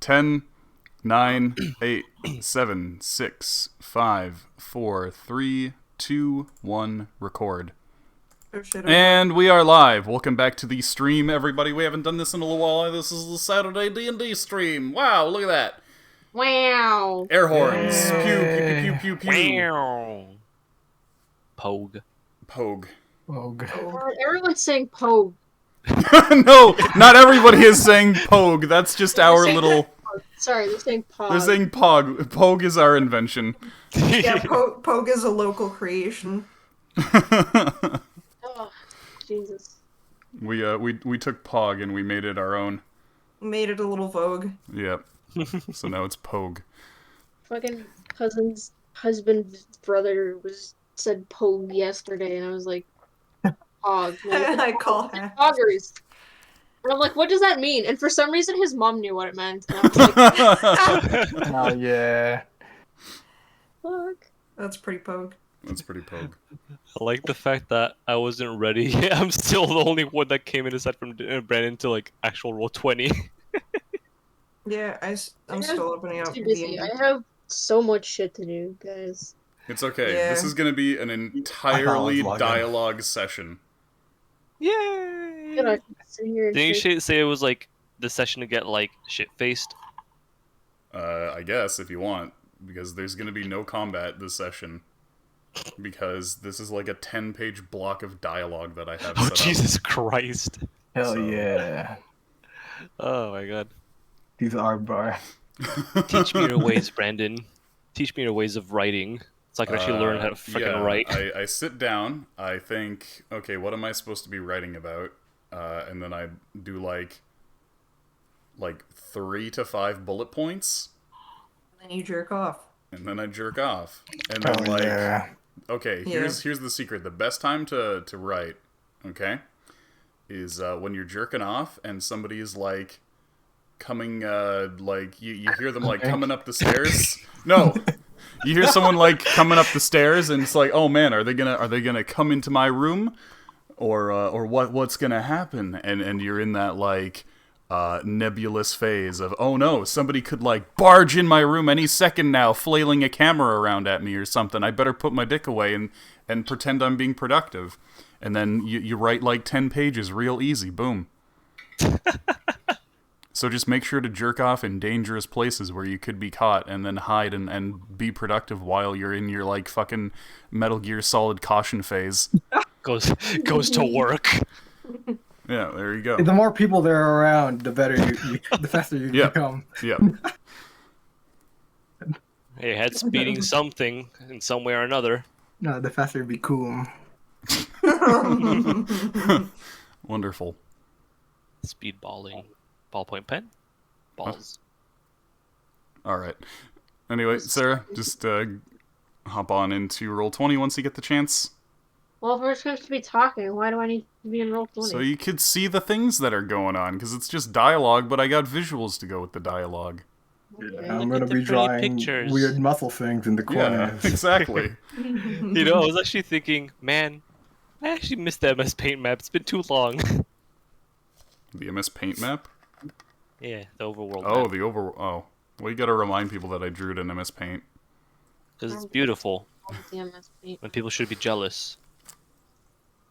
10, 9, 8, 7, 6, 5, 4, 3, 2, 1, record. Oh, shit, And we are live. Welcome back to the stream, everybody. We haven't done this in a little while. This is the Saturday D&D stream. Wow, look at that. Wow. Air horns. Pew, pew, pew, pew, pew, pew. Wow. Pogue. Pogue. Everyone's saying Pogue. No, not everybody is saying Pogue. That's just our little... Sorry, they're saying Pog. They're saying Pog. Pogue is our invention. Yeah, Pogue is a local creation. Oh, Jesus. We took Pog and we made it our own. Made it a little vogue. Yep. So now it's Pogue. Fucking cousin's husband's brother said Pogue yesterday, and I was like, Pog. I call her. Poggers. And I'm like, what does that mean? And for some reason, his mom knew what it meant. And I was like, Oh, yeah. fuck. That's pretty Pogue. That's pretty Pogue. I like the fact that I wasn't ready. I'm still the only one that came in aside from Brandon to like actual roll 20. Yeah, I'm still opening up. Too busy. I have so much shit to do, guys. It's okay. Yeah. This is going to be an entirely dialogue session. Yay! I'm gonna sit here and Didn't say- you say it was like the session to get like shit-faced? I guess, if you want. Because there's going to be no combat this session. Because this is like a 10-page block of dialogue that I have Oh set Jesus Christ! Hell So- yeah. Oh my God! These are bar. up. Teach me your ways, Brandon. Teach me your ways of writing, so I can actually learn how to freaking write. I sit down, I think, okay, what am I supposed to be writing about? And then I do like 3 to 5 bullet points, And then you jerk off. and then I jerk off. And then Oh, yeah. okay, Yeah. here's the secret. The best time to write, okay, is when you're jerking off and somebody is like coming, like you hear them like coming up the stairs. No, you hear someone like coming up the stairs, and it's like, oh man, are they gonna come into my room, or what's gonna happen? And you're in that like nebulous phase of, oh no, somebody could like barge in my room any second now, flailing a camera around at me or something. I better put my dick away and pretend I'm being productive. And then you write like 10 pages real easy, boom. So just make sure to jerk off in dangerous places where you could be caught, and then hide and be productive while you're in your like fucking Metal Gear Solid caution phase. Goes to work. Yeah, there you go. The more people there are around, the better the faster you Yeah. become. Yep. Hey, head speeding something in some way or another. No, the faster you become. Wonderful. Speedballing. Ballpoint pen. Balls. All right. Anyway, Sarah, just hop on into Roll20 once you get the chance. Well, if we're supposed to be talking, why do I need to be in roll 20? So you could see the things that are going on, because it's just dialogue, but I got visuals to go with the dialogue. Okay. I'm Look gonna at the be pretty drawing pictures. weird muscle things in the Yeah, corners. exactly. You know, I was actually thinking, man, I actually missed the MS Paint map. It's been too long. The MS Paint map? Yeah, the overworld Oh, map. the over... Oh. Well, you gotta remind people that I drew it in MS Paint. Because it's beautiful, The MSP. and people should be jealous.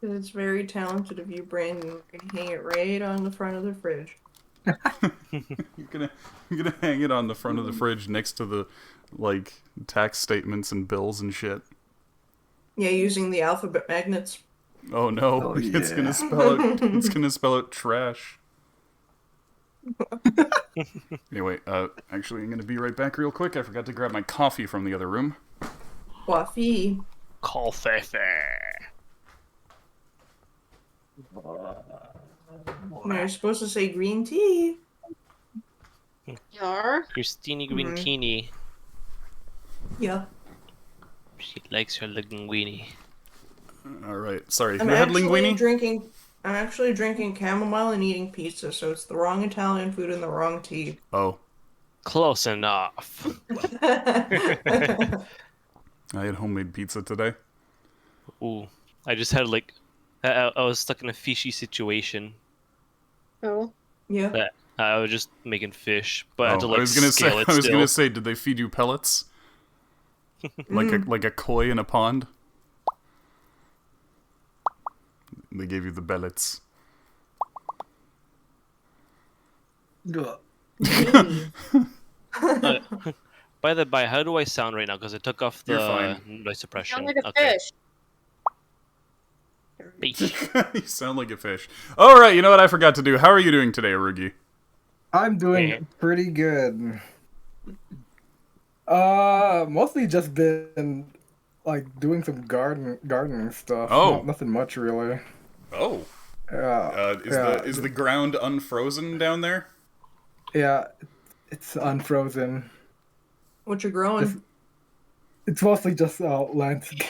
It's very talented of you, Brandon. You can hang it right on the front of the fridge. You're gonna hang it on the front of the fridge next to the, like, tax statements and bills and shit. Yeah, using the alphabet magnets. Oh no, Oh, it's yeah. gonna spell it. It's gonna spell it trash. Anyway, actually, I'm gonna be right back real quick. I forgot to grab my coffee from the other room. Coffee. Coffee. You're supposed to say green tea. Yar? Christine Grintini. Yeah. She likes her linguine. All right, sorry. I'm Who had actually linguine? I'm actually drinking chamomile and eating pizza, so it's the wrong Italian food and the wrong tea. Oh, Close enough. I had homemade pizza today. Ooh, I just had like, I was stuck in a fishy situation. Oh. Yeah. I was just making fish, but I had to Oh, like scale it I was still. gonna say, did they feed you pellets? like a koi in a pond? They gave you the bellets. Ugh. Maybe. By the by, how do I sound right now? Because I took off You're the fine. noise suppression. Sound like a Okay. fish. You sound like a fish. All right, you know what I forgot to do? How are you doing today, Arugi? I'm Yeah. doing pretty good. Mostly just been like doing some gardening stuff. Oh. Nothing much really. Oh, Yeah, is the ground unfrozen down there? yeah, it's unfrozen. What you growing? Just- It's mostly just landscaping.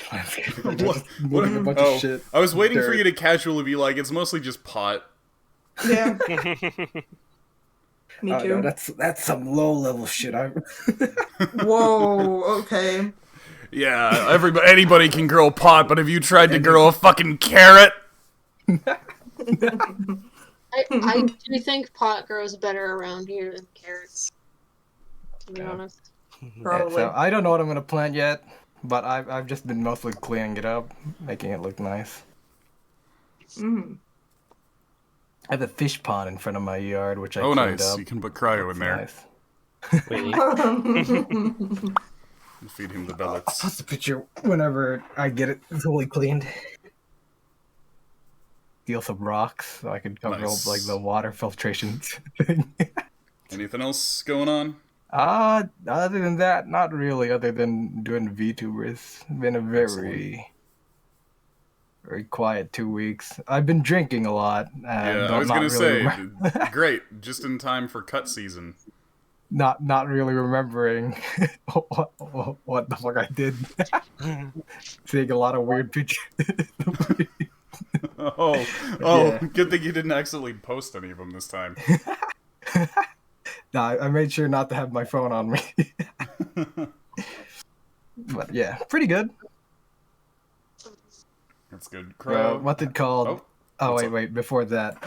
What- Just moving a bunch Oh, of shit. I was waiting for dirt. you to casually be like, it's mostly just pot. Yeah, me No, too. that's some low level shit. Whoa, okay. Yeah, anybody can grow pot, but have you tried to grow a fucking carrot? I do think pot grows better around here than carrots. To be honest. Probably. So I don't know what I'm gonna plant yet, but I've just been mostly cleaning it up, making it look nice. Mm. I have a fish pond in front of my yard, which I Oh, cleaned nice. up. You can put cryo in It's there. nice. Wait. Feed him the I'll bellets. post a picture whenever I get it fully cleaned. Steal some rocks so I can cover Nice. up like the water filtration thing. Anything else going on? Other than that, not really. Other than doing VTubers, it's been a very quiet 2 weeks. I've been drinking a lot. Yeah, I was gonna say, remember- great, just in time for cut season. not really remembering what the fuck I did. Seeing a lot of weird pictures. Oh, Yeah. good thing you didn't accidentally post any of them this time. Nah, I made sure not to have my phone on me. But yeah, pretty good. That's good. Cryo. What's it called? Oh, Oh, what's wait, up? before that,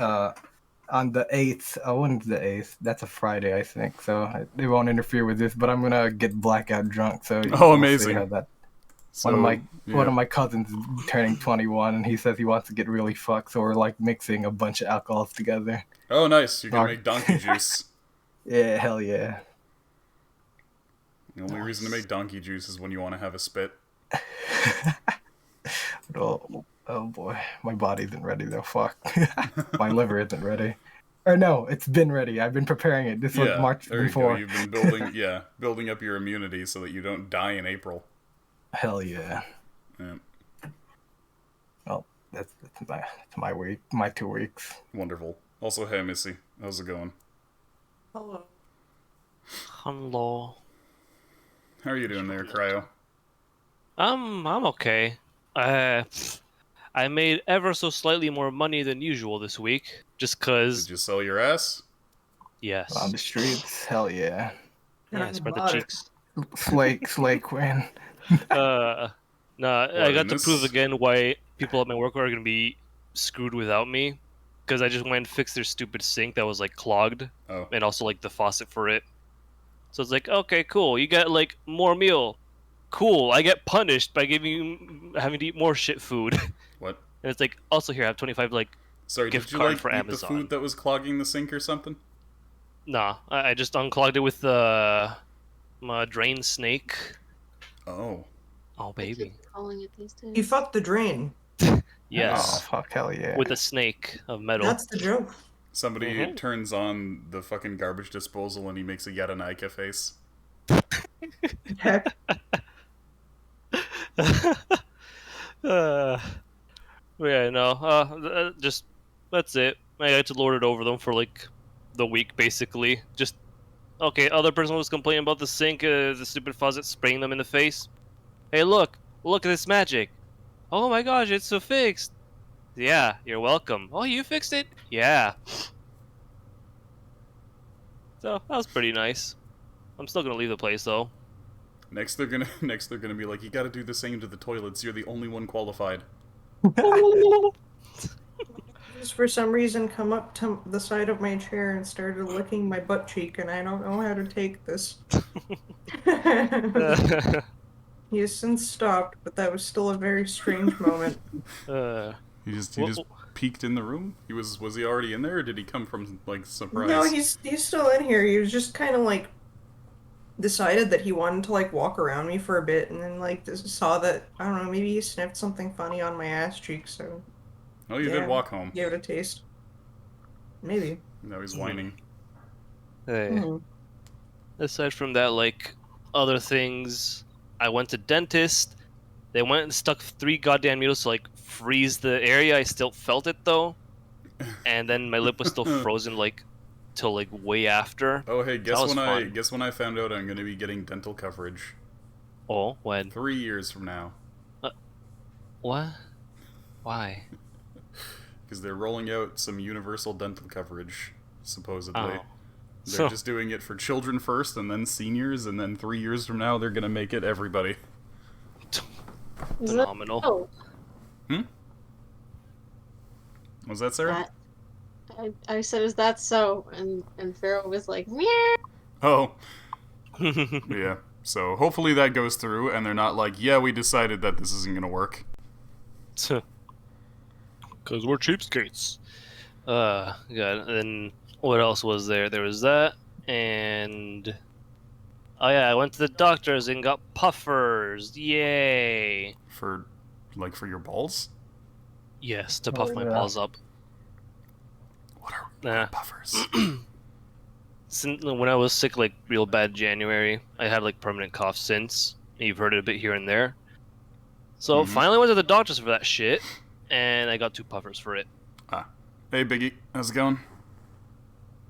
on the 8th, when's the 8th? That's a Friday, I think, so it won't interfere with this, but I'm gonna get blackout drunk, so Oh, we'll see amazing. how that. So, One yeah. of my cousins is turning 21, and he says he wants to get really fucked, so we're like mixing a bunch of alcohols together. Oh, nice. You can Mark. make donkey juice. Yeah, hell yeah. The only reason to make donkey juice is when you want to have a spit. Oh boy, my body isn't ready though. Fuck, my liver isn't ready. Or no, it's been ready. I've been preparing it. This was Yeah, March there before. you go. You've been building up your immunity so that you don't die in April. Hell yeah. Yeah, Well, that's my week, my 2 weeks. wonderful. Also, hey, Missy, how's it going? Hello. Hello. How are you doing there, Cryo? I'm okay. I made ever so slightly more money than usual this week, just cause. Did you sell your ass? Yes. On the streets, hell yeah. Yeah, spread the Bought it. cheeks. Slay Quinn. Nah, I got to Goodness. prove again why people at my work are gonna be screwed without me, because I just went and fixed their stupid sink that was like clogged, Oh, and also like the faucet for it. So it's like, okay, cool, you get like more meal. Cool, I get punished by having to eat more shit food. what? And it's like, also here, I have 25 like, Sorry, Gift did you card like for eat Amazon. the food that was clogging the sink or something? nah, I just unclogged it with my drain snake. Oh, Oh They baby, keep calling it these days. You fucked the drain. Oh yes, fuck, hell yeah. with a snake of metal. That's the joke. somebody Mhm. turns on the fucking garbage disposal and he makes a Yadanaika face. Heck. But yeah, no, just that's it. I had to lord it over them for like the week, basically. Just okay. Other person was complaining about the sink, the stupid faucet spraying them in the face. Hey, look at this magic! Oh my gosh, it's so fixed. Yeah, you're welcome. Oh, you fixed it? Yeah. So that was pretty nice. I'm still gonna leave the place though. Next they're gonna be like, you gotta do the same to the toilets, you're the only one qualified. just for some reason come up to the side of my chair and started licking my butt cheek, and I don't know how to take this. He has since stopped, but that was still a very strange moment. He just peeked in the room. Was he already in there, or did he come from like surprise? No, he's still in here. He was just kind of like decided that he wanted to like walk around me for a bit, and then like just saw that I don't know, maybe he sniffed something funny on my ass cheek. So Oh, you did walk home. Gave it a taste. Maybe. Now he's whining. Hey. Aside from that, like other things, I went to dentist. They went and stuck 3 goddamn needles to like freeze the area. I still felt it though, and then my lip was still frozen like till like way after. Oh hey, guess when I found out I'm gonna be getting dental coverage. Oh, when? 3 years from now. What? Why? Because they're rolling out some universal dental coverage, supposedly. Oh. They're just doing it for children first, and then seniors, and then 3 years from now they're gonna make it everybody. Phenomenal. Oh. Was that Sarah? I said, "Is that so?" And Pharaoh was like, "Meow." Oh. Yeah. So hopefully that goes through, and they're not like, yeah, we decided that this isn't gonna work. Because we're cheapskates. God. And then what else was there? There was that, and oh yeah, I went to the doctor's and got puffers. Yay! For your balls? Yes, to puff my balls up. What are puffers? Since when I was sick, like real bad January, I had like permanent cough since. You've heard it a bit here and there. So finally went to the doctors for that shit, and I got 2 puffers for it. Hey Biggie, how's it going?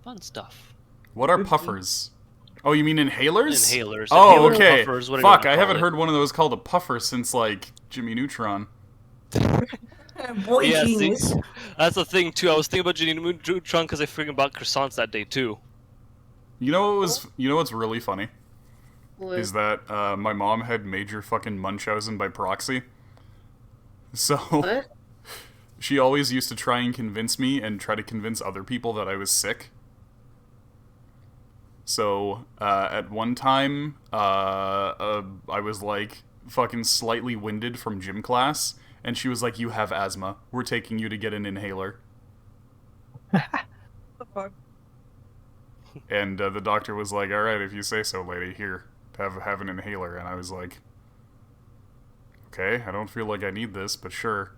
Fun stuff. What are puffers? Oh, you mean inhalers? Inhalers. Oh, Inhaler okay. Puffers, Fuck, I haven't heard one of those called a puffer since like Jimmy Neutron. Boy, Yeah, genius. that's the thing too. I was thinking about Jimmy Neutron because I freaking bought croissants that day too. You know what's really funny? What? Is that my mom had major fucking Munchausen by proxy. So What? she always used to try and convince me and try to convince other people that I was sick. So at one time, I was like fucking slightly winded from gym class, and she was like, "You have asthma. We're taking you to get an inhaler." What the fuck? And the doctor was like, "All right, if you say so, lady. Here, have an inhaler." And I was like, "Okay, I don't feel like I need this, but sure."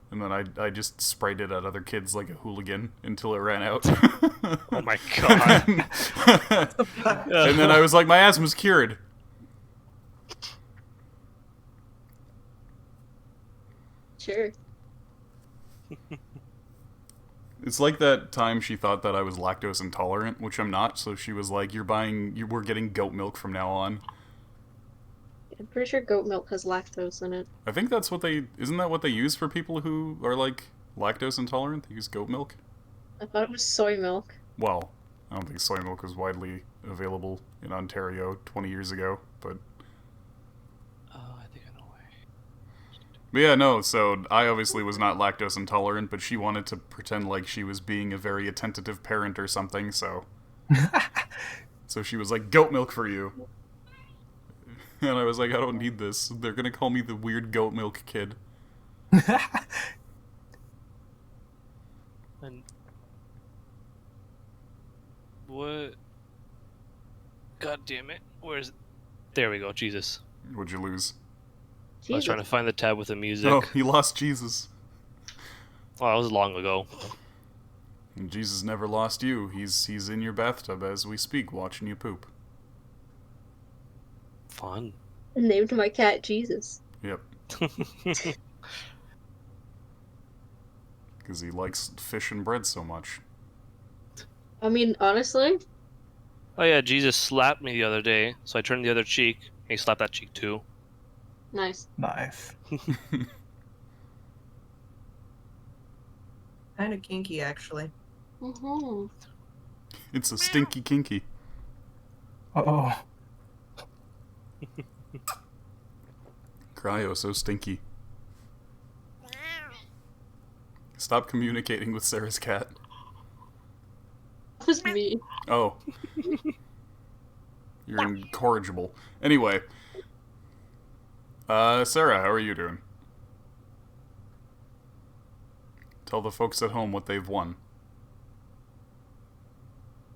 And then I just sprayed it at other kids like a hooligan until it ran out. Oh my god. And then I was like, my asthma's cured. Sure. It's like that time she thought that I was lactose intolerant, which I'm not, so she was like, we're getting goat milk from now on. I'm pretty sure goat milk has lactose in it. I think isn't that what they use for people who are like lactose intolerant? They use goat milk? I thought it was soy milk. Well, I don't think soy milk was widely available in Ontario 20 years ago, but... Oh, I think I know why. But yeah, no, so I obviously was not lactose intolerant, but she wanted to pretend like she was being a very attentive parent or something, so... So she was like, goat milk for you. And I was like, I don't need this. They're gonna call me the weird goat milk kid. And what? God damn it! Where's? There we go. Jesus. What'd you lose? I was trying to find the tab with the music. Oh, he lost Jesus. Oh, that was long ago. And Jesus never lost you. He's in your bathtub as we speak, watching you poop. Fun. Named my cat Jesus. Yep. Because he likes fish and bread so much. I mean, honestly, Oh yeah, Jesus slapped me the other day, so I turned the other cheek, and he slapped that cheek too. nice. Nice. Kind of kinky, actually. Mm-hmm. It's a stinky kinky. Oh. Cryo, so stinky. Stop communicating with Sarah's cat. That was me. Oh. You're incorrigible. Anyway. Sarah, how are you doing? Tell the folks at home what they've won.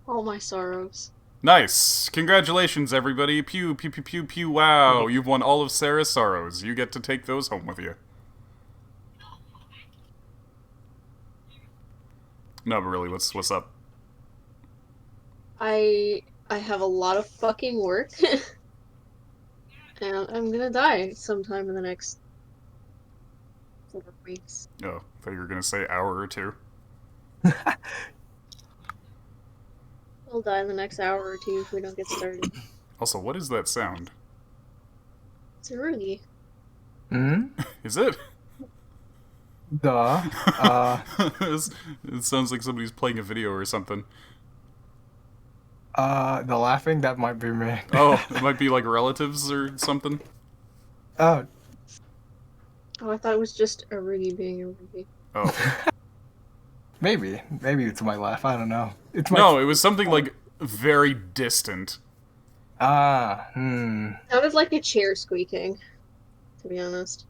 All my sorrows. Nice! Congratulations, everybody! Pew, pew, pew, pew, pew, wow! You've won all of Sarah's sorrows. You get to take those home with you. No, but really, what's up? I have a lot of fucking work. And I'm gonna die sometime in the next 4 weeks. Oh, I thought you were gonna say hour or two. I'll die in the next hour or two if we don't get started. Also, what is that sound? It's a Rugi. Hmm? Is it? Duh. It sounds like somebody's playing a video or something. The laughing, that might be me. Oh, it might be like relatives or something. Oh, Oh, I thought it was just a Rugi being a Rugi. Oh. maybe. Maybe it's my laugh. I don't know. It's my... No, it was something like very distant. Sounded like a chair squeaking, to be honest.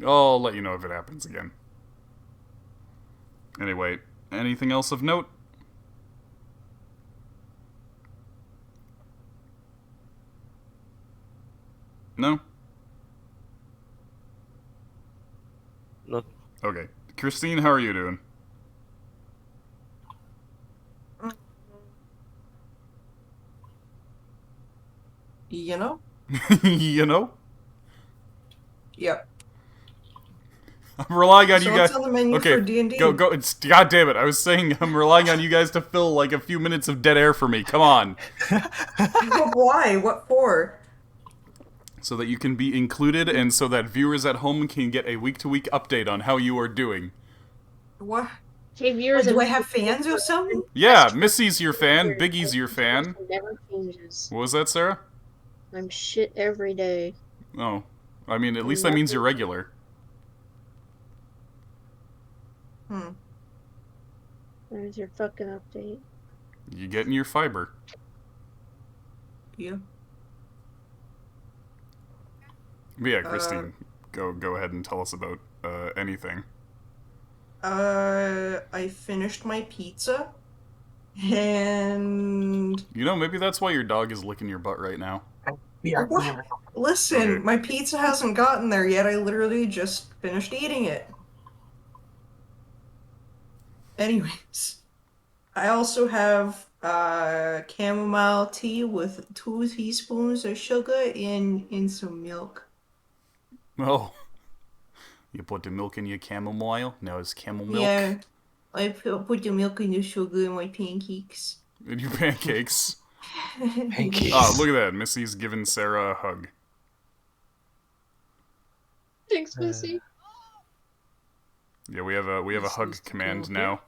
I'll let you know if it happens again. Anyway, anything else of note? No? No. Okay. Christine, how are you doing? You know? You know? Yep. I'm relying on So you what's guys. on the menu Okay, for D&D? go. It's, God damn it! I was saying I'm relying on you guys to fill like a few minutes of dead air for me. Come on, But why? What for? so that you can be included, and so that viewers at home can get a week-to-week update on how you are doing. What? Hey, viewers, Do I have fans or something? Yeah, Missy's your fan. Biggie's your fan. Never changes. What was that, Sarah? I'm shit every day. Oh, I mean, at least that means you're regular. There's your fucking update. You getting your fiber. Yeah. But yeah, Christine, go ahead and tell us about anything. I finished my pizza, and You know, maybe that's why your dog is licking your butt right now. what? Listen, Okay. my pizza hasn't gotten there yet. I literally just finished eating it. Anyways, I also have chamomile tea with 2 teaspoons of sugar and some milk. Oh. You put the milk in your chamomile? Now it's camel milk? Yeah, I put the milk and the sugar in my pancakes. In your pancakes? Pancakes. Oh, look at that. Missy's giving Sarah a hug. Thanks, Missy. Yeah, we have a hug command now.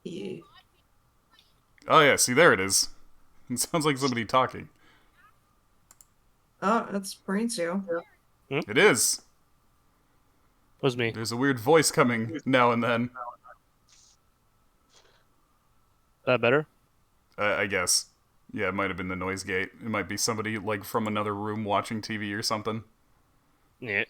Yeah. Oh yeah, see there it is. It sounds like somebody talking. Oh, that's Maurizio. It is. Was me. There's a weird voice coming now and then. That better? I guess. Yeah, it might have been the noise gate. It might be somebody like from another room watching TV or something. Yeah.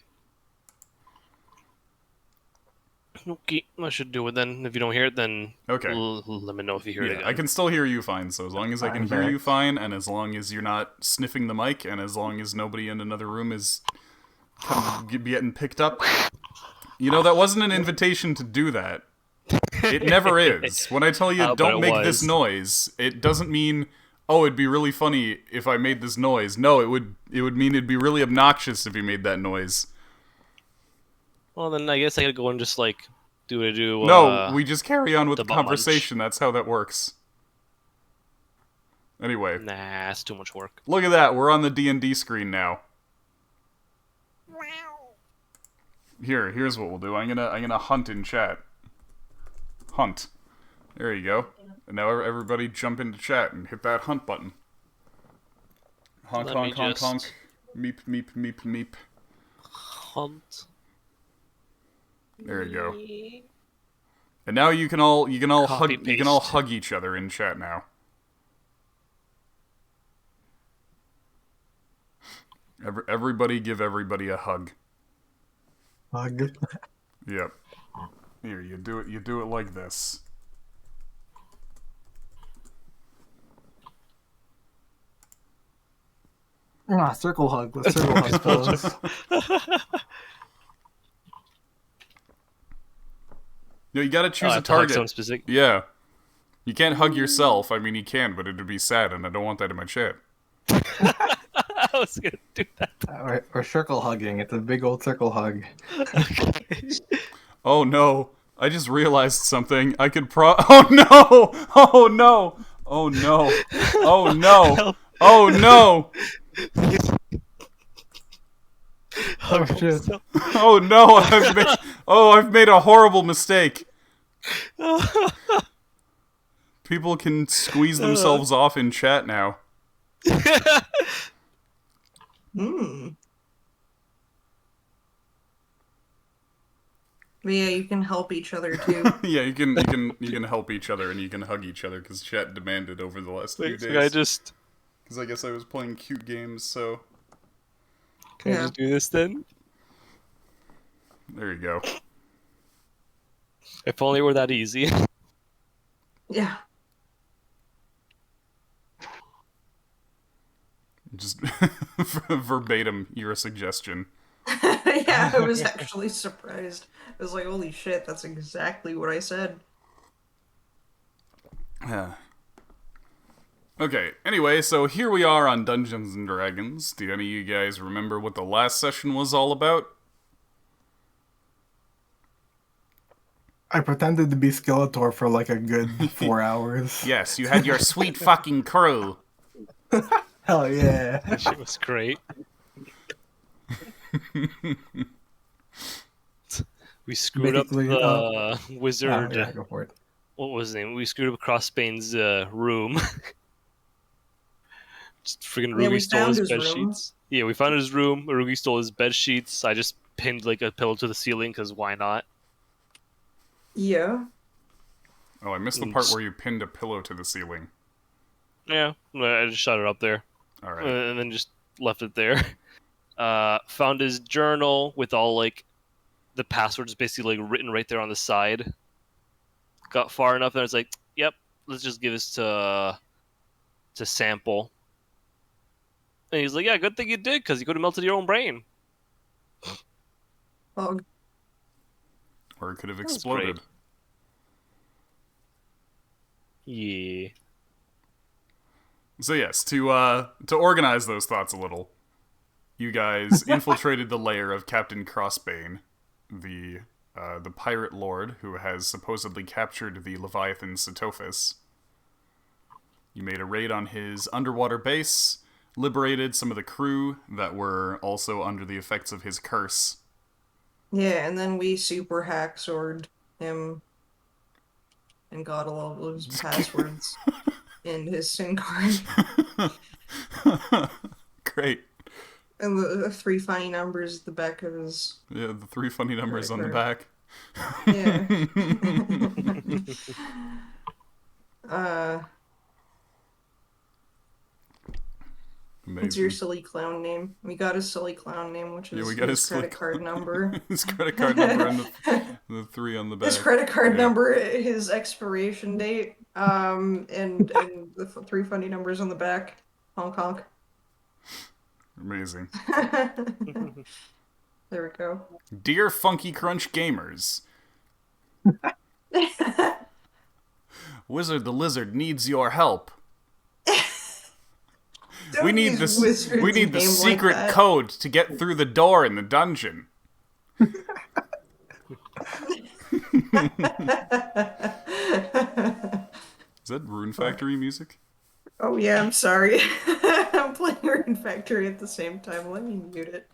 Okay, I should do it then. If you don't hear it, then Okay. let me know if you hear it Yeah, again. I can still hear you fine, so as long as I can I'm hear back. you fine, and as long as you're not sniffing the mic, and as long as nobody in another room is getting picked up. You know, that wasn't an invitation to do that. It never is. When I tell you But don't it make this was. noise, it doesn't mean, oh, it'd be really funny if I made this noise. No, it would mean it'd be really obnoxious if you made that noise. Well, then I guess I gotta go and just like do. No, we just carry on with the the butt munch. conversation. That's how that works. Anyway, Nah, it's too much work. look at that. We're on the D&D screen now. Here's what we'll do. I'm gonna hunt in chat. Hunt. There you go. And now everybody jump into chat and hit that hunt button. Honk, Let me honk, honk, just- honk. Meep, meep, meep, meep. Hunt. There you go. Yeah. And now you can all Copy paste. hug each other in chat now. Everybody give everybody a hug. Hug. Yep. Here, you do it like this. Ah, circle hug. Let's circle hug pose. No, you gotta choose a I have to hug target. someone specific. Yeah. You can't hug yourself. I mean, you can, but it'd be sad, and I don't want that in my chat. I was gonna do that. Or circle hugging. It's a big old circle hug. Oh no! I just realized something. I could Oh no! Oh no! Oh no! Oh no! Oh no! Oh shit. Oh no! I've made a horrible mistake. People can squeeze themselves off in chat now. But yeah, you can help each other too. Yeah, you can help each other and you can hug each other because chat demanded over the last few days. Because I guess I was playing cute games, so Can I just do this then? there you go. If only it were that easy. Yeah. Just verbatim, your suggestion. Yeah, I was actually surprised. I was like, holy shit, that's exactly what I said. Yeah. Okay, anyway, so here we are on Dungeons and Dragons. Do any of you guys remember what the last session was all about? I pretended to be Skeletor for like a good 4 hours. Yes, you had your sweet fucking crew. Hell yeah. That shit was great. We screwed up Basically, the wizard. Yeah, go for it. What was his name? We screwed up Crossbane's room. Just freaking Yeah, we Ruby stole found his his bed room. sheets. Yeah, we found his room. Ruby stole his bed sheets. I just pinned like a pillow to the ceiling because why not? Yeah. Oh, I missed the part where you pinned a pillow to the ceiling. Yeah, I just shot it up there. Alright. And then just left it there. Found his journal with all like the passwords basically like written right there on the side. Got far enough and I was like, "Yep, let's just give this to Sample." And he's like, "Yeah, good thing you did because you could have melted your own brain." Oh, Or it could have was exploded. great. Yeah. So yes, to organize those thoughts a little, you guys infiltrated the lair of Captain Crossbane, the pirate lord who has supposedly captured the Leviathan Setophis. You made a raid on his underwater base, liberated some of the crew that were also under the effects of his curse. yeah, and then we super hacksorted him and got all of his passwords and his SIM card Great. and the three funny numbers at the back of his. Yeah, the 3 funny numbers on the Credit back. Yeah. Amazing. What's your silly clown name? We got his silly clown name, which is Yeah, we got his his credit silly card number. His credit card number and the 3 on the back. His credit card Yeah. number, his expiration date, and the three funny numbers on the back. Honk honk. Amazing. There we go. Dear Funky Crunch gamers, Wizard the Lizard needs your help. We need the secret code to get through the door in the dungeon. Is that Rune Factory music? Oh yeah, I'm sorry. I'm playing Rune Factory at the same time. Let me mute it.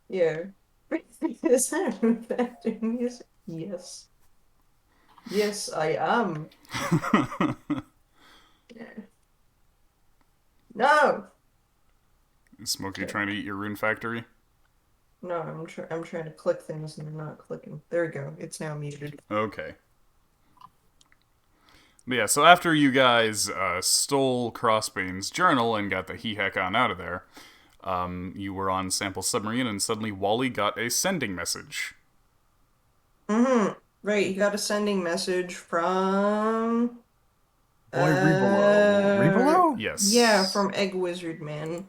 Yeah. Is that Rune Factory music? Yes. Yes, I am. Yeah. No! Is Smokey trying to eat your Rune Factory? No, I'm trying to click things and they're not clicking. There we go. It's now muted. Okay. But yeah, so after you guys stole Crossbane's journal and got the he-heck on out of there, you were on Sample Submarine and suddenly Wally got a sending message. Mm-hmm. Right, he got a sending message from Boy, Revelo. Revelo? Yes. Yeah, from Egg Wizard Man.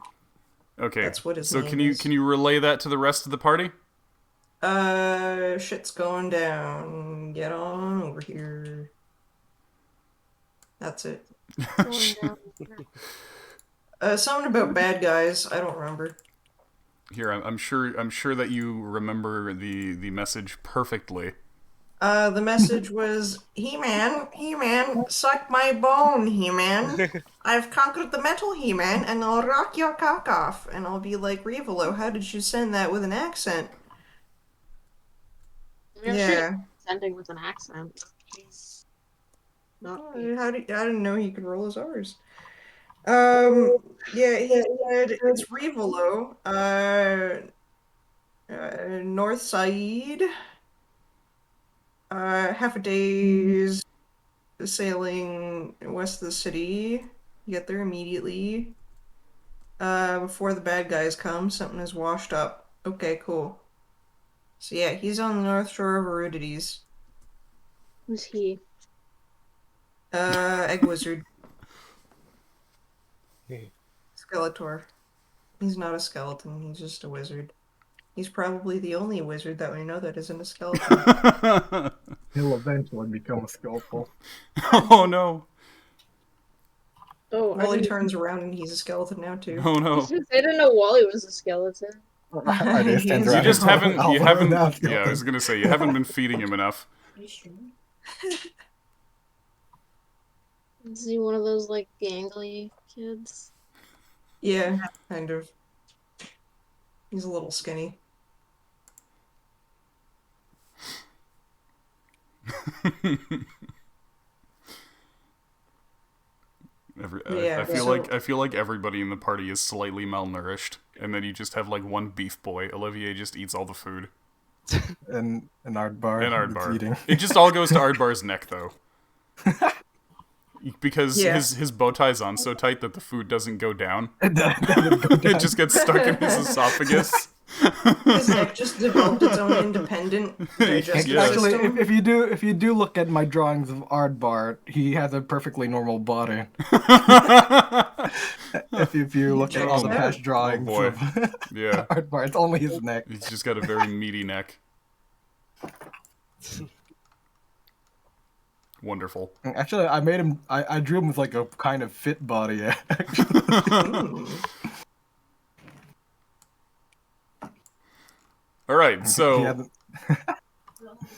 Okay. That's what his so name can you is. can you relay that to the rest of the party? Shit's going down. Get on over here. That's it. Going down. Something about bad guys. I don't remember. Here, I'm sure that you remember the message perfectly. The message was, He-Man, suck my bone, He-Man. I've conquered the metal, He-Man, and I'll rock your cock off. And I'll be like, Revelo, how did you send that with an accent? I'm sure Yeah. sending with an accent. He's not. I didn't know he could roll his R's. Yeah, he said it's Revelo, North Side, half a day's sailing west of the city. Get there immediately. Before the bad guys come, something is washed up. Okay, cool. So yeah, he's on the north shore of Aridides. Who's he? Egg Wizard. Skeletor. He's not a skeleton, he's just a wizard. He's probably the only wizard that we know that isn't a skeleton. He'll eventually become a skeletal. Oh no. Oh, Wally turns around and he's a skeleton now too. Oh no. I didn't know Wally was a skeleton. I just stand You You around just and haven't I'll you learn haven't now, Yeah, I skeleton. was going to say you haven't been feeding him enough. Is he one of those like gangly kids? Yeah, kind of. He's a little skinny. I feel like everybody in the party is slightly malnourished, and then you just have like one beef boy. Olivier just eats all the food. And an Aardbar. And that's Aardbar. eating. It just all goes to Aardbar's neck though. Because Yeah. his bow tie's on so tight that the food doesn't go down. It doesn't go It down. just gets stuck in his esophagus. His neck just developed its own independent digestive Yeah. Actually, system. if you do look at my drawings of Aardbar, he has a perfectly normal body. If you look at all the past drawings boy. of Yeah. Aardbar, it's only his neck. He's just got a very meaty neck. Wonderful. Actually, I drew him with like a kind of fit body. All right, He so hasn't-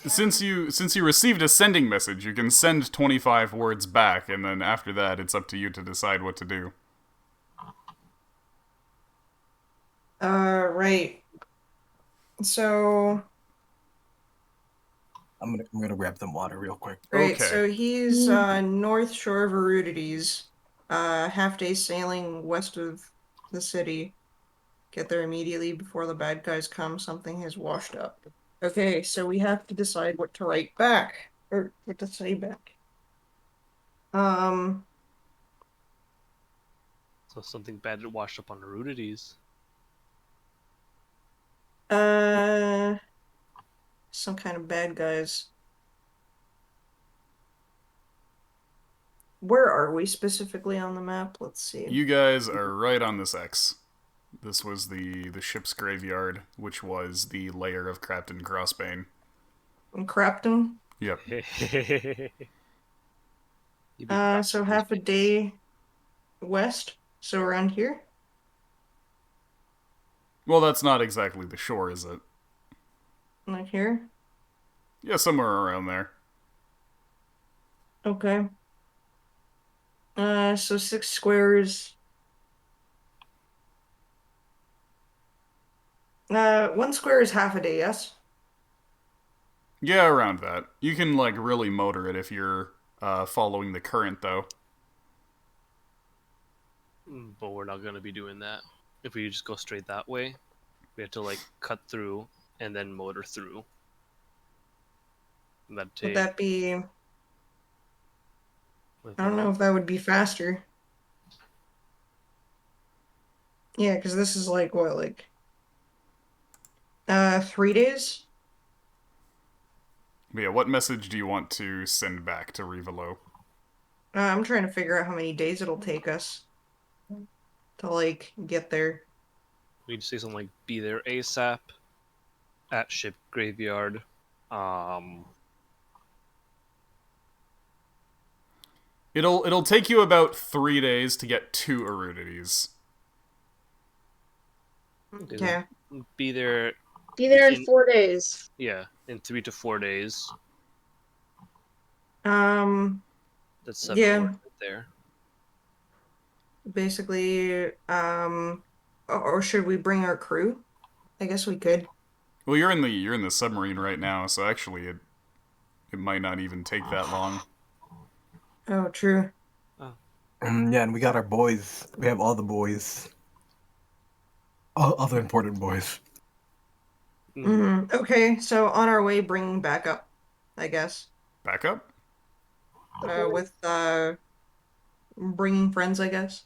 since you received a sending message, you can send 25 words back, and then after that, it's up to you to decide what to do. Right. So, I'm gonna grab some water real quick. right, Okay. so he's north shore of Aridides, half day sailing west of the city. Get there immediately before the bad guys come. Something has washed up. Okay, so we have to decide what to write back, or what to say back. So something bad that washed up on the Rudities. Some kind of bad guys. Where are we specifically on the map? Let's see. You guys are right on this X. This was the ship's graveyard, which was the lair of Captain Crossbane. In Crapton. Yep. So half a day west. So around here. Well, that's not exactly the shore, is it? Like here. Yeah, somewhere around there. Okay. So 6 squares. 1 square is half a day, yes? Yeah, around that. You can, like, really motor it if you're following the current, though. But we're not going to be doing that. If we just go straight that way. We have to like cut through and then motor through. And that'd Would take. that be? I don't know if that would be faster. Yeah, because this is like what, like 3 days? But yeah, what message do you want to send back to Rivalo? I'm trying to figure out how many days it'll take us to like get there. We just say something like be there ASAP at ship graveyard. It'll take you about 3 days to get 2 Erudities. Okay. Be there. Be there in In- 4 days. Yeah, in 3 to 4 days. That's 7 Yeah. hours right there. Basically, or should we bring our crew? I guess we could. Well, you're in the submarine right now, so actually it might not even take that long. Oh, true. Yeah, and we got our boys. We have all the boys. All other important boys. Okay, so on our way, bring back up, I guess. Back up? With bringing friends, I guess.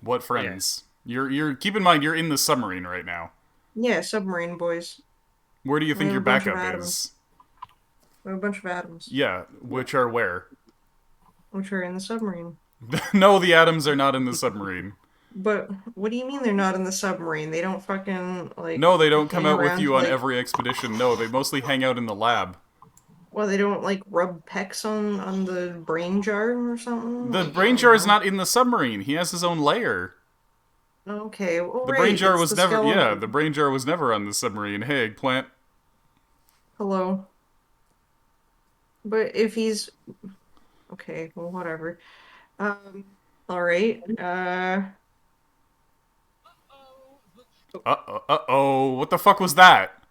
What friends? You're keep in mind you're in the submarine right now. Yeah, submarine boys. Where do you think We your have a bunch of backup atoms. is? We have a bunch of atoms, Yeah, which are where? which are in the submarine. No, the atoms are not in the submarine. But what do you mean they're not in the submarine? They don't fucking like. No, they don't come hang out with around you to, on like, every expedition. No, they mostly hang out in the lab. Well, they don't like rub pecs on the brain jar or something. The Like, brain I don't jar is know. not in the submarine. He has his own lair. Okay, well, The right, brain jar it's was the never. Yeah, skeleton. the brain jar was never on the submarine. Hey, eggplant. Hello. But if he's okay, well, whatever. All right. Uh-oh. What the fuck was that?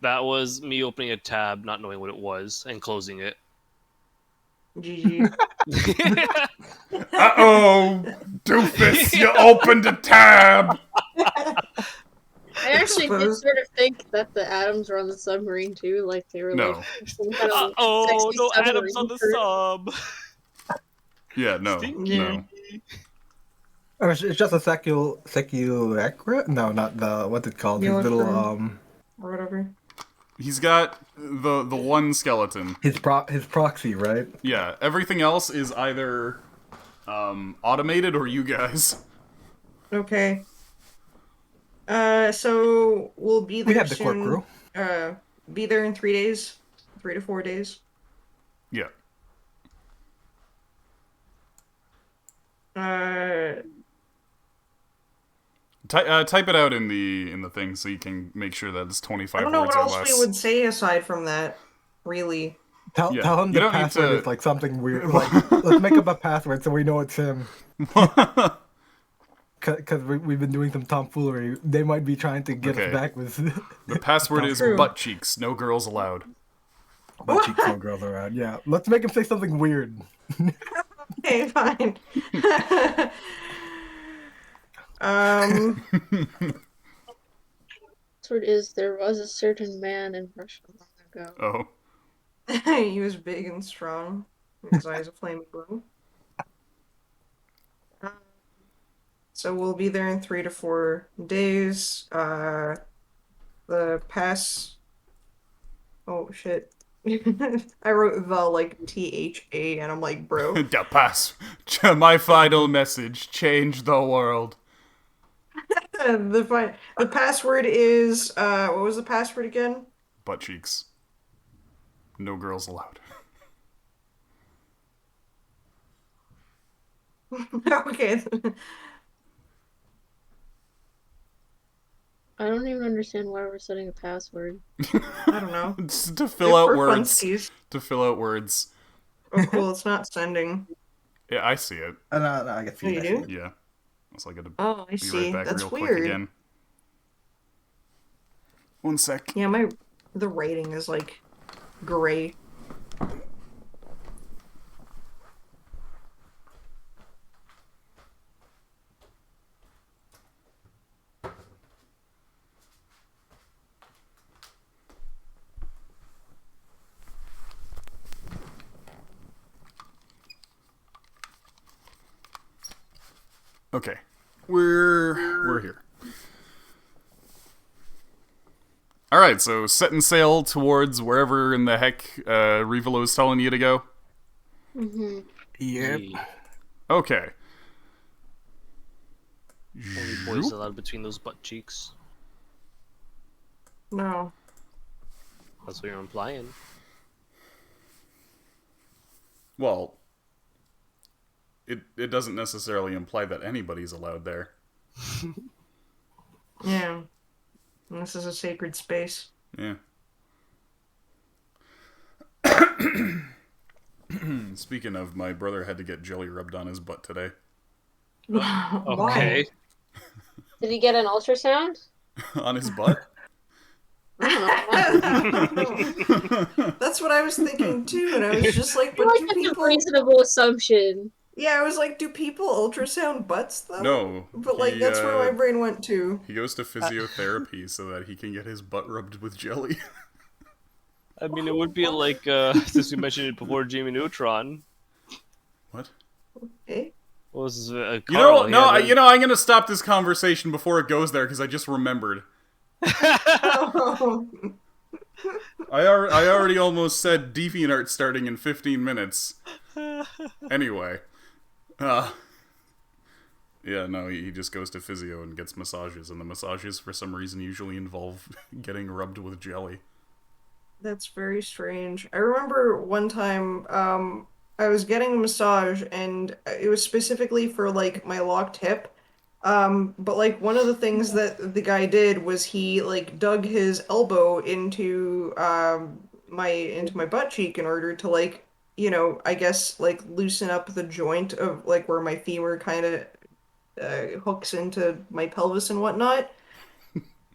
That was me opening a tab, not knowing what it was, and closing it. GG. Uh-oh. Doofus, you opened a tab. I actually did suppose. sort of think that the atoms were on the submarine too, like they were No. like some kind of Oh, sexy no submarine atoms on the crew. sub. Yeah, no. Stinky. No. Oh, it's just a secuacra? No, not the what's it called? His little Electrum. Or whatever. He's got the one skeleton. his proxy, right? Yeah, everything else is either automated or you guys. Okay. So we'll be We there have the core soon. crew. Be there in 3 days, 3 to 4 days. Yeah. Type it out in the thing so you can make sure that it's 25 I don't know words what or else less. we would say aside from that, really. Tell Yeah, him you the don't need password to- is like something weird. Like, let's make up a password so we know it's him. Because we've been doing some tomfoolery. They might be trying to get Okay. us back with The password is True. butt cheeks. No girls allowed. butt cheeks, no girls around. Yeah, let's make him say something weird. Okay, fine. Password is there was a certain man in Russia long ago. Oh. He was big and strong. His eyes are flaming blue. So we'll be there in 3 to 4 days. The pass. Oh shit! I wrote the like THA, and I'm like, bro. The pass. My final message. Change the world. The password is what was the password again? Butt cheeks. No girls allowed. Okay. I don't even understand why we're setting a password. I don't know. It's to fill out For words. funsies. To fill out words. Oh, cool. It's not sending. Yeah, I see it. No, I can Oh, see you that. do? Yeah. So I gotta Oh, I be see. right back That's real weird. quick again. One sec. Yeah, the rating is like gray. Okay. We're here. Alright, so setting sail towards wherever in the heck Rivolo's telling you to go. Mm-hmm. Yep. Okay. Only boys allowed between those butt cheeks. No. That's what you're implying. Well, it doesn't necessarily imply that anybody's allowed there. Yeah. This is a sacred space. Yeah. Speaking of, my brother had to get jelly rubbed on his butt today. Why? Okay. Did he get an ultrasound? On his butt? I don't know. That's what I was thinking too, and I was just like, I but feel like do that's people? a reasonable assumption. Yeah, I was like, do people ultrasound butts though? No. But like, that's where my brain went to. He goes to physiotherapy so that he can get his butt rubbed with jelly. I mean, it would be like, since we mentioned it before, Jamie Neutron. What? Eh? Was You know, no, I'm gonna stop this conversation before it goes there because I just remembered. Oh. I already almost said DeviantArt starting in 15 minutes. Anyway. Yeah, no, he just goes to physio and gets massages, and the massages, for some reason, usually involve getting rubbed with jelly. That's very strange. I remember one time, I was getting a massage, and it was specifically for like my locked hip. But like one of the things that the guy did was he like dug his elbow into my butt cheek in order to like, I guess like loosen up the joint of like where my femur kind of hooks into my pelvis and whatnot.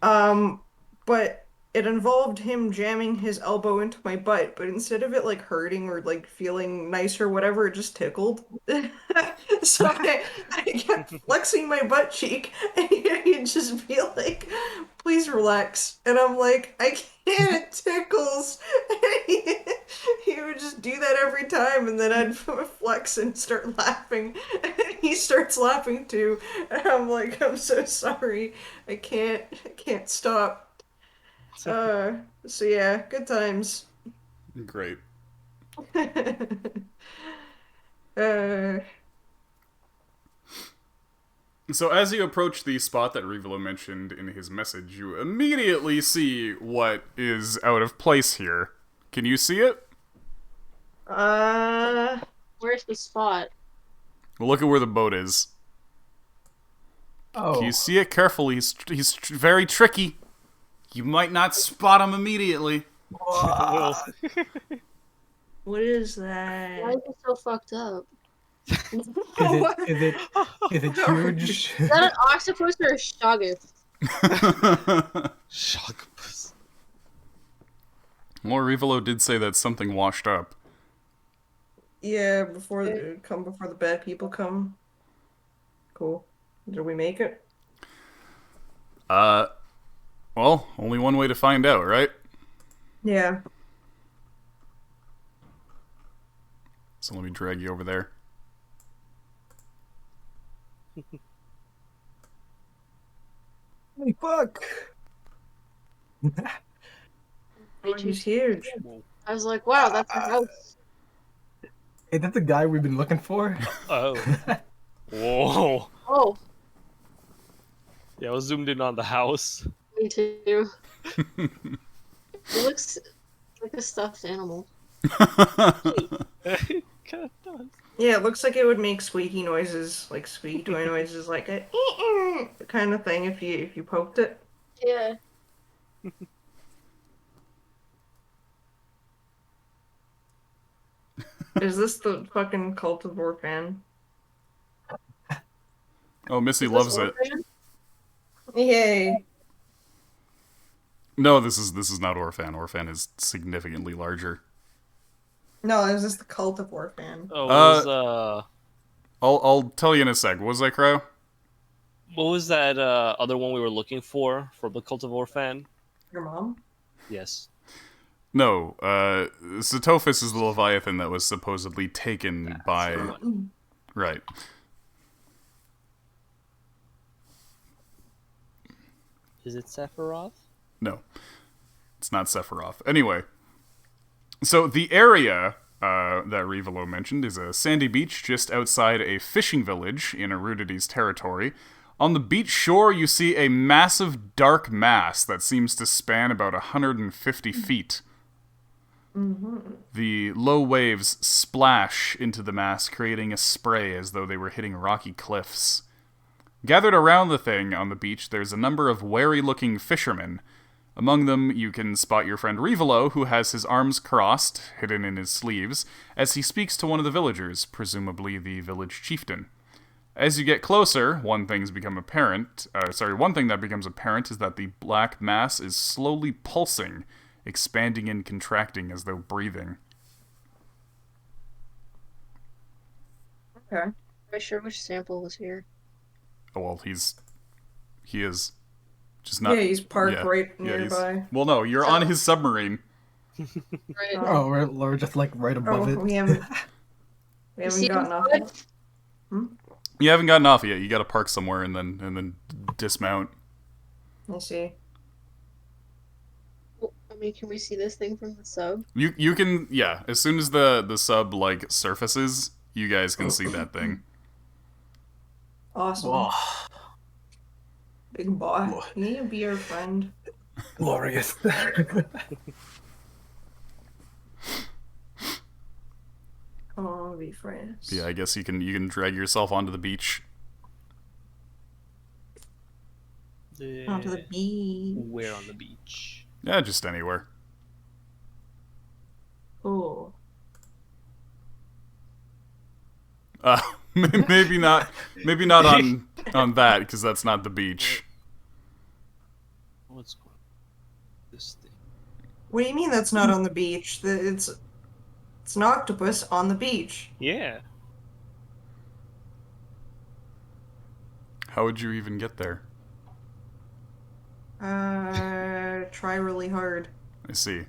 But it involved him jamming his elbow into my butt, but instead of it like hurting or like feeling nice or whatever, it just tickled. So I kept flexing my butt cheek, and he'd just be like, "Please relax," and I'm like, "I can't, it tickles." And he would just do that every time, and then I'd flex and start laughing, and he starts laughing too, and I'm like, "I'm so sorry, I can't stop." So yeah, good times. Great. uh, So as you approach the spot that Rivolo mentioned in his message, you immediately see what is out of place here. Can you see it? Where's the spot? Well, look at where the boat is. Oh. Can you see it carefully? He's very tricky. You might not spot him immediately. what is Why that? is it so fucked up? Is it huge? Is that an octopus or a shoggoth? Shockbus. Well, Rivolo did say that something washed up. Yeah, before the bad people come. Cool. Did we make it? Well, only one way to find out, right? Yeah. So let me drag you over there. Holy fuck! Oh, he's huge. I was like, wow, that's a house. Is that the guy we've been looking for? Oh. Whoa. Oh, Yeah, I was zoomed in on the house. me too. It looks like a stuffed animal. Kinda does. Yeah, it looks like it would make squeaky noises, like squeaky toy noises, like a kind of thing if you poked it. Yeah. Is this the fucking cultivore fan? Oh, Missy Is this loves it. Orphan? Yay! No, this is not Orphan. Orphan is significantly larger. No, is this the cultivore fan? Oh, I'll tell you in a sec. What was that, Crow? what was that other one we were looking for the Cultivore fan? Your mom? Yes. No, Satophis is the Leviathan that was supposedly taken by... Right. Is it Sephiroth? No, it's not Sephiroth. Anyway, so the area that Rivolo mentioned is a sandy beach just outside a fishing village in Arudity's territory. On the beach shore, you see a massive dark mass that seems to span about 150 feet. The low waves splash into the mass, creating a spray as though they were hitting rocky cliffs. Gathered around the thing on the beach, there's a number of wary-looking fishermen. Among them, you can spot your friend Rivolo, who has his arms crossed, hidden in his sleeves, as he speaks to one of the villagers, presumably the village chieftain. As you get closer, one thing that becomes apparent is that the black mass is slowly pulsing, expanding and contracting as though breathing. Okay. Am I sure which sample was here? Oh, well, he is just not. Yeah, he's parked right yeah, nearby. Well, no, you're on his submarine. Right. Oh, we're just like right above it. We haven't see gotten him off good? yet. You haven't gotten off yet. You got to park somewhere and then dismount. I see. Oh, I mean, can we see this thing from the sub? You can, yeah. As soon as the sub like surfaces, you guys can see that thing. Awesome. Whoa, Big boy. Can you be our friend? glorious. Come on, be friends. Yeah, I guess you can drag yourself onto the beach. Onto the beach. Where on the beach? Yeah, just anywhere. Oh. Maybe not. Maybe not on that because that's not the beach. What's going on with this thing? What do you mean that's not on the beach? It's an octopus on the beach. Yeah. How would you even get there? Try really hard. I see.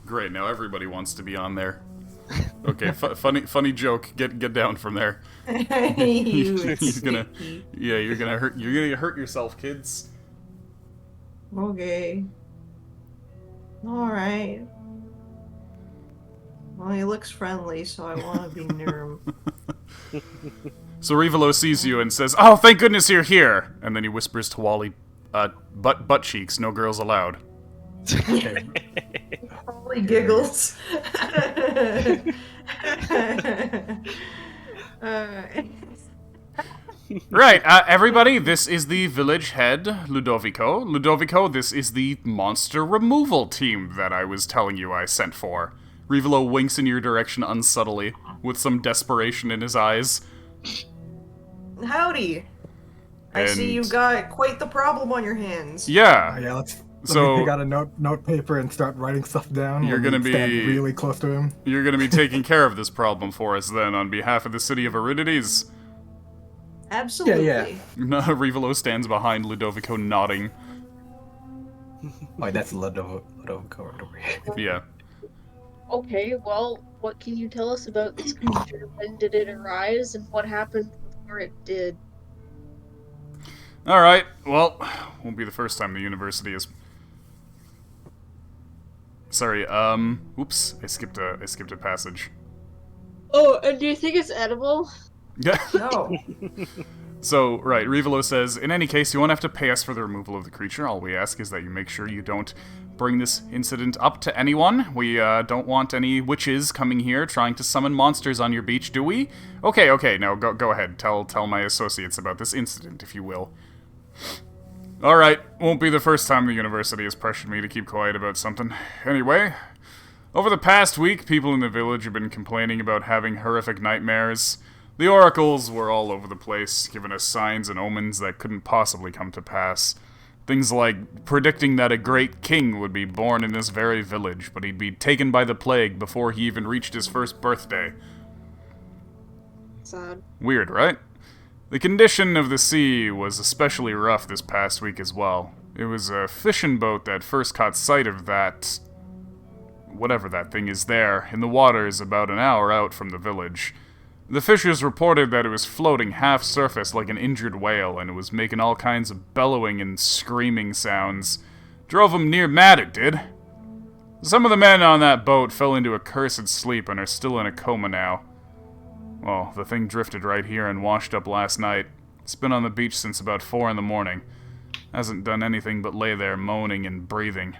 Great. Now everybody wants to be on there. Okay, funny joke. Get down from there. He's gonna, yeah, you're gonna hurt yourself, kids. Okay. Alright. Well, he looks friendly, so I want to be near him. So Rivolo sees you and says, "Oh, thank goodness you're here!" And then he whispers to Wally, butt cheeks, no girls allowed." Wally giggles. Right, everybody, this is the village head, Ludovico. Ludovico, this is the monster removal team that I was telling you I sent for. Rivolo winks in your direction unsubtly, with some desperation in his eyes. Howdy. I see And- you've got quite the problem on your hands. Yeah, Yeah, let's So- me pick out a note paper and start writing stuff down. You're We'll gonna stand be- really close to him. you're gonna be taking care of this problem for us then, on behalf of the city of Aridides. Absolutely. Yeah. Rivolo stands behind Ludovico, nodding. Oh, that's Ludovico. Yeah. Okay, well, what can you tell us about this creature? When did it arise, and what happened before it did? Alright, well, won't be the first time the university is... Sorry, oops, I skipped a passage. Oh, and do you think it's edible? Yeah. No. So, right, Rivolo says, "In any case, you won't have to pay us for the removal of the creature. All we ask is that you make sure you don't bring this incident up to anyone. We, don't want any witches coming here trying to summon monsters on your beach, do we? Okay, now go ahead. Tell my associates about this incident, if you will." Alright, won't be the first time the university has pressured me to keep quiet about something. Anyway, over the past week, people in the village have been complaining about having horrific nightmares. The oracles were all over the place, giving us signs and omens that couldn't possibly come to pass. Things like predicting that a great king would be born in this very village, but he'd be taken by the plague before he even reached his first birthday. Sad. Weird, right? The condition of the sea was especially rough this past week as well. It was a fishing boat that first caught sight of that... whatever that thing is there, in the waters about an hour out from the village. The fishers reported that it was floating half-surface like an injured whale, and it was making all kinds of bellowing and screaming sounds. Drove 'em near mad, it did. Some of the men on that boat fell into a cursed sleep and are still in a coma now. Well, the thing drifted right here and washed up last night. It's been on the beach since about 4 in the morning. Hasn't done anything but lay there moaning and breathing.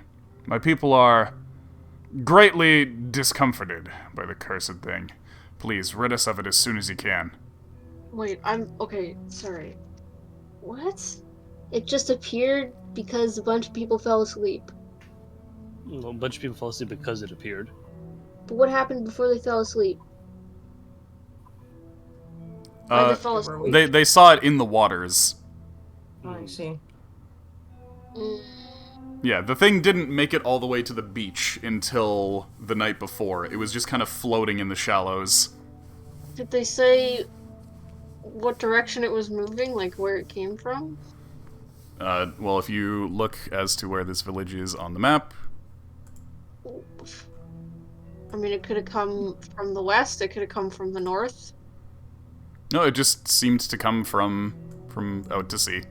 My people are greatly discomforted by the cursed thing. Please, rid us of it as soon as you can. Wait, okay, sorry. What? It just appeared because a bunch of people fell asleep. Well, a bunch of people fell asleep because it appeared. But what happened before they fell asleep? Why'd they fall asleep? They saw it in the waters. Oh, I see. Yeah, the thing didn't make it all the way to the beach until the night before. It was just kind of floating in the shallows. Did they say what direction it was moving, like where it came from? Well, if you look as to where this village is on the map... I mean, it could have come from the west, it could have come from the north. No, it just seemed to come from out to sea.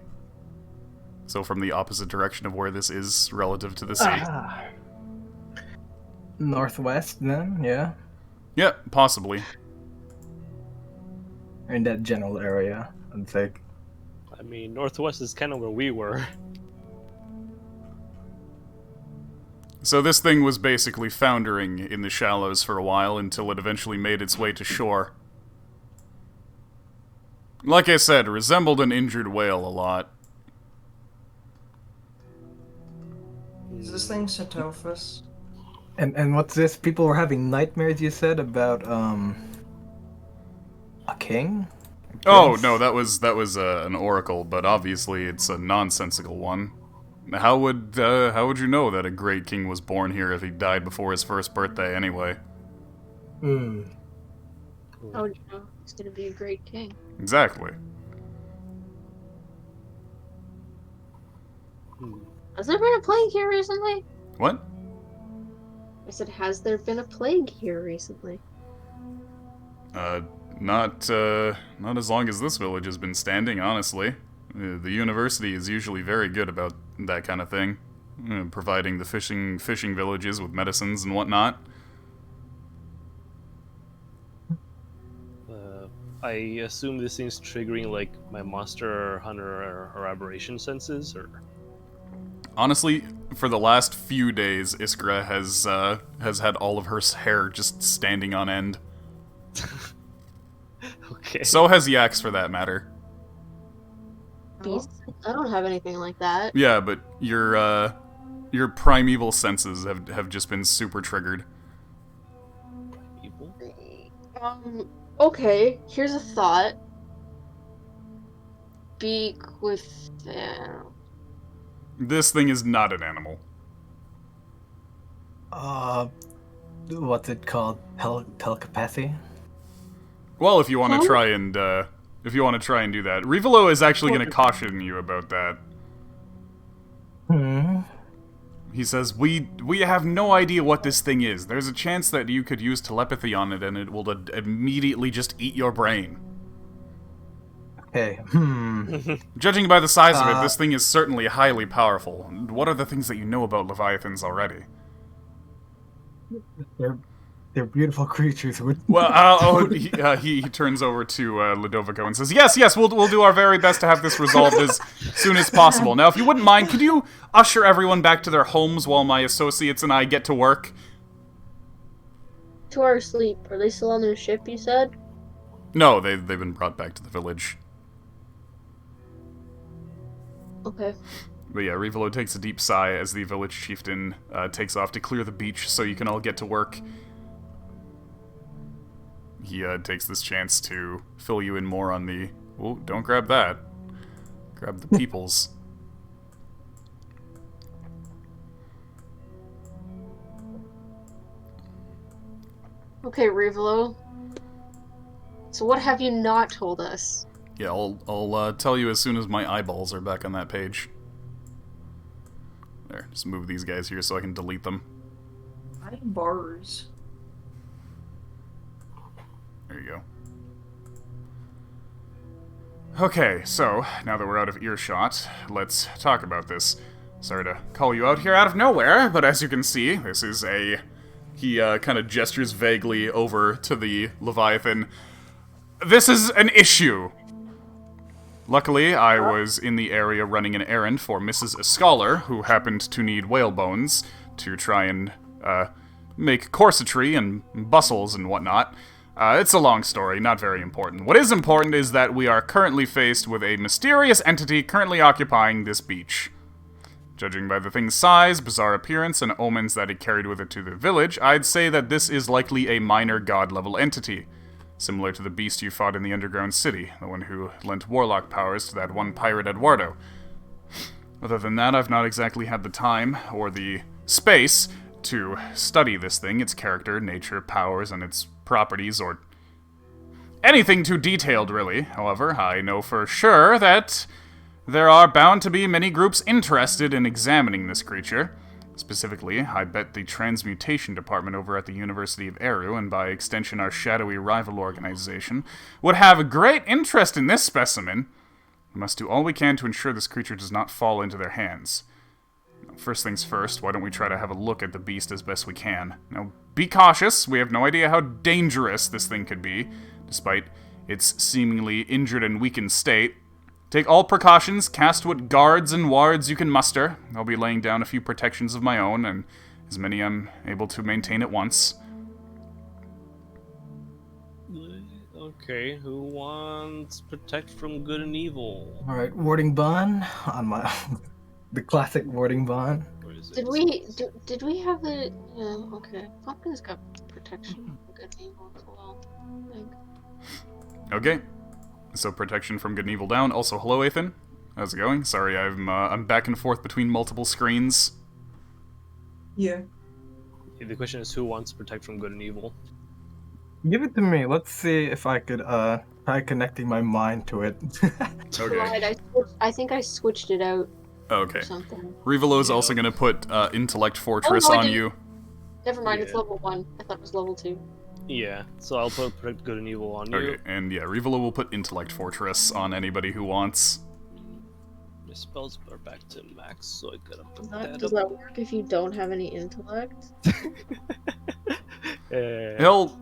So from the opposite direction of where this is relative to the sea. Northwest, then, yeah? Yeah, possibly. In that general area, I'd think. I mean, northwest is kind of where we were. So this thing was basically foundering in the shallows for a while until it eventually made its way to shore. Like I said, resembled an injured whale a lot. Is this thing Satophus? And what's this? People were having nightmares, you said, about, a king? Oh, no, that was an oracle, but obviously it's a nonsensical one. How would you know that a great king was born here if he died before his first birthday anyway? How would you know he's gonna be a great king? Exactly. Has there been a plague here recently? What? I said, has there been a plague here recently? Not as long as this village has been standing, honestly. The university is usually very good about that kind of thing, providing the fishing villages with medicines and whatnot. I assume this thing's triggering, like, my monster hunter or aberration senses, or... Honestly, for the last few days, Iskra has had all of her hair just standing on end. Okay. So has Yax, for that matter. Beasts? I don't have anything like that. Yeah, but your primeval senses have just been super triggered. Evil? Okay, here's a thought. Speak with them. This thing is not an animal. What's it called? Telepathy? Well, if you want to try and do that, Rivolo is actually going to caution you about that. He says, we have no idea what this thing is. There's a chance that you could use telepathy on it and it will immediately just eat your brain. Okay, Judging by the size of it, this thing is certainly highly powerful. What are the things that you know about Leviathans already? They're beautiful creatures. Well, he turns over to Ludovico and says, yes, we'll do our very best to have this resolved as soon as possible. Now, if you wouldn't mind, could you usher everyone back to their homes while my associates and I get to work? To our sleep. Are they still on their ship, you said? No, they've been brought back to the village. Okay. But yeah, Rivolo takes a deep sigh as the village chieftain takes off to clear the beach so you can all get to work. He takes this chance to fill you in more on the... Oh, don't grab that. Grab the peoples. Okay, Rivolo. So what have you not told us? Yeah, I'll tell you as soon as my eyeballs are back on that page. There, just move these guys here so I can delete them. Bars. There you go. Okay, so, now that we're out of earshot, let's talk about this. Sorry to call you out here out of nowhere, but as you can see, this is a... He kind of gestures vaguely over to the Leviathan. This is an issue. Luckily, I was in the area running an errand for Mrs. Scholar, who happened to need whale bones to try and make corsetry and bustles and whatnot. It's a long story, not very important. What is important is that we are currently faced with a mysterious entity currently occupying this beach. Judging by the thing's size, bizarre appearance, and omens that it carried with it to the village, I'd say that this is likely a minor god-level entity. Similar to the beast you fought in the underground city, the one who lent warlock powers to that one pirate Eduardo. Other than that, I've not exactly had the time, or the space, to study this thing, its character, nature, powers, and its properties, or anything too detailed, really. However, I know for sure that there are bound to be many groups interested in examining this creature. Specifically, I bet the Transmutation Department over at the University of Eru, and by extension our shadowy rival organization, would have a great interest in this specimen. We must do all we can to ensure this creature does not fall into their hands. First things first, why don't we try to have a look at the beast as best we can. Now, be cautious, we have no idea how dangerous this thing could be, despite its seemingly injured and weakened state. Take all precautions, cast what guards and wards you can muster. I'll be laying down a few protections of my own, and as many I'm able to maintain at once. Okay, who wants protect from good and evil? Alright, warding bond on my the classic warding bond. Where is it? Did we have the okay. Pumpkin's got protection from good and evil as well, I think. Okay. So protection from good and evil down. Also, hello, Ethan. How's it going? Sorry, I'm back and forth between multiple screens. Yeah. The question is, who wants to protect from good and evil? Give it to me. Let's see if I could try connecting my mind to it. Okay. Right, I think I switched it out Okay. or something. Rivalo's also gonna put Intellect Fortress Oh, no, I on didn't. you. Never mind, it's Yeah. level 1. I thought it was level 2. Yeah, so I'll put protect good and evil on you. Okay, and yeah, Rivalo will put Intellect Fortress on anybody who wants. My spells are back to max, so I gotta put Does that that work if you don't have any intellect? up. He'll...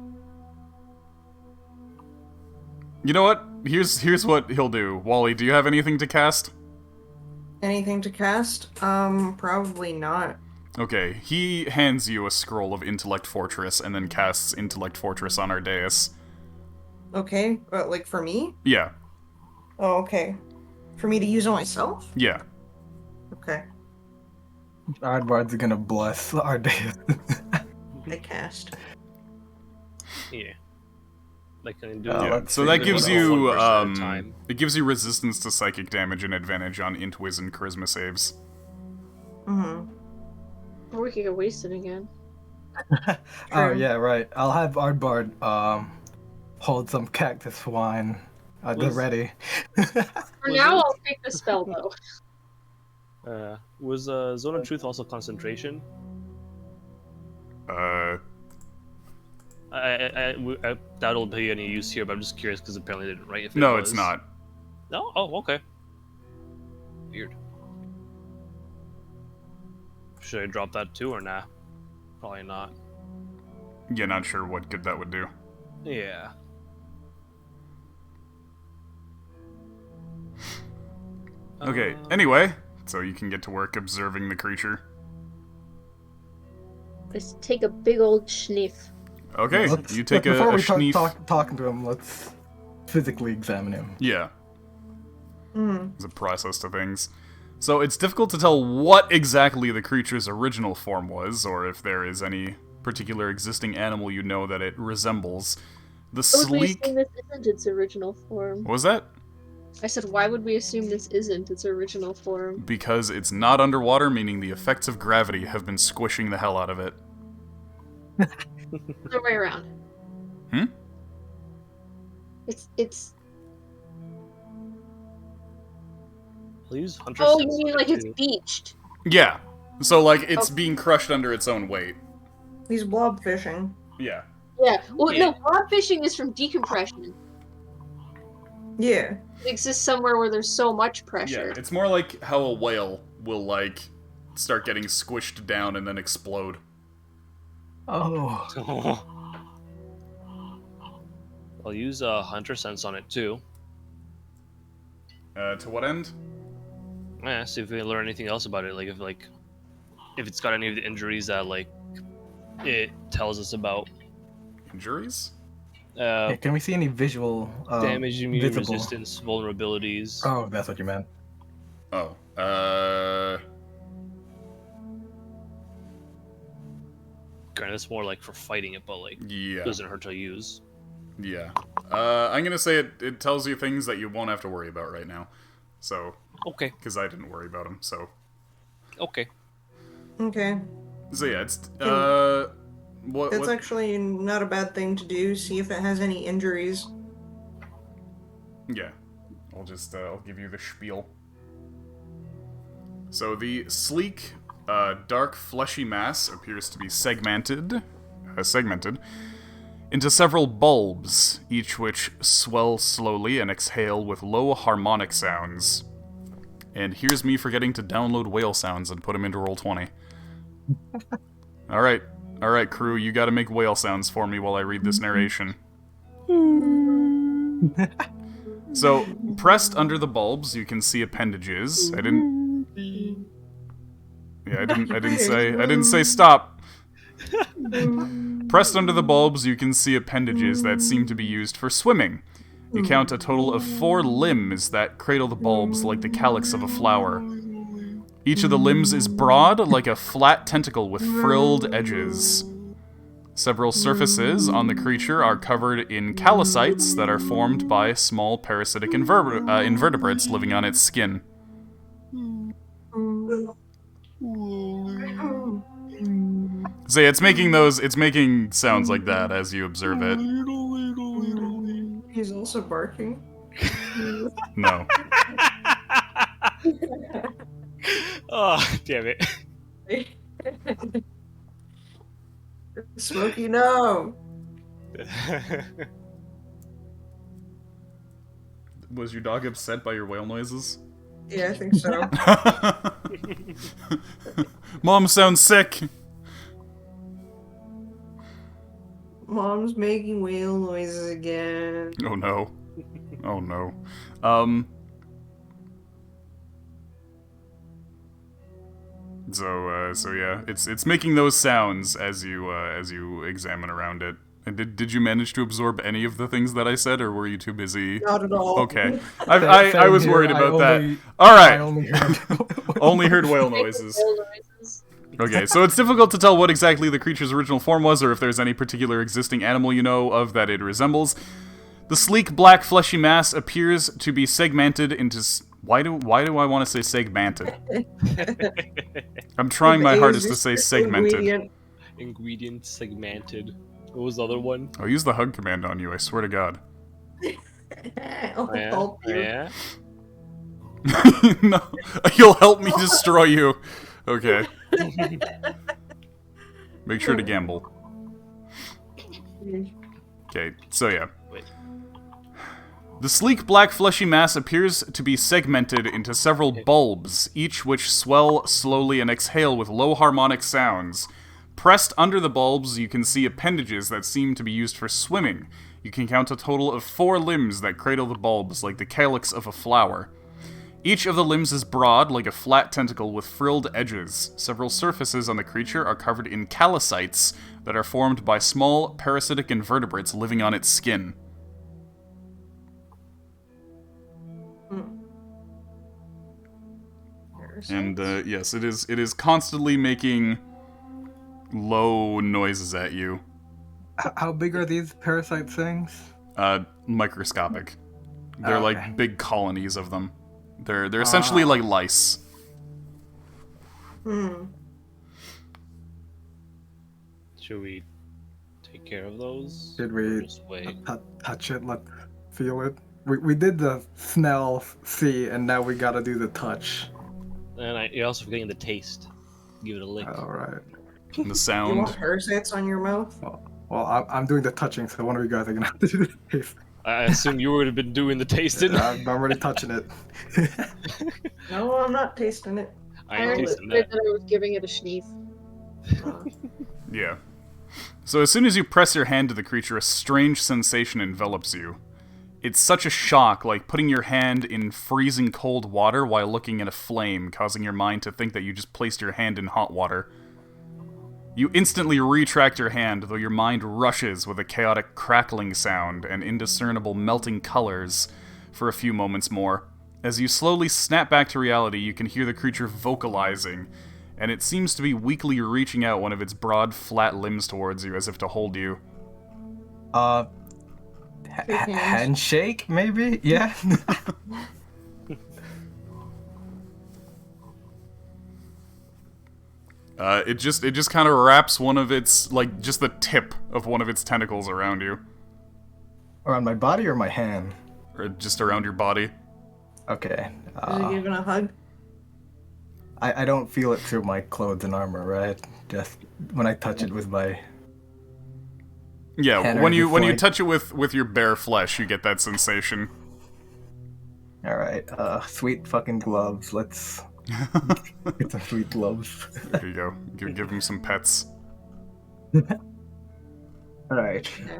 You know what? Here's what he'll do. Wally, do you have anything to cast? Anything to cast? Probably not. Okay, he hands you a scroll of Intellect Fortress and then casts Intellect Fortress on our dais. Okay, but like for me? Yeah, Oh, okay. For me to use on myself? yeah. Okay. Aardvards are gonna bless our day. I cast. Yeah. Like, can I do Yeah, Yeah, let's so see. that One gives person you, at a time. it gives you resistance to psychic damage and advantage on Int, Wiz, and Charisma saves. Mm-hmm. Or we could get wasted again. Oh True. yeah, right. I'll have Aardbard hold some cactus wine at the Was- ready. For now, I'll take the spell though. Was Zone of Truth also concentration? I doubt it'll be any use here, but I'm just curious because apparently they didn't write if it No, was. it's not. No? Oh, okay. Weird. Should I drop that too or nah? Probably not. Yeah, not sure what good that would do. Yeah. Okay, anyway, so you can get to work observing the creature. Let's take a big old sniff. Okay, Let's- you take a before we schneef. talking to him, let's physically examine him. Yeah, Mm. there's a process to things. So it's difficult to tell what exactly the creature's original form was, or if there is any particular existing animal you know that it resembles. The Why would we sleek... assume this isn't its original form? What was that? I said, why would we assume this isn't its original form? Because it's not underwater, meaning the effects of gravity have been squishing the hell out of it. Other way around. Hmm? It's. I'll use Hunter Oh, you Sense mean like it's too. beached? Yeah. So, like, it's Oh. being crushed under its own weight. He's blob fishing. Yeah. Yeah. Well, Yeah. no, blob fishing is from decompression. Yeah. It exists somewhere where there's so much Yeah, pressure. it's more like how a whale will, like, start getting squished down and then explode. Oh. I'll use Hunter Sense on it too. To what end? Yeah, see if we can learn anything else about it. If it's got any of the injuries that it tells us about. Injuries? Yeah, can we see any visual Damage, immune visible? resistance, vulnerabilities. Oh, that's what you meant. Oh, Granted, it's more like for fighting it, but yeah. doesn't hurt to use. Yeah. I'm gonna say it tells you things that you won't have to worry about right now. So, Okay. because I didn't worry about them, so. Okay. Okay. So yeah, it's, That's actually not a bad thing to do. See if it has any injuries. Yeah. I'll give you the spiel. So the sleek, dark, fleshy mass appears to be segmented into several bulbs, each which swell slowly and exhale with low harmonic sounds. And here's me forgetting to download whale sounds and put them into Roll20. Alright, crew, you gotta make whale sounds for me while I read this narration. So, pressed under the bulbs, you can see appendages. I didn't say stop. Pressed under the bulbs, you can see appendages that seem to be used for swimming. You count a total of 4 limbs that cradle the bulbs like the calyx of a flower. Each of the limbs is broad, like a flat tentacle with frilled edges. Several surfaces on the creature are covered in callocytes that are formed by small parasitic invertebrates living on its skin. So yeah, it's making sounds like that as you observe it. He's also barking. No. Oh, damn it. Smokey, no! Was your dog upset by your whale noises? Yeah, I think so. Mom sounds sick! Mom's making whale noises again. Oh no. Oh no. So yeah, it's making those sounds as you examine around it. And did you manage to absorb any of the things that I said, or were you too busy? Not at all. Okay, I was worried about that. All I right, only heard only heard whale noises. Okay, so it's difficult to tell what exactly the creature's original form was, or if there's any particular existing animal you know of that it resembles. The sleek, black, fleshy mass appears to be segmented into... Why do I want to say segmented? I'm trying my hardest to say segmented. Ingredient segmented. What was the other one? I'll use the hug command on you, I swear to God. I'll help you. Yeah. No, you'll help me destroy you. Okay. Make sure to gamble. Okay, so yeah. Wait. The sleek black fleshy mass appears to be segmented into several bulbs, each which swell slowly and exhale with low harmonic sounds. Pressed under the bulbs, you can see appendages that seem to be used for swimming. You can count a total of 4 limbs that cradle the bulbs like the calyx of a flower. Each of the limbs is broad, like a flat tentacle with frilled edges. Several surfaces on the creature are covered in callocytes that are formed by small parasitic invertebrates living on its skin. And yes, it is constantly making low noises at you. How big are these parasite things? Microscopic. They're Okay. like big colonies of them. They're essentially like lice. Should we take care of those? Should Or we just wait? touch it, feel it? We did the smell, see, and now we gotta do the touch. And you're also forgetting the taste. Give it a lick. Alright. And the You sound. want parasites on your mouth? Well, I'm doing the touching, so one of you guys are gonna have to do the taste. I assume you would have been doing the tasting. I'm already touching it. No, I'm not tasting it. I I ain't already tasting said that. that I was giving it a sneeze. Yeah. So as soon as you press your hand to the creature, a strange sensation envelops you. It's such a shock, like putting your hand in freezing cold water while looking at a flame, causing your mind to think that you just placed your hand in hot water. You instantly retract your hand, though your mind rushes with a chaotic crackling sound and indiscernible melting colors for a few moments more. As you slowly snap back to reality, you can hear the creature vocalizing, and it seems to be weakly reaching out one of its broad, flat limbs towards you as if to hold you. Shake hands. Handshake, maybe? Yeah? It just kind of wraps one of its, like, just the tip of one of its tentacles around you. Around my body or my hand? Or just around your body. Okay. Is it giving a hug? I don't feel it through my clothes and armor, right? Just when I touch it with my... Yeah, Hand when or you just when you like- touch it with your bare flesh, you get that sensation. Alright, sweet fucking gloves. Let's get some sweet gloves. There you go. Give him some pets. Alright. Okay.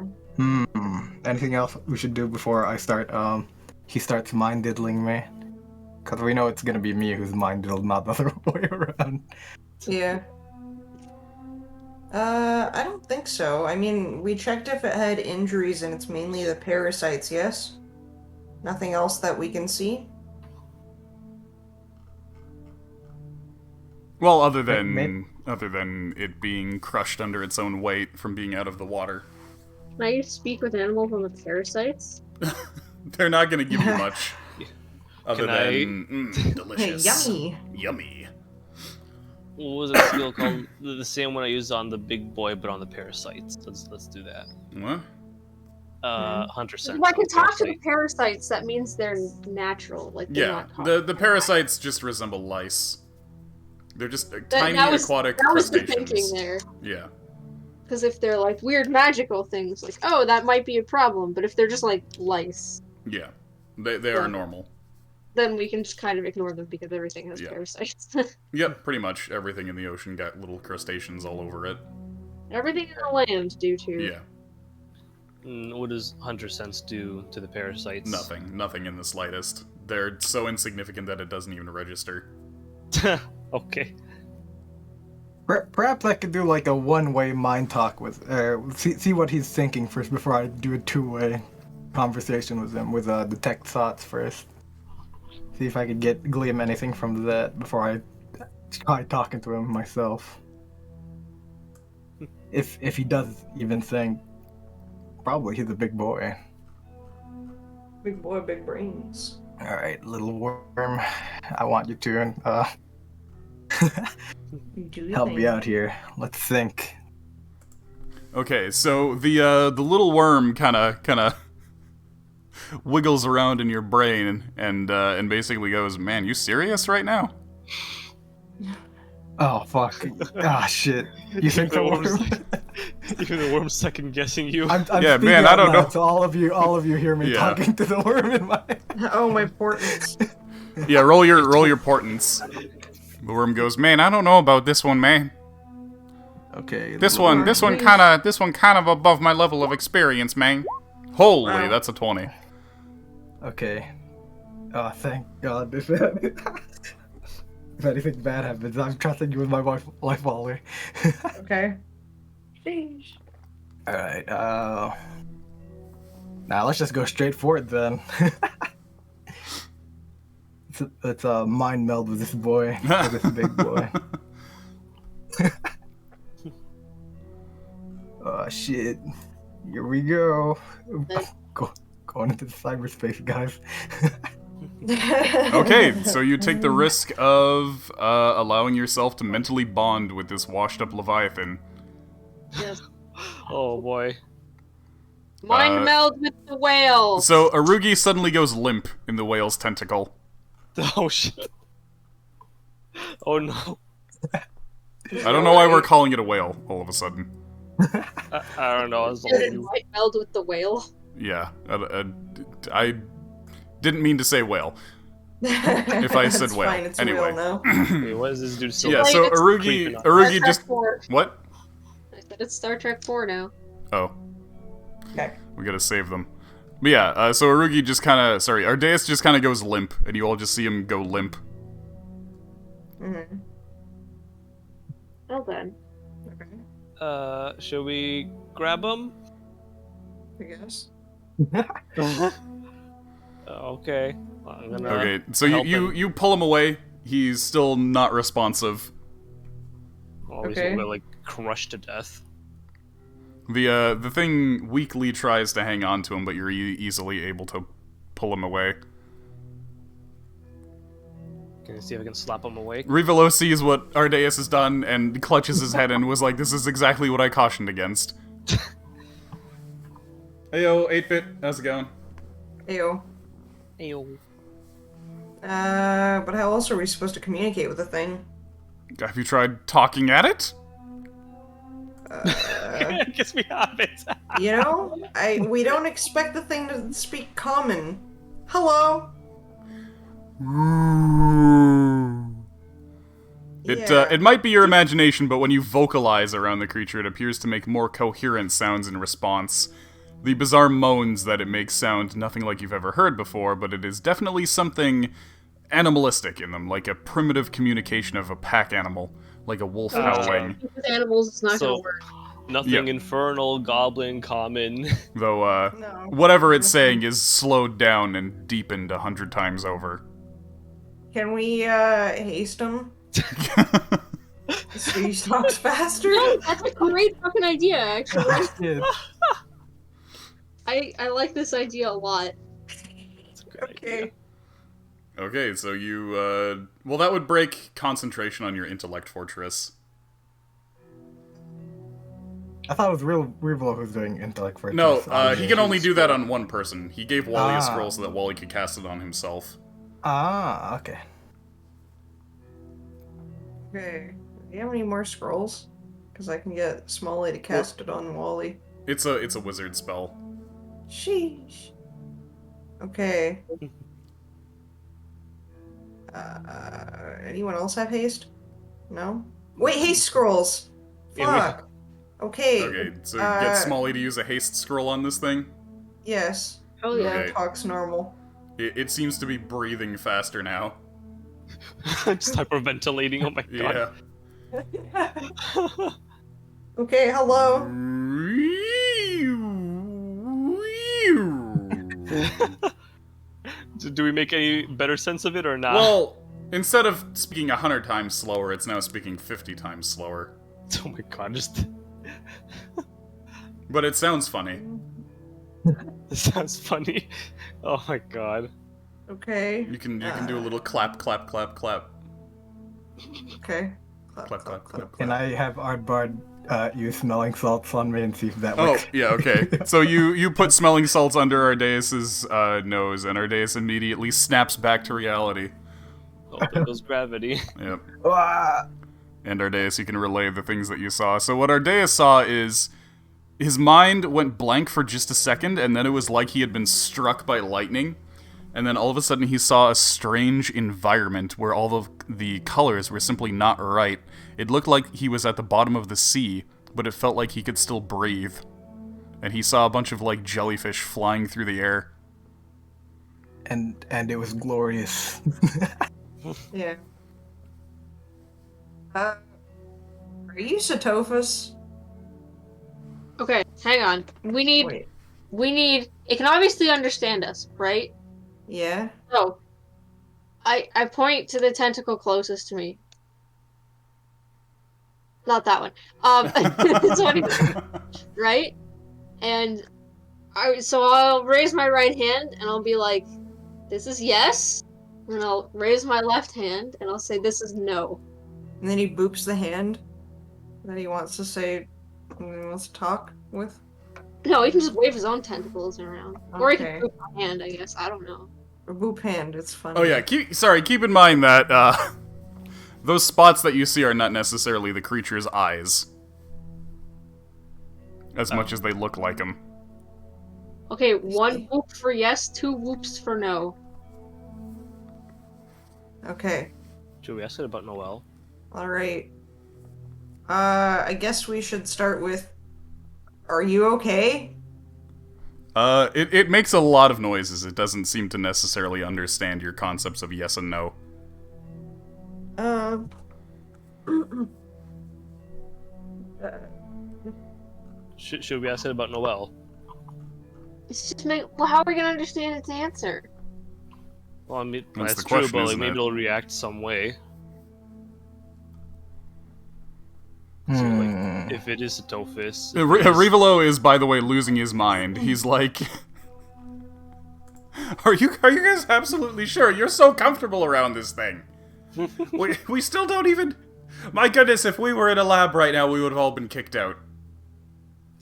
Anything else we should do before I start, he starts mind diddling me? Because we know it's gonna be me who's mind diddled, not the other way around. Yeah. I don't think so. I mean, we checked if it had injuries and it's mainly the parasites, yes? Nothing else that we can see? Well, May- other than it being crushed under its own weight from being out of the water. Can I speak with animals on the parasites? They're not gonna give you much. Other Can I- than Hey, delicious. yummy! Yummy. What was that skill called? The same one I used on the big boy, but on the parasites. Let's do that. What? Hunter sense. If I can on talk to the parasite. parasites, that means they're natural. Like they're Yeah, not talking. the parasites just resemble lice. They're just That tiny was- aquatic That was the crustaceans. thinking there. Yeah. Because if they're like weird magical things, like oh, that might be a problem. But if they're just like lice, Yeah. They are normal. then we can just kind of ignore them because everything has Yeah. parasites. Yep, pretty much everything in the ocean got little crustaceans all over it. Everything in the land do too. Yeah. What does Hunter sense do to the parasites? Nothing in the slightest. They're so insignificant that it doesn't even register. Okay. Perhaps I could do like a one-way mind talk with, see what he's thinking first before I do a two-way conversation with him, with detect thoughts first. See if I could glean anything from that before I try talking to him myself. If he does even think, probably he's a big boy. Big boy, big brains. Alright, little worm, I want you to, You do your help thing. me out here. Let's think. Okay, so the little worm kind of wiggles around in your brain and basically goes, "Man, you serious right now?" Oh, fuck. Ah, shit. You think the worm? Even the worm's second guessing you. I'm Yeah, speaking man, out I don't loud, know. So all of you hear me Yeah. talking to the worm in my. Oh, my portents. Yeah, roll your portents. The worm goes, "Man, I don't know about this one, man. Okay. This little one kind of above my level of experience, man." Holy, Wow. that's a 20. Okay. Oh, thank God. If anything bad happens, I'm trusting you with my life Ollie. Okay. Alright, now let's just go straight for it then. Let's mind meld with this boy, with this big boy. Oh shit. Here we go. Going into the cyberspace, guys. Okay, so you take the risk of allowing yourself to mentally bond with this washed-up Leviathan. Yes. Oh boy. Mind meld with the whale. So Arugi suddenly goes limp in the whale's tentacle. Oh shit. Oh no. I don't know why we're calling it a whale all of a sudden. I don't know. It's Did all it you. mind meld with the whale? Yeah, I didn't mean to say whale. If I said It's whale. fine, it's Anyway. whale now. Wait, what is this dude still? Yeah, Like, so it's Arugi Star just... Trek 4. What? I said it's Star Trek 4 now. Oh, Okay. we gotta save them. But yeah, so Arugi just kinda... Sorry, Ardeus just kinda goes limp, and you all just see him go limp. Mm-hmm. Well then. Okay. Should we grab him? I guess. Okay. I'm gonna Okay, so help you him. you pull him away. He's still not responsive. Oh, he's Okay. gonna, like, crushed to death. The thing weakly tries to hang on to him, but you're easily able to pull him away. Can I see if I can slap him awake? Rivolo sees what Ardeus has done and clutches his head and was like, "This is exactly what I cautioned against." Heyo, 8-bit, how's it going? Ayo. Ayo. But how else are we supposed to communicate with the thing? Have you tried talking at it? I guess we have it. You know, we don't expect the thing to speak common. Hello. It might be your imagination, but when you vocalize around the creature, it appears to make more coherent sounds in response. The bizarre moans that it makes sound nothing like you've ever heard before, but it is definitely something animalistic in them, like a primitive communication of a pack animal, like a wolf howling. With animals, it's not So- gonna work. Nothing Yeah. infernal, goblin, common. Though, No. whatever it's saying is slowed down and deepened 100 times over. Can we haste him so he talks faster? No, that's a great fucking idea, actually. Yeah. I like this idea a lot. Okay. Okay, so you, well, that would break concentration on your Intellect Fortress. I thought it was Rivolo who's doing Intellect Fortress. No, he can only do that on one person. He gave Wally a Ah. scroll so that Wally could cast it on himself. Ah, okay. Okay. Do you have any more scrolls? Because I can get Smalley to cast it on Wally. It's a wizard spell. Sheesh. Okay. Anyone else have haste? No? Wait, haste scrolls! Yeah, we- Fuck. Okay. Okay, so get Uh, Smalley to use a haste scroll on this thing. Yes. Oh yeah. Okay. Talks normal. It seems to be breathing faster now. Just hyperventilating. Oh my god. Yeah. Okay, hello. Do we make any better sense of it or not? Well, instead of speaking 100 times slower, it's now speaking 50 times slower. Oh my god, just But it sounds funny. this sounds funny. Oh my god. Okay. You can do a little clap, clap, clap, clap. Okay. Clap, clap, clap, clap. Can I have Ardbard use smelling salts on me and see if that Oh, works? yeah, okay. So you put smelling salts under Ardeus's nose, and Ardeus immediately snaps back to reality. Oh, there goes gravity. Yep. Ah! And Ardeus, you can relay the things that you saw. So what Ardeus saw is his mind went blank for just a second, and then it was like he had been struck by lightning. And then all of a sudden he saw a strange environment where all of the colors were simply not right. It looked like he was at the bottom of the sea, but it felt like he could still breathe. And he saw a bunch of, like, jellyfish flying through the air. And it was glorious. Yeah. Are you Satophus? Okay, hang on. Wait. It can obviously understand us, right? Yeah. So, I point to the tentacle closest to me. Not that one. This one, right? And so I'll raise my right hand and I'll be like, "This is yes," and I'll raise my left hand and I'll say, "This is no." And then he boops the hand that he wants to say, he wants to talk with. No, he can just wave his own tentacles around, or he Okay. can boop my hand. I guess I don't know. Or boop hand, it's funny. Oh yeah, keep in mind that those spots that you see are not necessarily the creature's eyes. As much as they look like them. Okay, 1 whoop for yes, 2 whoops for no. Okay. Should we ask it about Noel? All right. I guess we should start with. Are you okay? It makes a lot of noises. It doesn't seem to necessarily understand your concepts of yes and no. Should we ask it about Noel? It's just well, how are we gonna understand its answer? Well, I mean, That's that's the true, question, but like, isn't maybe it? it'll react some way. So, like, if it is a Tophis... Rivolo is, by the way, losing his mind. He's like, Are you guys absolutely sure? You're so comfortable around this thing. we still don't even... My goodness, if we were in a lab right now, we would have all been kicked out.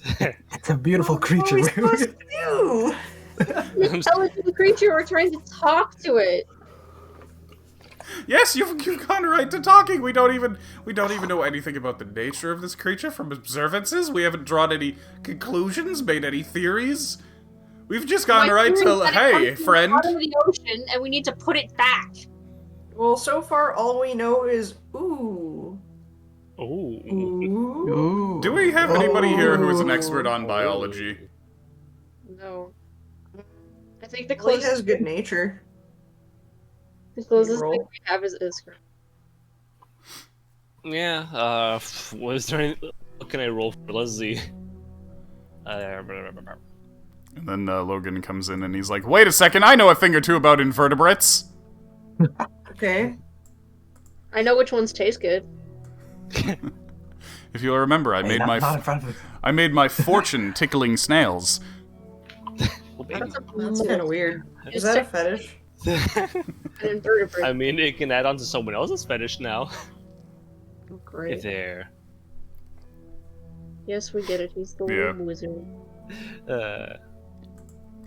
It's a beautiful creature. What are we supposed to do? An intelligent creature, we're trying to talk to it. Yes, you've gone right to talking. We don't even know anything about the nature of this creature from observances. We haven't drawn any conclusions, made any theories. We've just gone My right theory to, is that it hey, comes from friend. the bottom of the ocean, and we need to put it back. Well, so far all we know is ooh. Oh. Ooh. Ooh. Do we have anybody here who is an expert on biology? No. I think the Well, he closest, has good nature. the closest roll. thing we have is Iskra. Yeah, was there any... What can I roll for? Let's see. And then Logan comes in and he's like, wait a second, I know a thing or two about invertebrates. Okay. I know which ones taste good. If you'll remember, I made Not in my front of it. I made my fortune tickling snails. Well, maybe. That's kind of weird. Is that a fetish? An invertebrate. I mean, it can add on to someone else's fetish now. Great. There. Yes, we get it. He's the Yeah. little wizard.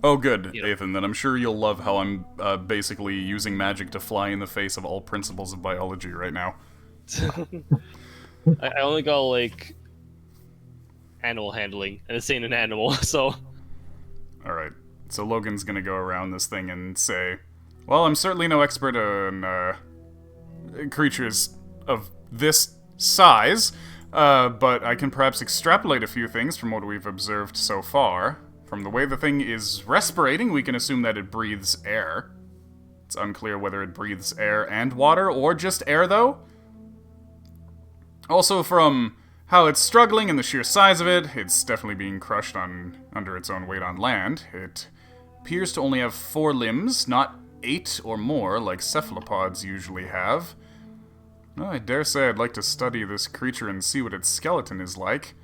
Oh, good, Yeah. Ethan. Then I'm sure you'll love how I'm basically using magic to fly in the face of all principles of biology right now. I only got, like, animal handling, and it's saying an animal, so... Alright, so Logan's gonna go around this thing and say, well, I'm certainly no expert on creatures of this size, but I can perhaps extrapolate a few things from what we've observed so far. From the way the thing is respirating, we can assume that it breathes air. It's unclear whether it breathes air and water, or just air, though. Also, from how it's struggling and the sheer size of it, it's definitely being crushed under its own weight on land. It appears to only have 4 limbs, not 8 or more like cephalopods usually have. Well, I dare say I'd like to study this creature and see what its skeleton is like.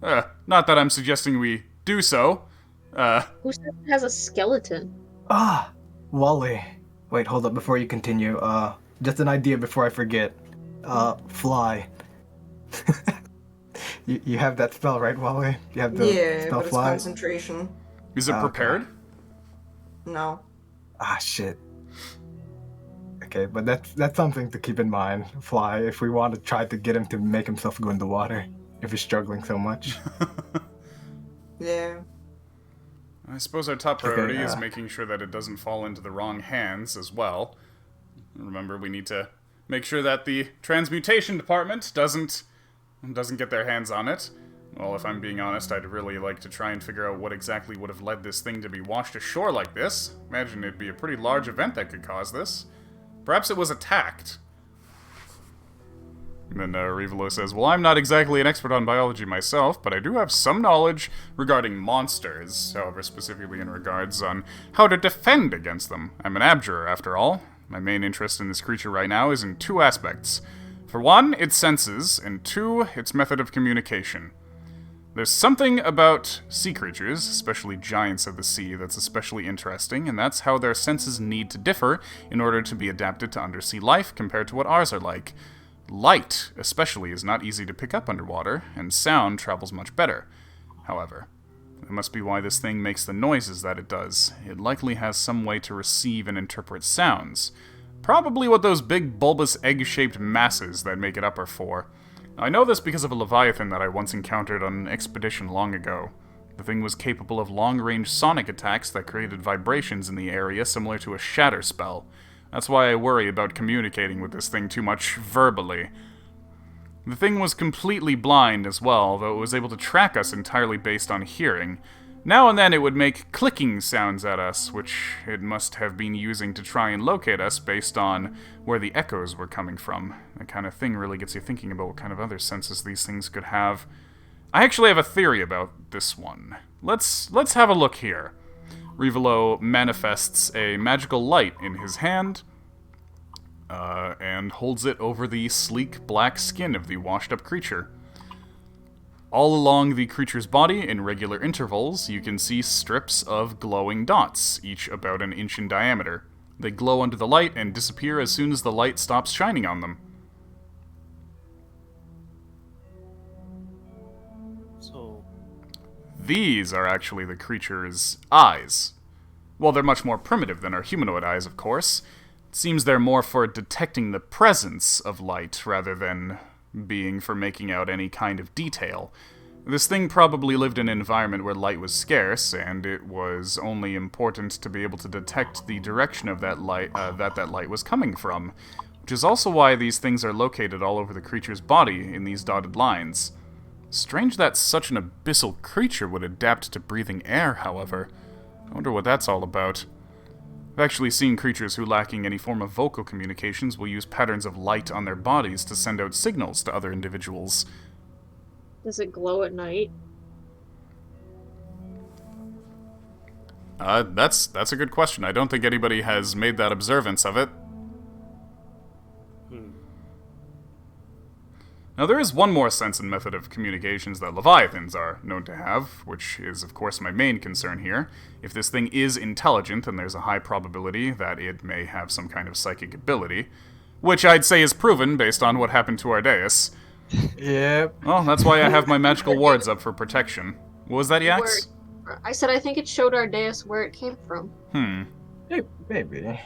Not that I'm suggesting we do so. Who says it has a skeleton? Ah, Wally. Wait, hold up before you continue. Just an idea before I forget. Fly. you have that spell, right, Wally? You have the Yeah, spell but it's fly? concentration. Is it Okay. prepared? No. Ah, shit. Okay, but that's something to keep in mind. Fly, if we want to try to get him to make himself go in the water, if he's struggling so much. Yeah. I suppose our top priority Okay, is making sure that it doesn't fall into the wrong hands as well. Remember, we need to make sure that the transmutation department doesn't get their hands on it. Well, if I'm being honest, I'd really like to try and figure out what exactly would have led this thing to be washed ashore like this. Imagine it'd be a pretty large event that could cause this. Perhaps it was attacked. And then Rivolo says, well, I'm not exactly an expert on biology myself, but I do have some knowledge regarding monsters, however, specifically in regards on how to defend against them. I'm an abjurer, after all. My main interest in this creature right now is in 2 aspects. For one, its senses, and 2, its method of communication. There's something about sea creatures, especially giants of the sea, that's especially interesting, and that's how their senses need to differ in order to be adapted to undersea life compared to what ours are like. Light, especially, is not easy to pick up underwater, and sound travels much better. However, that must be why this thing makes the noises that it does. It likely has some way to receive and interpret sounds. Probably what those big bulbous egg-shaped masses that make it up are for. I know this because of a leviathan that I once encountered on an expedition long ago. The thing was capable of long-range sonic attacks that created vibrations in the area similar to a shatter spell. That's why I worry about communicating with this thing too much verbally. The thing was completely blind as well, though it was able to track us entirely based on hearing. Now and then it would make clicking sounds at us, which it must have been using to try and locate us based on where the echoes were coming from. That kind of thing really gets you thinking about what kind of other senses these things could have. I actually have a theory about this one. Let's have a look here. Rivolo manifests a magical light in his hand, and holds it over the sleek black skin of the washed-up creature. All along the creature's body, in regular intervals, you can see strips of glowing dots, each about an inch in diameter. They glow under the light and disappear as soon as the light stops shining on them. So, These are actually the creature's eyes. Well, they're much more primitive than our humanoid eyes, of course. It seems they're more for detecting the presence of light rather than being for making out any kind of detail. This thing probably lived in an environment where light was scarce, and it was only important to be able to detect the direction of that light that light was coming from, which is also why these things are located all over the creature's body in these dotted lines. Strange that such an abyssal creature would adapt to breathing air, however. I wonder what that's all about. I've actually seen creatures who, lacking any form of vocal communications, will use patterns of light on their bodies to send out signals to other individuals. Does it glow at night? That's a good question. I don't think anybody has made that observance of it. Now, there is one more sense and method of communications that Leviathans are known to have, which is, of course, my main concern here. If this thing is intelligent, then there's a high probability that it may have some kind of psychic ability, which I'd say is proven based on what happened to Ardeus. Yep. Well, that's why I have my magical wards up for protection. What was that, Yax? I said I think it showed Ardeus where it came from. Maybe.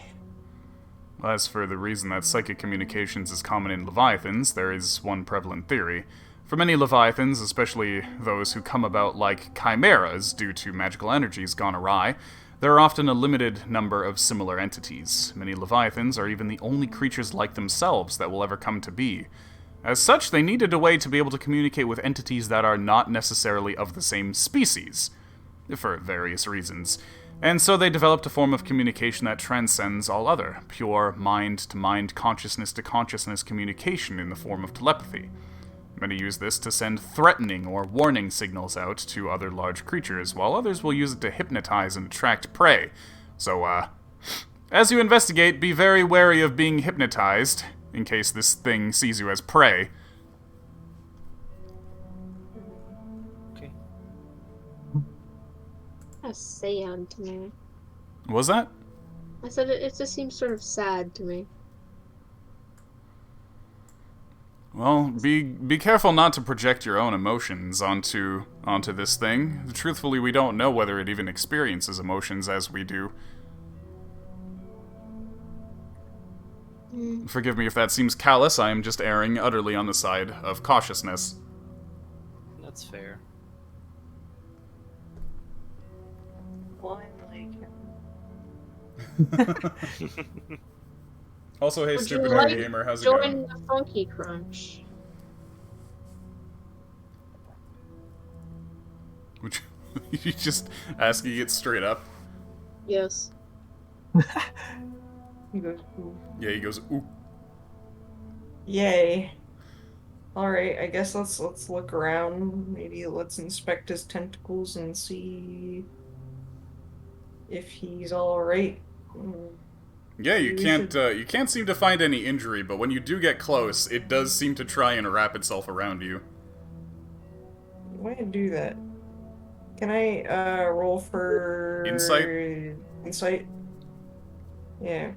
As for the reason that psychic communications is common in Leviathans, there is one prevalent theory. For many Leviathans, especially those who come about like chimeras due to magical energies gone awry, there are often a limited number of similar entities. Many Leviathans are even the only creatures like themselves that will ever come to be. As such, they needed a way to be able to communicate with entities that are not necessarily of the same species, for various reasons. And so they developed a form of communication that transcends all other, pure mind-to-mind, consciousness-to-consciousness communication in the form of telepathy. Many use this to send threatening or warning signals out to other large creatures, while others will use it to hypnotize and attract prey. So, as you investigate, be very wary of being hypnotized, in case this thing sees you as prey. That's sad to me. What was that? I said it just seems sort of sad to me. Well, be careful not to project your own emotions onto this thing. Truthfully, we don't know whether it even experiences emotions as we do. Forgive me if that seems callous, I am just erring utterly on the side of cautiousness. that's fair. Well, I like him. Also, hey, Would Stupid you Hard like Gamer, how's it Join going? the Funky Crunch. Would you just asking it straight up? Yes. He goes, ooh. Yeah, he goes, ooh. Yay. Alright, I guess let's look around. Maybe let's inspect his tentacles and see if he's alright. Yeah, you We can't seem to find any injury, but when you do get close, it does seem to try and wrap itself around you. Why do that? Can I roll for Insight? Insight? Yeah.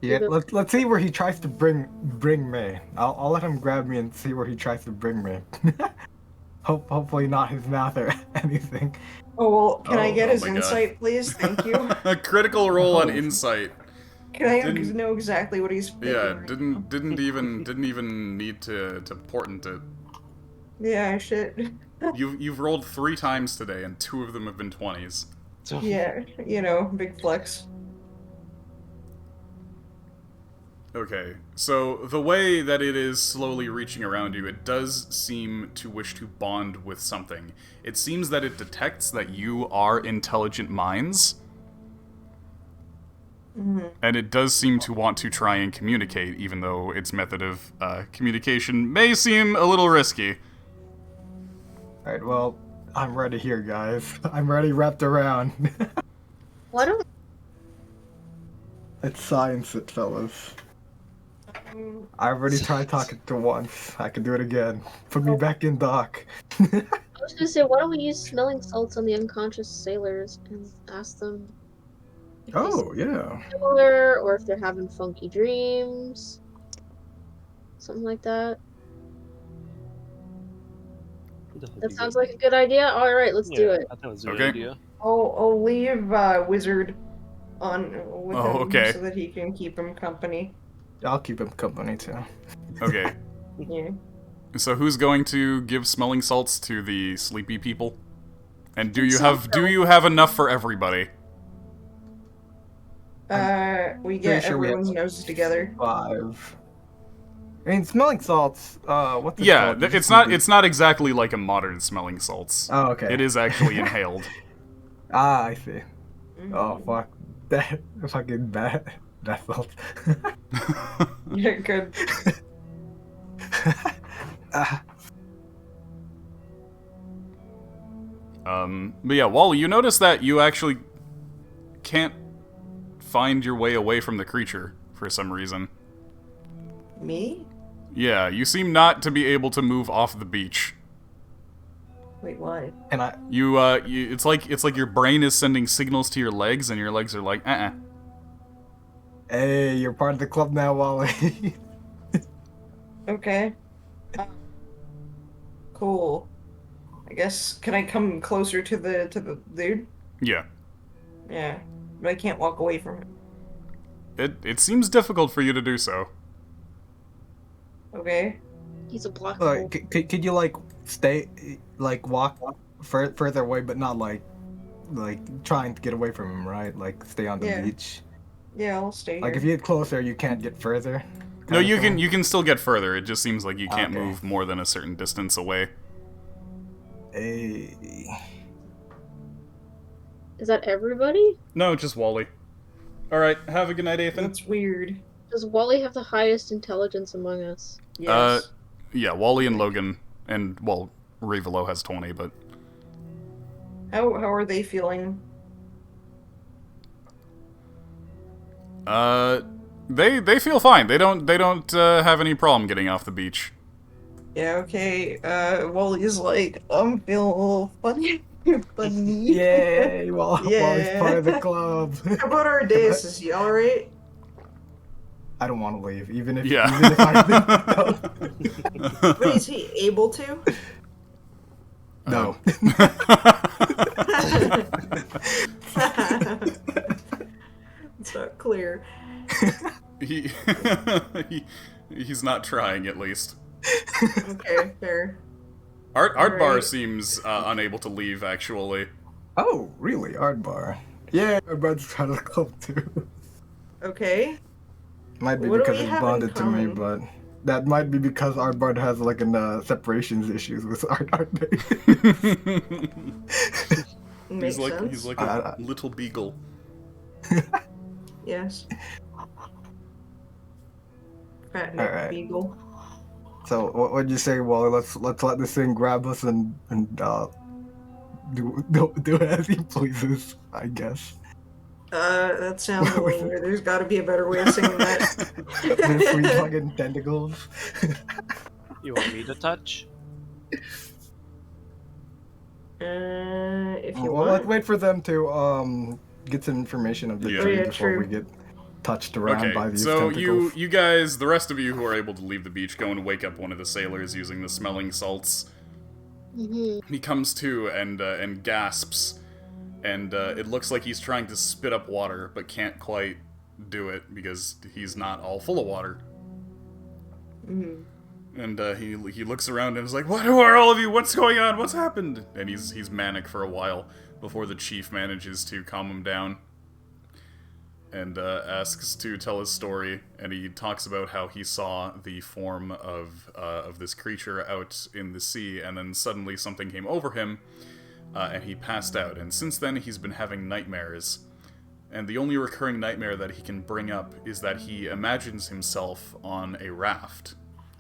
Yeah, let's see where he tries to bring me. I'll let him grab me and see where he tries to bring me. Hopefully not his mouth or anything. Oh well, can I get oh his my God. insight, please? Thank you. A critical roll on insight. Can I Didn't- know exactly what he's thinking? Yeah, right didn't even need to portent it. now? Yeah, shit. You've rolled 3 times today, and 2 of them have been 20s. So, Yeah, big flex. Okay, so the way that it is slowly reaching around you, it does seem to wish to bond with something. It seems that it detects that you are intelligent minds, and it does seem to want to try and communicate, even though its method of communication may seem a little risky. Alright, well, I'm ready here, guys. I'm ready wrapped around. Why don't It's science, it, fellas. I already tried talking to once. I can do it again. Put me back in dock. I was gonna say, why don't we use smelling salts on the unconscious sailors and ask them if they Oh, yeah. similar or if they're having funky dreams, something like that. That sounds like a good idea. All right, let's do it. I think that's a good Okay. idea. I'll leave Wizard on with Oh, him okay. so that he can keep him company. I'll keep him company, too. Okay, Yeah. so who's going to give smelling salts to the sleepy people? And do you So- have enough for everybody? We get sure we have- everyone's noses together. 5. I mean, smelling salts, what's it Yeah, called? You it's just not need to- it's not exactly like a modern smelling salts. Oh, okay. It is actually inhaled. Ah, I see. Mhm. Oh, fuck. That fucking bad. That felt. Yeah, good. Ah, But yeah, Wally, you notice that you actually can't find your way away from the creature for some reason. Me? Yeah, you seem not to be able to move off the beach. Wait, why? and I. It's like your brain is sending signals to your legs, and your legs are like, Hey, you're part of the club now, Wally. Okay. Cool. I guess can I come closer to the dude? Yeah. Yeah, but I can't walk away from him. It seems difficult for you to do so. Okay. He's a black hole. Could you like stay, like walk further away, but not like trying to get away from him, right? Like stay on the Yeah. beach. Yeah, I'll stay Like here. if you get closer, you can't get further. No, kinda you thing. can still get further. It just seems like you can't Okay. move more than a certain distance away. Hey. Is that everybody? No, just Wally. All right, have a good night, Ethan. That's weird. Does Wally have the highest intelligence among us? Yes. Yeah, Wally and Logan, and well, Revelo has 20, but How are they feeling? they feel fine. They don't have any problem getting off the beach. Yeah, okay. Wally's like, I'm feeling a little funny. funny. Yay! Wally's Yeah. part of the club. How about our days? Is he alright? I don't want to leave, even if Yeah. even if I But is he able to? no. It's not clear. he, he's not trying, at least. Okay, fair. Art Bar Alright. seems unable to leave, actually. Oh, really? Ardbar. Yeah, Ardbar's part of the club too. Okay. Might be What do because we he's have in bonded to me, but common? that might be because Ardbard has like an separations issues with Ardbard. Makes sense. He's like a little beagle. Yes. Fat Alright. beagle. So what'd you say, Wally? Let's let this thing grab us and do as he pleases, I guess. That sounds a little weird. There's got to be a better way of saying that. With sweet fucking tentacles. You want me to touch? If you Well, want. let's wait for them to get some information of the Yeah. tree Oh, yeah, before true. we get touched around by Okay, these so tentacles. you guys, the rest of you who are able to leave the beach, go and wake up one of the sailors using the smelling salts. Mm-hmm. He comes to and gasps, and it looks like he's trying to spit up water, but can't quite do it because he's not all full of water. Mhm. And he looks around and is like, "What? Who are all of you? What's going on? What's happened?" And he's manic for a while before the chief manages to calm him down and asks to tell his story. And he talks about how he saw the form of this creature out in the sea, and then suddenly something came over him, and he passed out. And since then, he's been having nightmares. And the only recurring nightmare that he can bring up is that he imagines himself on a raft,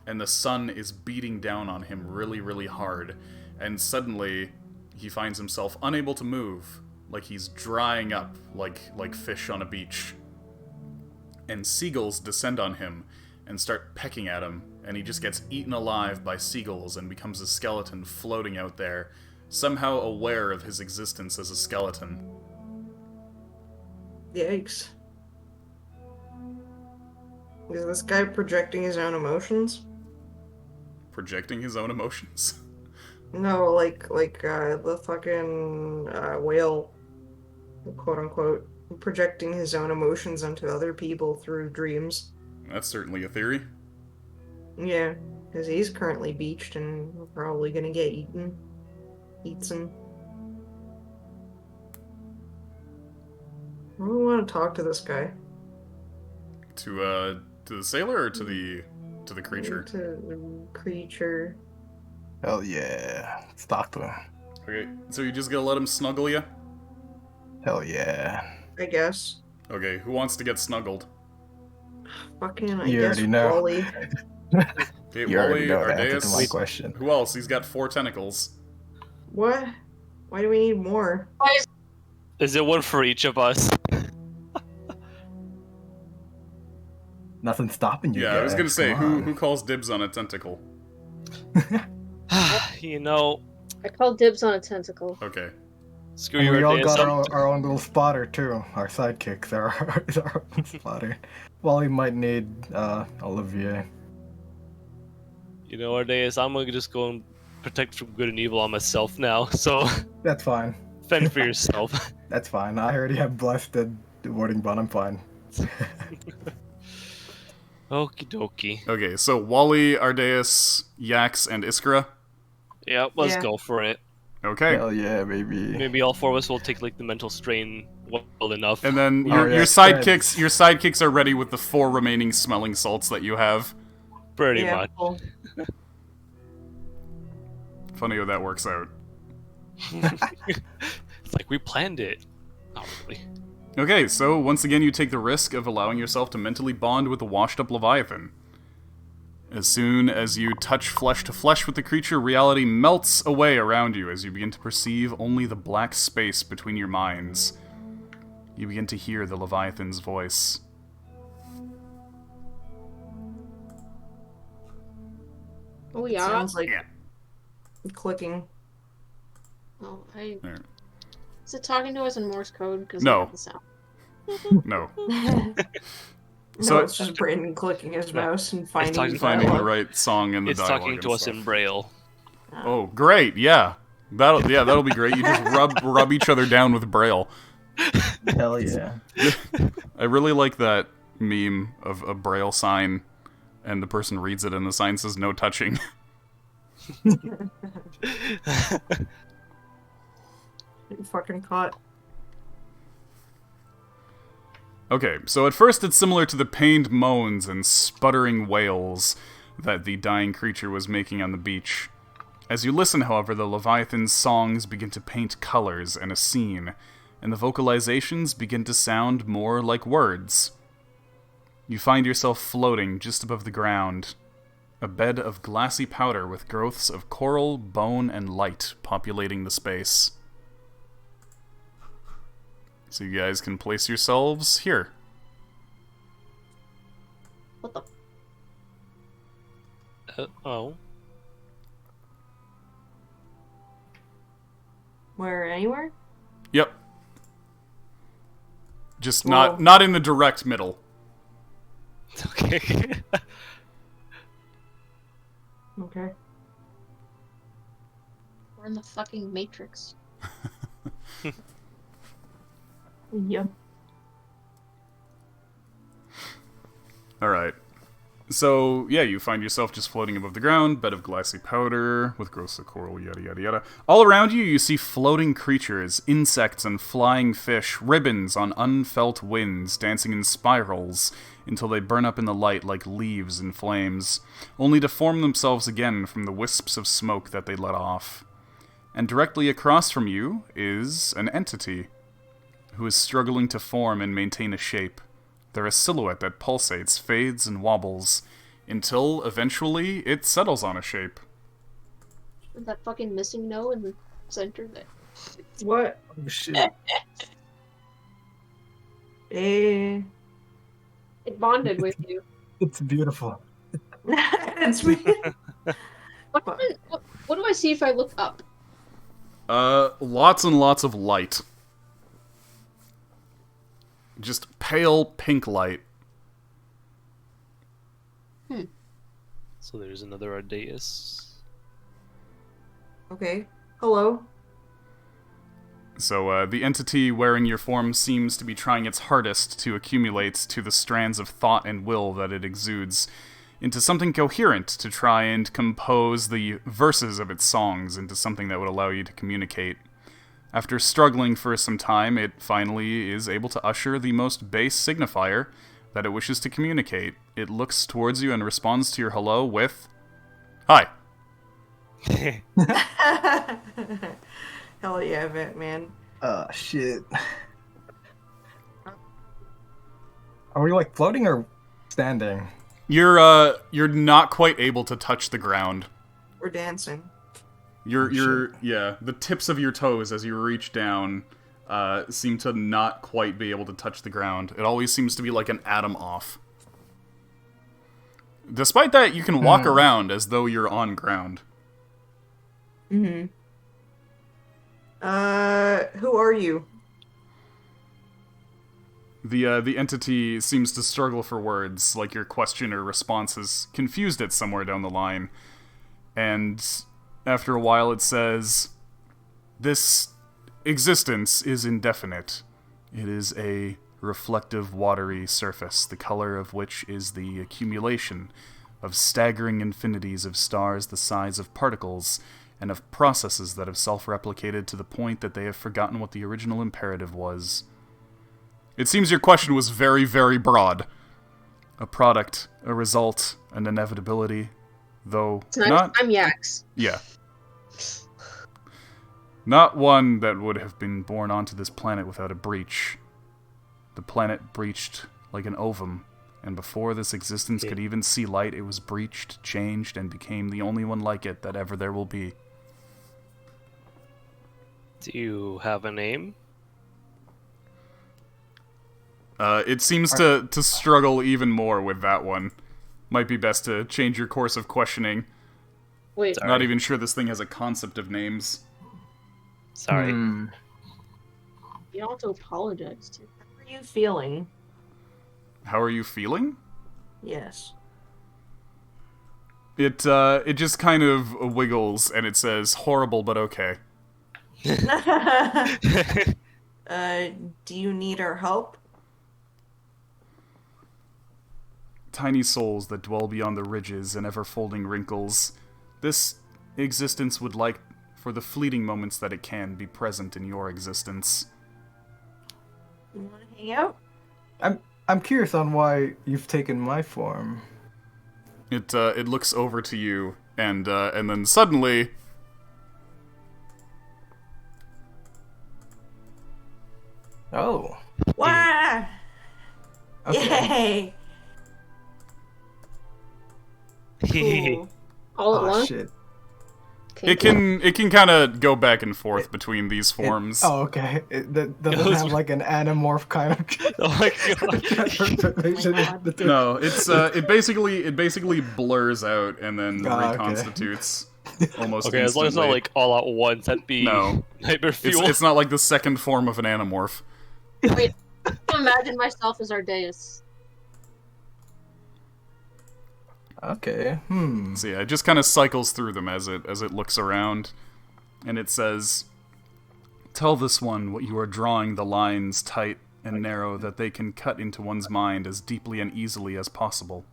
and the sun is beating down on him really, really hard, and suddenly he finds himself unable to move, like he's drying up like fish on a beach. And seagulls descend on him and start pecking at him, and he just gets eaten alive by seagulls and becomes a skeleton floating out there, somehow aware of his existence as a skeleton. Yikes. Is this guy projecting his own emotions? Projecting his own emotions. No, like the fucking whale, quote unquote, projecting his own emotions onto other people through dreams. That's certainly a theory. Yeah, because he's currently beached and probably gonna get eaten. Eatsen. I don't want to talk to this guy. To the sailor or to the creature? To the creature. Hell yeah. Let's talk to him. Okay, so you just gonna let him snuggle you? Hell yeah. I guess. Okay, who wants to get snuggled? Fucking, I You guess already know. Wally. Okay, You already Wally, know the answer to my Ardeus. question. Who else? He's got 4 tentacles. What? Why do we need more? Is it one for each of us? Nothing stopping you Yeah, guys. I was gonna say, Come who calls dibs on a tentacle? You know, I call dibs on a tentacle. Okay. screw And you, we all Ardeus. got our own little spotter too. Our sidekicks are our own spotter. Wally might need Olivier. You know, Ardeus, I'm gonna just go and protect from good and evil on myself now. So That's fine. fend for yourself. That's fine. I already have blessed the warding bot. I'm fine. Okie dokie. Okay, so Wally, Ardeus, Yax, and Iskra. Yeah, let's Yeah. go for it. Okay. Hell yeah, baby. Maybe all 4 of us will take like the mental strain well enough. And then Oh, yeah, your sidekicks are ready with the 4 remaining smelling salts that you have. Pretty Yeah, much. cool. Funny how that works out. It's like we planned it. Not really. Okay, so once again you take the risk of allowing yourself to mentally bond with the washed-up Leviathan. As soon as you touch flesh to flesh with the creature, reality melts away around you as you begin to perceive only the black space between your minds. You begin to hear the Leviathan's voice. Oh yeah. Sounds like Yeah. clicking. Oh, I. There. Is it talking to us in Morse code? Because No. I have the sound. No. No, So it's just Brandon clicking his mouse and finding talking- finding the dialogue. right song and the It's dialogue talking and to us stuff. in Braille. Oh, great! Yeah, that'll be great. You just rub each other down with Braille. Hell yeah. I really like that meme of a Braille sign, and the person reads it, and the sign says "No touching." You fucking caught. Okay, so at first it's similar to the pained moans and sputtering wails that the dying creature was making on the beach. As you listen, however, the Leviathan's songs begin to paint colors and a scene, and the vocalizations begin to sound more like words. You find yourself floating just above the ground, a bed of glassy powder with growths of coral, bone, and light populating the space. So you guys can place yourselves here. What the? Oh. Where, anywhere? Yep. Just Well- not in the direct middle. Okay. Okay. We're in the fucking Matrix. Yep. All right. So, yeah, you find yourself just floating above the ground, bed of glassy powder, with growths of coral, yada yada yada. All around you, you see floating creatures, insects and flying fish, ribbons on unfelt winds, dancing in spirals, until they burn up in the light like leaves in flames, only to form themselves again from the wisps of smoke that they let off. And directly across from you is an entity, who is struggling to form and maintain a shape. They're a silhouette that pulsates, fades, and wobbles, until eventually it settles on a shape. With that fucking missing no in the center there. What? Oh, shit. Eh. It bonded with you. It's beautiful. It's me. What do I see if I look up? Lots and lots of light. Just pale pink light. So there's another Ardeus. Okay. Hello. So, the entity wearing your form seems to be trying its hardest to accumulate to the strands of thought and will that it exudes into something coherent to try and compose the verses of its songs into something that would allow you to communicate. After struggling for some time, it finally is able to usher the most base signifier that it wishes to communicate. It looks towards you and responds to your hello with, "Hi." Hell yeah, man. Oh, shit. Are we, like, floating or standing? You're not quite able to touch the ground. We're dancing. The tips of your toes as you reach down seem to not quite be able to touch the ground. It always seems to be like an atom off. Despite that, you can walk around as though you're on ground. Mm-hmm. Who are you? The entity seems to struggle for words, like your question or response is confused it somewhere down the line. And after a while it says, "This existence is indefinite. It is a reflective, watery surface, the color of which is the accumulation of staggering infinities of stars the size of particles, and of processes that have self-replicated to the point that they have forgotten what the original imperative was." It seems your question was very, very broad. A product, a result, an inevitability, though not... I'm Yax. Yeah. Not one that would have been born onto this planet without a breach. The planet breached like an ovum, and before this existence could even see light, it was breached, changed, and became the only one like it that ever there will be. Do you have a name? It seems to struggle even more with that one. Might be best to change your course of questioning. Wait. Not even sure this thing has a concept of names. Sorry. You don't have to apologize to. How are you feeling? How are you feeling? Yes. It just kind of wiggles and it says, "Horrible but okay." Do you need our help? Tiny souls that dwell beyond the ridges and ever-folding wrinkles. This existence would like for the fleeting moments that it can be present in your existence. You want to hang out? I'm curious on why you've taken my form. It looks over to you and then suddenly... Oh. Wah! Okay. Yay! Cool. All at Oh, once? shit. Okay. It can kind of go back and forth between these forms. Oh, okay. That doesn't have like an anamorph kind of Oh my god. transformation. Oh my God. No, it's it basically blurs out and then Ah, okay. reconstitutes almost. Okay, as long as it's not instantly. like all at once, that'd be No. nightmare fuel. It's not like the second form of an anamorph. Wait, I imagine myself as Ardeus. Okay. So yeah, it just kind of cycles through them as it looks around, and it says, "Tell this one what you are drawing the lines tight and narrow that they can cut into one's mind as deeply and easily as possible."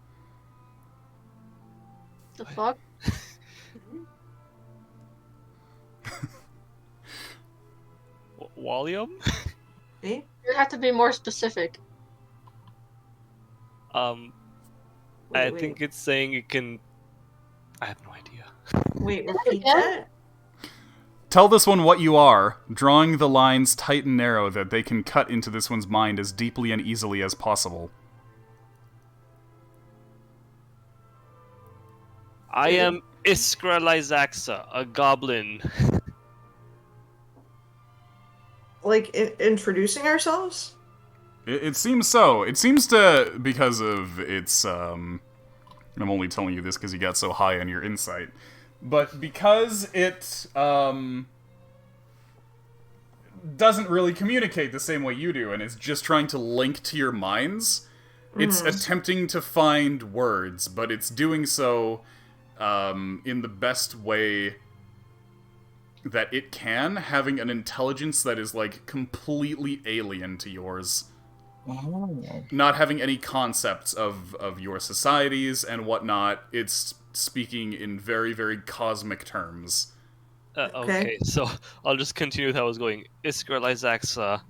The fuck? Wallium? See? You have to be more specific. I Wait. think it's saying it can. I have no idea. Wait, Say that repeat again? that? Tell this one what you are, drawing the lines tight and narrow that they can cut into this one's mind as deeply and easily as possible. I am Iskra Lysaxa, a goblin. Like, introducing ourselves? It seems so. It seems to, because of its, I'm only telling you this because you got so high on your insight. But because it, doesn't really communicate the same way you do, and is just trying to link to your minds, it's attempting to find words, but it's doing so, in the best way that it can, having an intelligence that is, like, completely alien to yours. Oh. Not having any concepts of your societies and whatnot. It's speaking in very, very cosmic terms. Okay, so I'll just continue with how I was going. Iskra Lysaxa,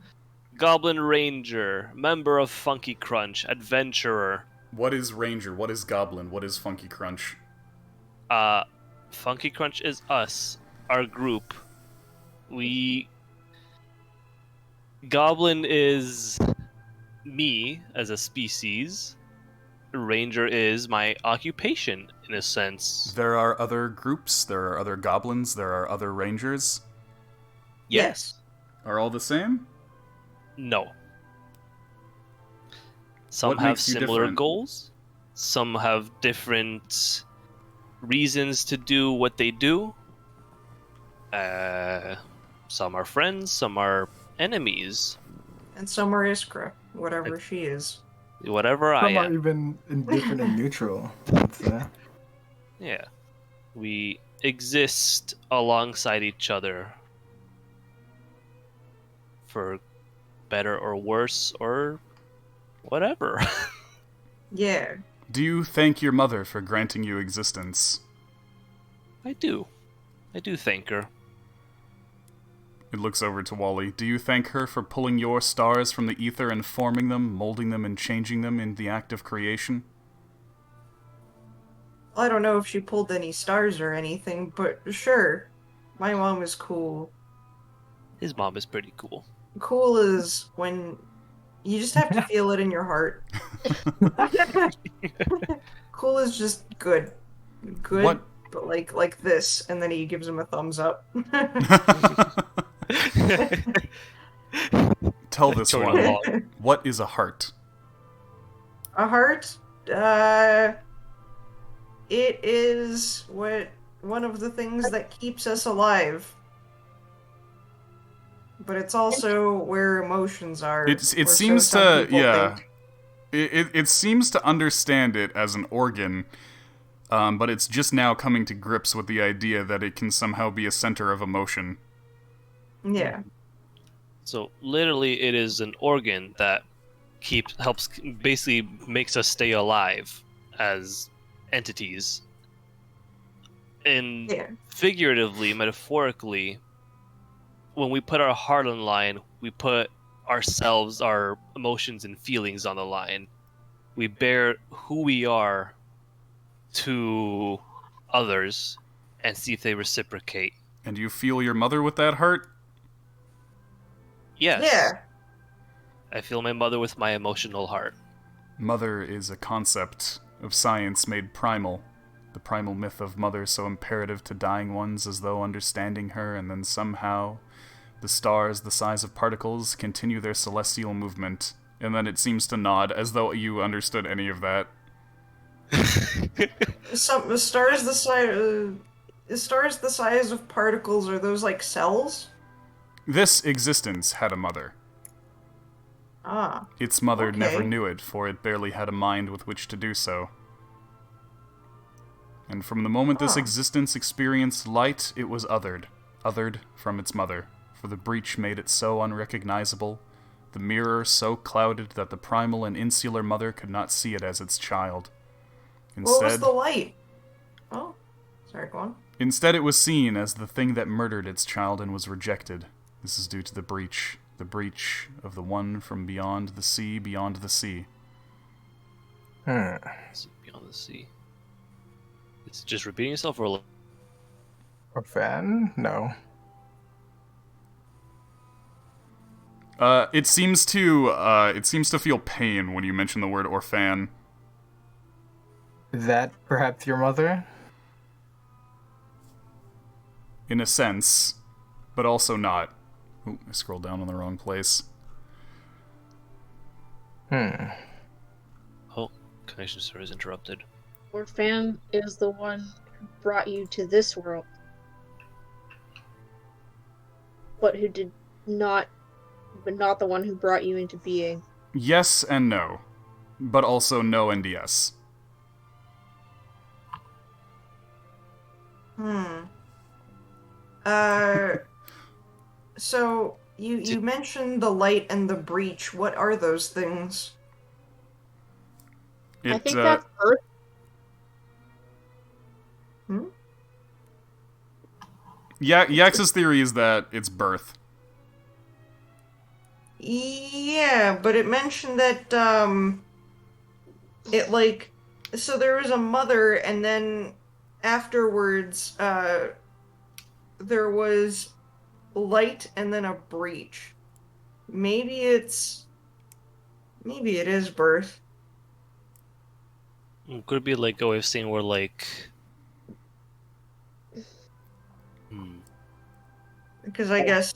Goblin Ranger, member of Funky Crunch, adventurer. What is Ranger? What is Goblin? What is Funky Crunch? Funky Crunch is us, our group. Goblin is me as a species. Ranger is my occupation, in a sense. There are other groups, there are other goblins, there are other rangers. Yes. Are all the same? No. Some What have makes you similar different? goals. Some have different reasons to do what they do. Some are friends, some are enemies. And some are Iskra, whatever she is. Whatever I Some are am. even indifferent and neutral. I'd say. Yeah. We exist alongside each other. For better or worse or whatever. Yeah. Do you thank your mother for granting you existence? I do. I do thank her. It looks over to Wally. Do you thank her for pulling your stars from the ether and forming them, molding them, and changing them in the act of creation? I don't know if she pulled any stars or anything, but sure. My mom is cool. His mom is pretty cool. Cool is when you just have to feel it in your heart. Cool is just good. Good, What? but like this, and then he gives him a thumbs up. Tell this Totally one. wrong. What is a heart? A heart? It is one of the things that keeps us alive. But it's also where emotions are. It or so seems some to, people yeah. think. It seems to understand it as an organ, but it's just now coming to grips with the idea that it can somehow be a center of emotion. Yeah. So literally it is an organ that basically makes us stay alive as entities. And Yeah. figuratively, metaphorically, when we put our heart on the line, we put ourselves, our emotions and feelings on the line. We bear who we are to others and see if they reciprocate. And you feel your mother with that heart? Yes. Yeah. I feel my mother with my emotional heart. Mother is a concept of science made primal. The primal myth of mother so imperative to dying ones as though understanding her, and then somehow the stars, the size of particles, continue their celestial movement. And then it seems to nod as though you understood any of that. Some stars the size of particles, are those like cells? This existence had a mother. Ah. Its mother Okay. never knew it, for it barely had a mind with which to do so. And from the moment this Huh. existence experienced light, it was othered from its mother, for the breach made it so unrecognizable, the mirror so clouded that the primal and insular mother could not see it as its child. What was Instead, the light? Oh, sorry, go on. Instead, it was seen as the thing that murdered its child and was rejected. This is due to the breach of the one from beyond the sea, beyond the sea. Beyond the sea. It's just repeating itself, or Orphan? No. It seems to feel pain when you mention the word orphan. Is that perhaps your mother? In a sense, but also not. Ooh, I scrolled down on the wrong place. Oh, connection server is interrupted. Orphan is the one who brought you to this world, but not the one who brought you into being. Yes and no, but also no and yes. So you mentioned the light and the breach. What are those things? I think that's Earth. Yeah, Yax's theory is that it's birth. Yeah, but it mentioned that so there was a mother, and then afterwards there was light and then a breach. Maybe it is birth. Could it be like a way of saying where like Because I guess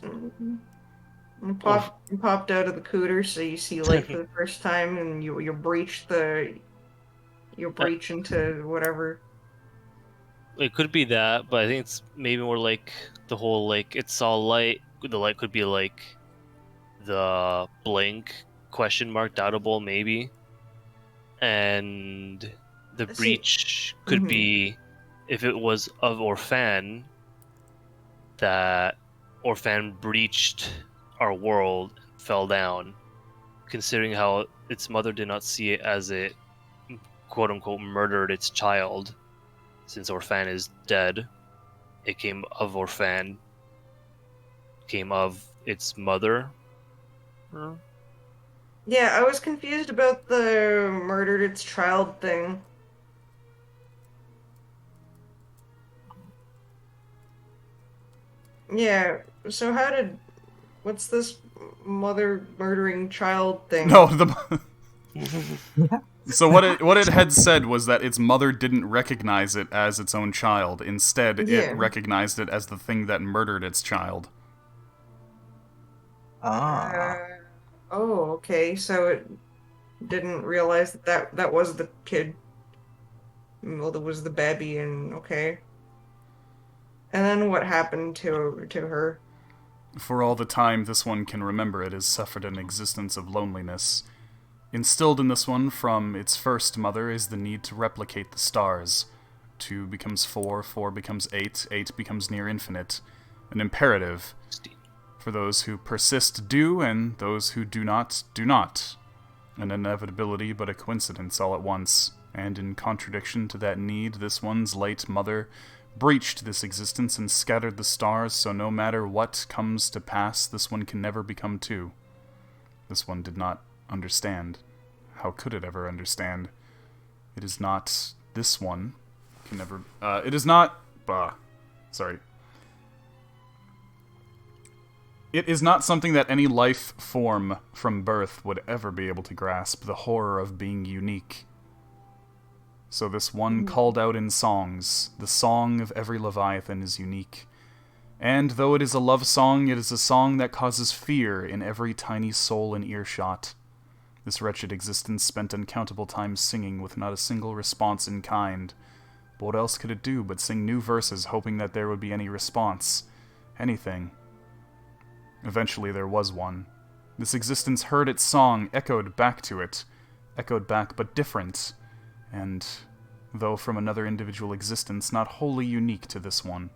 you popped out of the cooter, so you see light for the first time, and you breach into whatever. it could be that, but I think it's maybe more like the whole like it saw light. The light could be like the blank question mark doubtable maybe, and the breach could be if it was of Orphan, that Orphan breached our world and fell down, considering how its mother did not see it as it quote unquote murdered its child. Since Orphan is dead, it came of Orphan, came of its mother. Yeah, I was confused about the murdered its child thing. Yeah, so what's this mother murdering child thing? No, So what it had said was that its mother didn't recognize it as its own child. Instead, it recognized it as the thing that murdered its child. Oh, okay. So it didn't realize that was the kid. Well, that was the baby, and okay. And then what happened to her? For all the time this one can remember, it has suffered an existence of loneliness. Instilled in this one from its first mother is the need to replicate the stars. 2 becomes 4, 4 becomes 8, 8 becomes near infinite. An imperative. For those who persist do, and those who do not, do not. An inevitability but a coincidence all at once. And in contradiction to that need, this one's late mother breached this existence and scattered the stars, so no matter what comes to pass, this one can never become 2. This one did not understand. How could it ever understand? It is not... This one can never... it is not... Sorry. It is not something that any life form from birth would ever be able to grasp, the horror of being unique. So this one called out in songs. The song of every Leviathan is unique. And though it is a love song, it is a song that causes fear in every tiny soul in earshot. This wretched existence spent uncountable times singing with not a single response in kind. But what else could it do but sing new verses hoping that there would be any response? Anything. Eventually there was one. This existence heard its song, echoed back to it. Echoed back, but different. And, though from another individual existence, not wholly unique to this one.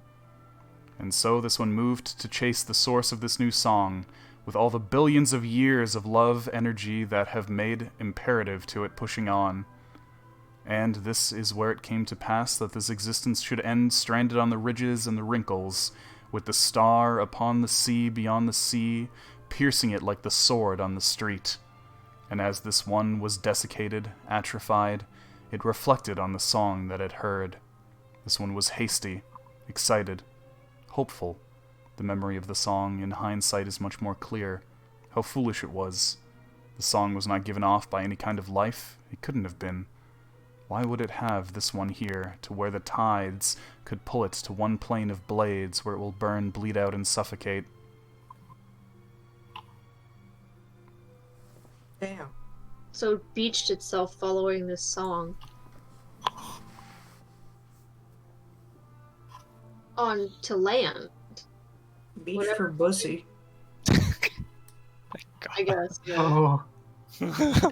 And so this one moved to chase the source of this new song, with all the billions of years of love energy that have made imperative to it pushing on. And this is where it came to pass that this existence should end stranded on the ridges and the wrinkles, with the star upon the sea beyond the sea, piercing it like the sword on the street. And as this one was desiccated, atrophied, it reflected on the song that it heard. This one was hasty, excited, hopeful. The memory of the song, in hindsight, is much more clear. How foolish it was. The song was not given off by any kind of life. It couldn't have been. Why would it have this one here, to where the tides could pull it to one plane of blades where it will burn, bleed out, and suffocate? Damn. So it beached itself following this song. On to land, Beach Whatever. for bussy. I guess. Yeah. Oh.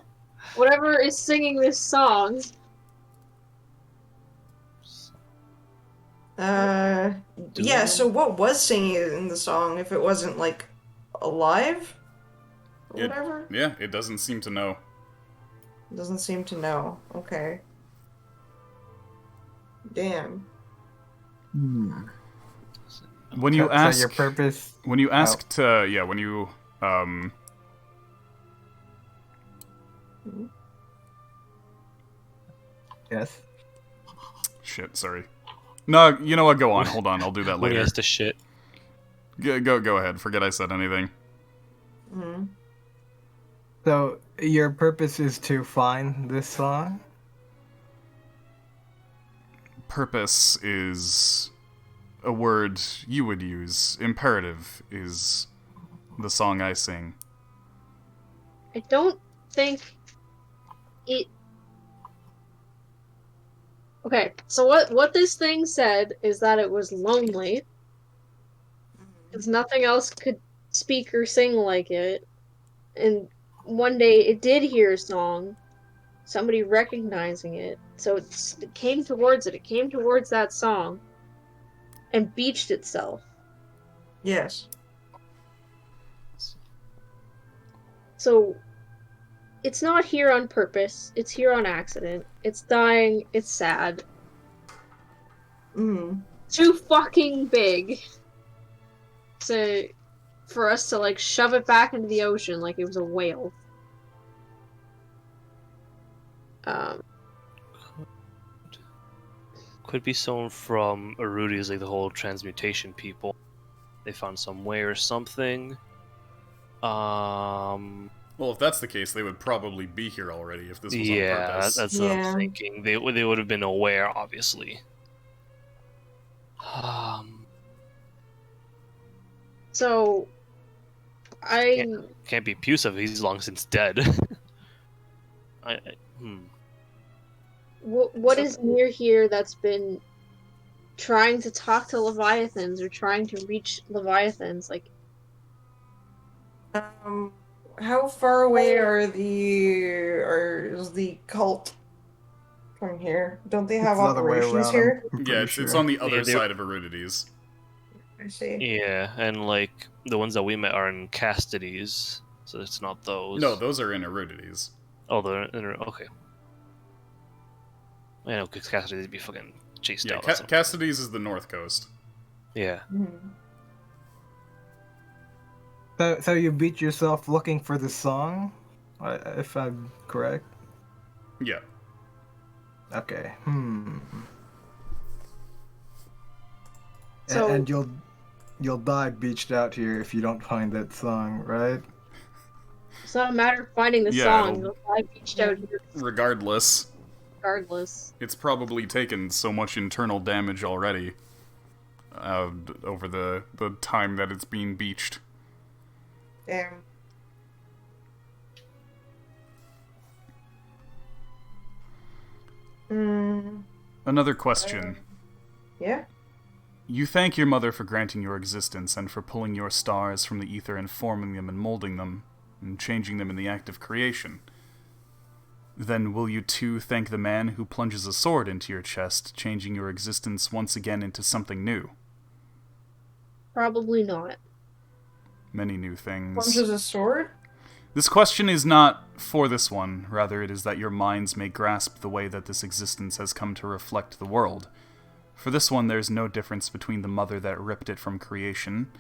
Whatever is singing this song. Yeah, so what was singing in the song if it wasn't, like, alive? Or It- whatever? Yeah, it doesn't seem to know. Doesn't seem to know. Okay. Damn. Hmm. When you So ask, your purpose. when you ask to, yeah, when you, Yes. shit, sorry. No, you know what? Go on. Hold on. I'll do that When he later. has to shit. Go ahead. Forget I said anything. Hmm. So your purpose is to find this song? Purpose is a word you would use. Imperative is the song I sing. I don't think it. Okay, so what this thing said is that it was lonely, because nothing else could speak or sing like it, and one day it did hear a song, somebody recognizing it, so it came towards it. It came towards that song, and beached itself. Yes. So it's not here on purpose. It's here on accident. It's dying. It's sad. Hmm. Too fucking big for us to like shove it back into the ocean like it was a whale. Could be someone from Arudi's, like the whole transmutation people. They found some way or something. Well, if that's the case, they would probably be here already if this was on Yeah, purpose. that's what Yeah. I'm thinking. They would have been aware, obviously. So I Can't be Pusev. He's long since dead. what is near here that's been trying to talk to Leviathans or trying to reach Leviathans? Like, How far away is the cult from here? Don't they have It's the other way operations around, here? I'm Yeah, pretty it's sure. on the other Yeah, they- side of Erudities. I see. Yeah, and like the ones that we met are in Castides, so it's not those. No, those are in Erudities. Oh, they're okay. I know, because Castides would be fucking chased Yeah, out. or something. Cassidy's is the north coast. Yeah. Mhm. So you beat yourself looking for the song, if I'm correct. Yeah. Okay. So- And you'll die beached out here if you don't find that song, right? it's not a matter of finding the Yeah, song. it'll- I beached out here Regardless, regardless. it's probably taken so much internal damage already over the time that it's being beached. Damn. Another question. Yeah? You thank your mother for granting your existence and for pulling your stars from the ether and forming them and molding them and changing them in the act of creation. Then will you too thank the man who plunges a sword into your chest, changing your existence once again into something new? Probably not. Many new things. Plunges a sword? This question is not for this one, rather it is that your minds may grasp the way that this existence has come to reflect the world. For this one, there's no difference between the mother that ripped it from creation,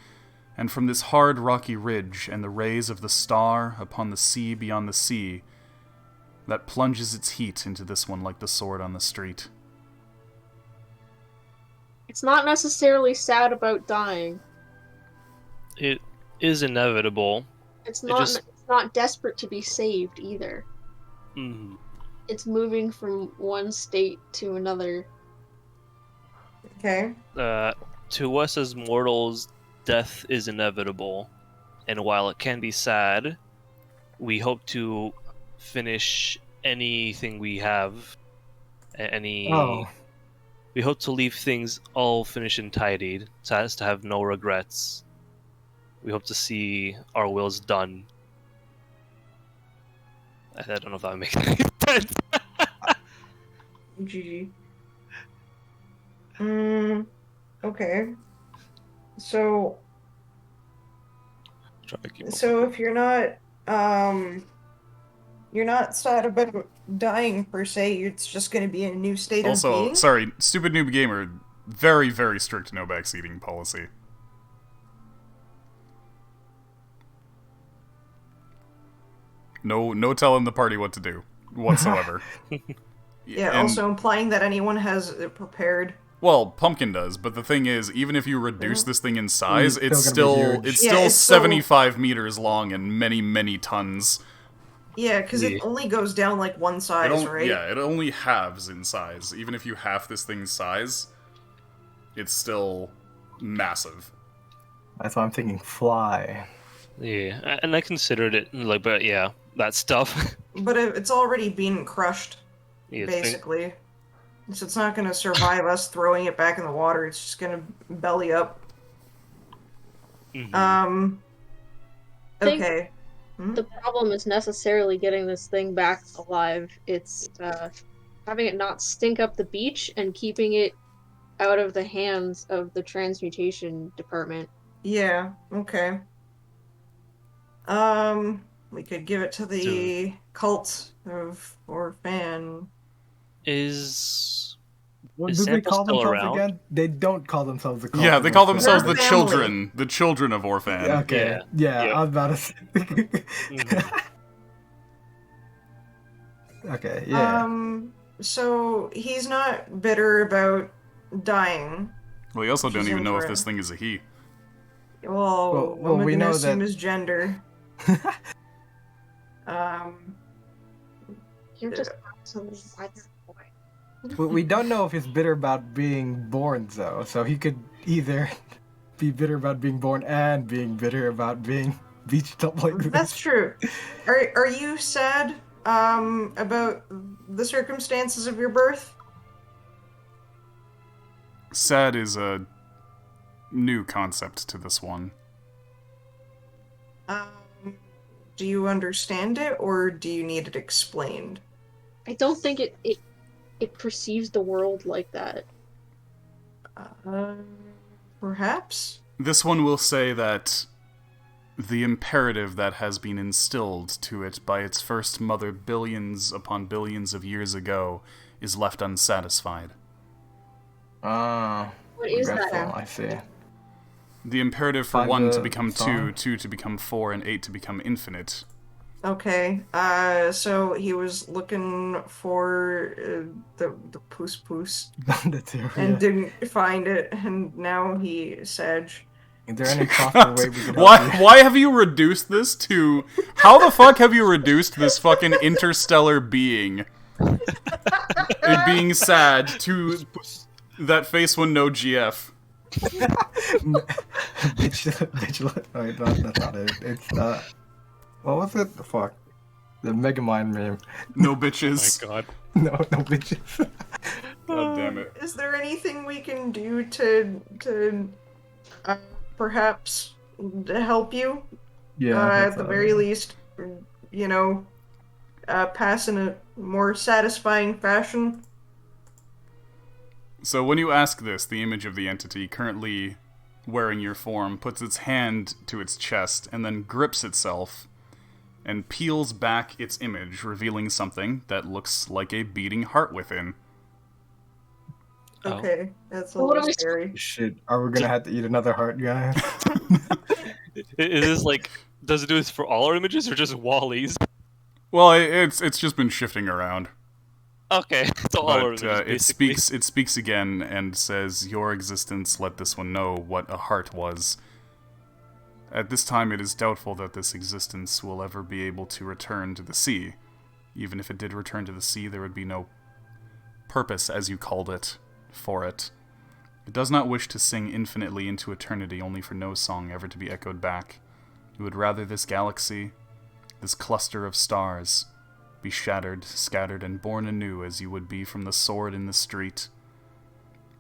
and from this hard rocky ridge and the rays of the star upon the sea beyond the sea, that plunges its heat into this one like the sword on the street. It's not necessarily sad about dying. It is inevitable. It's It not. just- It's not desperate to be saved either. Mhm. It's moving from one state to another. Okay. To us as mortals, death is inevitable, and while it can be sad, we hope to finish anything we have. Oh, We hope to leave things all finished and tidied, so as to have no regrets. We hope to see our wills done. I don't know if that makes any sense. GG. Okay. So Try to keep up. if you're not sad about dying per se, it's just going to be a new state of Also, being. sorry, stupid noob gamer, very, very strict no backseating policy. No telling the party what to do, whatsoever. Yeah, And- also implying that anyone has it prepared. Well, Pumpkin does, but the thing is, even if you reduce this thing in size, It's it's still gonna still be huge. it's Yeah, still it's still- 75 meters long and many, many tons. Yeah, because Yeah. it only goes down like one size, right? Yeah, it only halves in size. Even if you half this thing's size, it's still massive. that's why I'm thinking fly. Yeah, and I considered it like, but yeah, that stuff. But it's already been crushed, Yeah, it's been- basically. So it's not going to survive us throwing it back in the water. It's just going to belly up. Mhm. Think- Okay. The problem is necessarily getting this thing back alive. It's having it not stink up the beach and keeping it out of the hands of the transmutation department. Yeah, okay. We could give it to the cult of Orphan. Is What Is do they Sample call still themselves around? again? They don't call themselves the cult. Yeah, of they call Orphan. themselves the They're a children of Orphan. Okay. Yeah, Yeah. I was about to say. Mhm. Okay, yeah. So he's not bitter about dying. Well, you also don't She's even know over if this it. thing is a he. Well, Well, I'm we gonna know assume that- his gender. You're just something like that boy. But we don't know if he's bitter about being born, though. So he could either be bitter about being born and being bitter about being beached up like this. That's true. Are you sad about the circumstances of your birth? Sad is a new concept to this one. Do you understand it, or do you need it explained? I don't think it perceives the world like that. Perhaps. This one will say that the imperative that has been instilled to it by its first mother billions upon billions of years ago is left unsatisfied. Ah, What is that? regretful, I see. The imperative for Find 1 to the become song. 2, 2 to become 4, and 8 to become infinite. Okay. So he was looking for the poos poos The two, and yeah. didn't find it, and now he Sag. Is there any possible way we could help Why, you? why have you reduced this to... How the fuck have you reduced this fucking interstellar being? It being sad to that face when no GF. Bitch, wait, that's not it. It's, what was it? Fuck. The Megamind meme. No Oh bitches. my god. No, bitches. God damn it. Is there anything we can do to perhaps help you? Yeah. At that's the all very right. least, pass in a more satisfying fashion. So when you ask this, the image of the entity currently wearing your form puts its hand to its chest and then grips itself and peels back its image, revealing something that looks like a beating heart within. Okay, that's a What little are we- scary. Shit, are we gonna have to eat another heart, guys? Is this like, does it do this for all our images or just Wally's? Well, it's just been shifting around. Okay, so all our But images, basically. it speaks again and says, "Your existence let this one know what a heart was. At this time, it is doubtful that this existence will ever be able to return to the sea. Even if it did return to the sea, there would be no purpose, as you called it, for it. It does not wish to sing infinitely into eternity, only for no song ever to be echoed back. It would rather this galaxy, this cluster of stars, be shattered, scattered, and born anew as you would be from the sword in the street.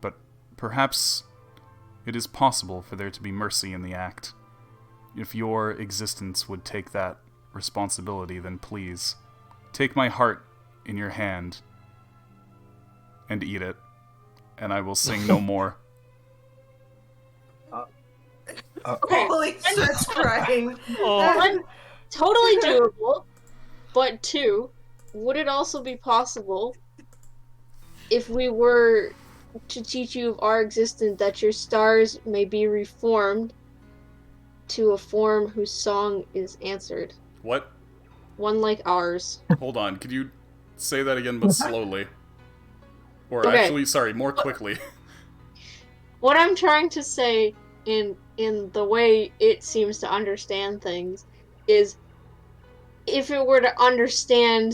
But perhaps it is possible for there to be mercy in the act. If your existence would take that responsibility, then please, take my heart in your hand and eat it, and I will sing no more." Okay. Holy starts crying. Oh, One, totally doable. But two, would it also be possible if we were to teach you of our existence that your stars may be reformed to a form whose song is answered? What? One like ours. Hold on, could you say that again, but slowly? Or Okay. actually, sorry, more quickly. What I'm trying to say in the way it seems to understand things is if it were to understand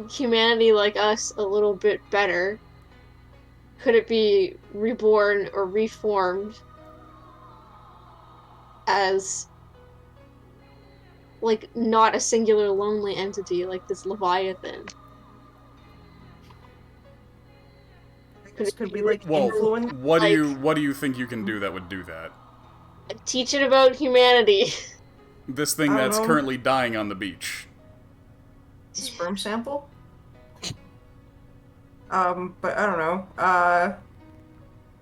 humanity like us a little bit better, could it be reborn or reformed as like not a singular lonely entity like this Leviathan? This could be like Well, influence. what Like- do you think you can do that would do that? Teach it about humanity. This thing I don't that's know. currently dying on the beach. Sperm sample? But I don't know.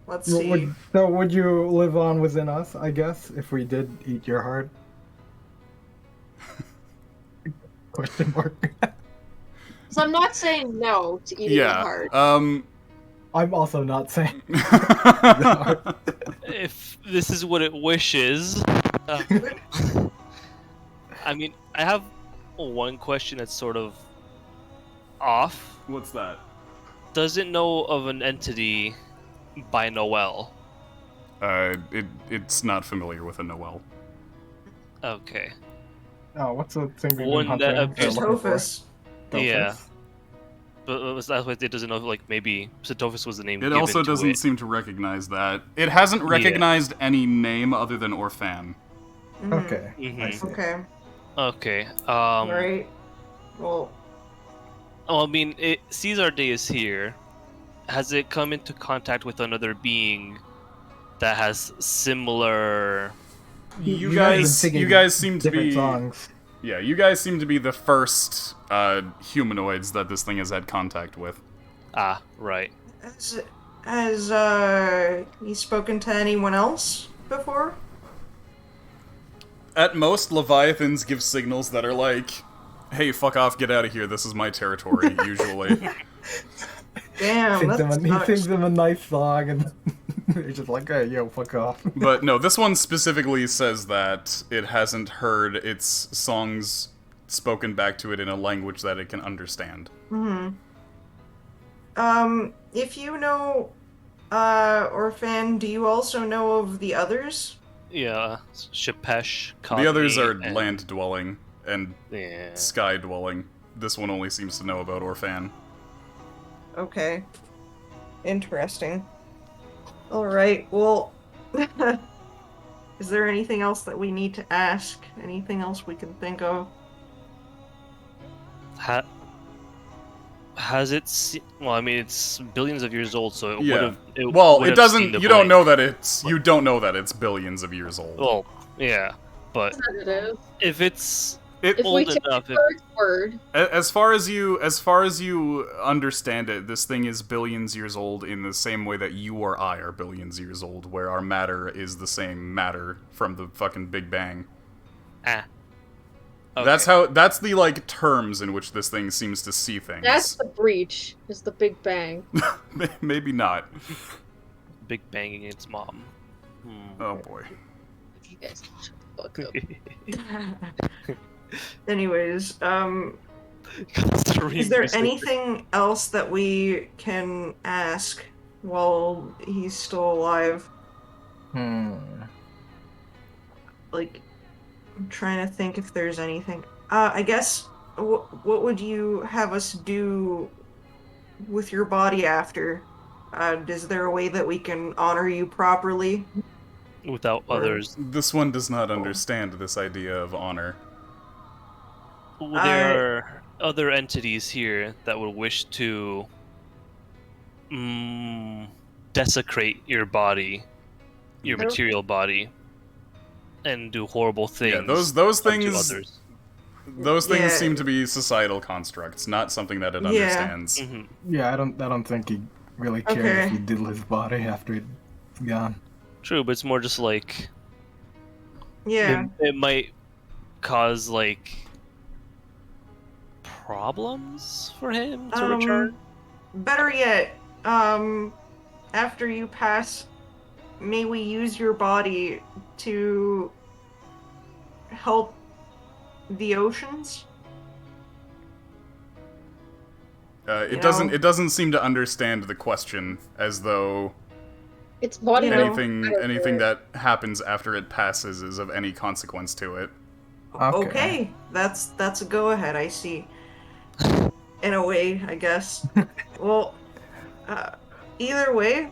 Let's see. Would you live on within us, I guess, if we did eat your heart? Question mark. So I'm not saying no to eating a heart. I'm also not saying. if this is what it wishes. I mean, I have one question that's sort of off. What's that? Does it know of an entity by Noel? It's not familiar with a Noel. Okay. Oh, what's the thing we've One been that hunting? appears- looking for? Tophus. Yeah. Tophus? But that's why it doesn't know, like, maybe Satophus was the name It given also to doesn't it. seem to recognize that. It hasn't recognized any name other than Orphan. Mhm. Okay. I Mhm. see. Okay. Okay. Right. Well, Oh, I mean, it sees our day is here. Has it come into contact with another being that has similar? You guys guys been singing seem to different be songs. Yeah, you guys seem to be the first humanoids that this thing has had contact with. Ah, right. has he spoken to anyone else before? At most, Leviathans give signals that are like, "Hey, fuck off, get out of here, this is my territory," usually. Damn, He that's sings them a nice song, and they're just like, "Hey, yo, fuck off." But no, this one specifically says that it hasn't heard its songs spoken back to it in a language that it can understand. If you know, Orphan, do you also know of the others? Yeah, Shapesh. The others Cogni, are and- land-dwelling and Yeah. sky-dwelling. This one only seems to know about Orphan. Okay. Interesting. Alright, well... Is there anything else that we need to ask? Anything else we can think of? Has it? Well, I mean, it's billions of years old, so it Yeah. would have. Well, would it have doesn't. seen the You don't blink. know that it's. You don't know that it's billions of years old. Well, yeah, but Sensitive. if it's It, If we old take enough, the bird's word, as far as you understand it, this thing is billions years old in the same way that you or I are billions years old, where our matter is the same matter from the fucking Big Bang. That's the, like, terms in which this thing seems to see things. That's the breach, is the Big Bang. Maybe not. Big banging its mom. Oh boy. You guys shut the fuck up. Anyways, is there anything else that we can ask while he's still alive? Like, I'm trying to think if there's anything. I guess, what would you have us do with your body after? Is there a way that we can honor you properly? Without others. This one does not understand this idea of honor. There are other entities here that would wish to desecrate your body, your material body, and do horrible things. Yeah, those things. To others. Those things seem to be societal constructs, not something that it understands. Yeah, I don't think he really cared if he did his body after it's gone. True, but it's more just like it might cause like problems for him to return. Better yet, after you pass, may we use your body to help the oceans? It doesn't seem to understand the question, as though its body anything that happens after it passes is of any consequence to it. Okay, that's a go ahead, I see. In a way, I guess. Well, either way,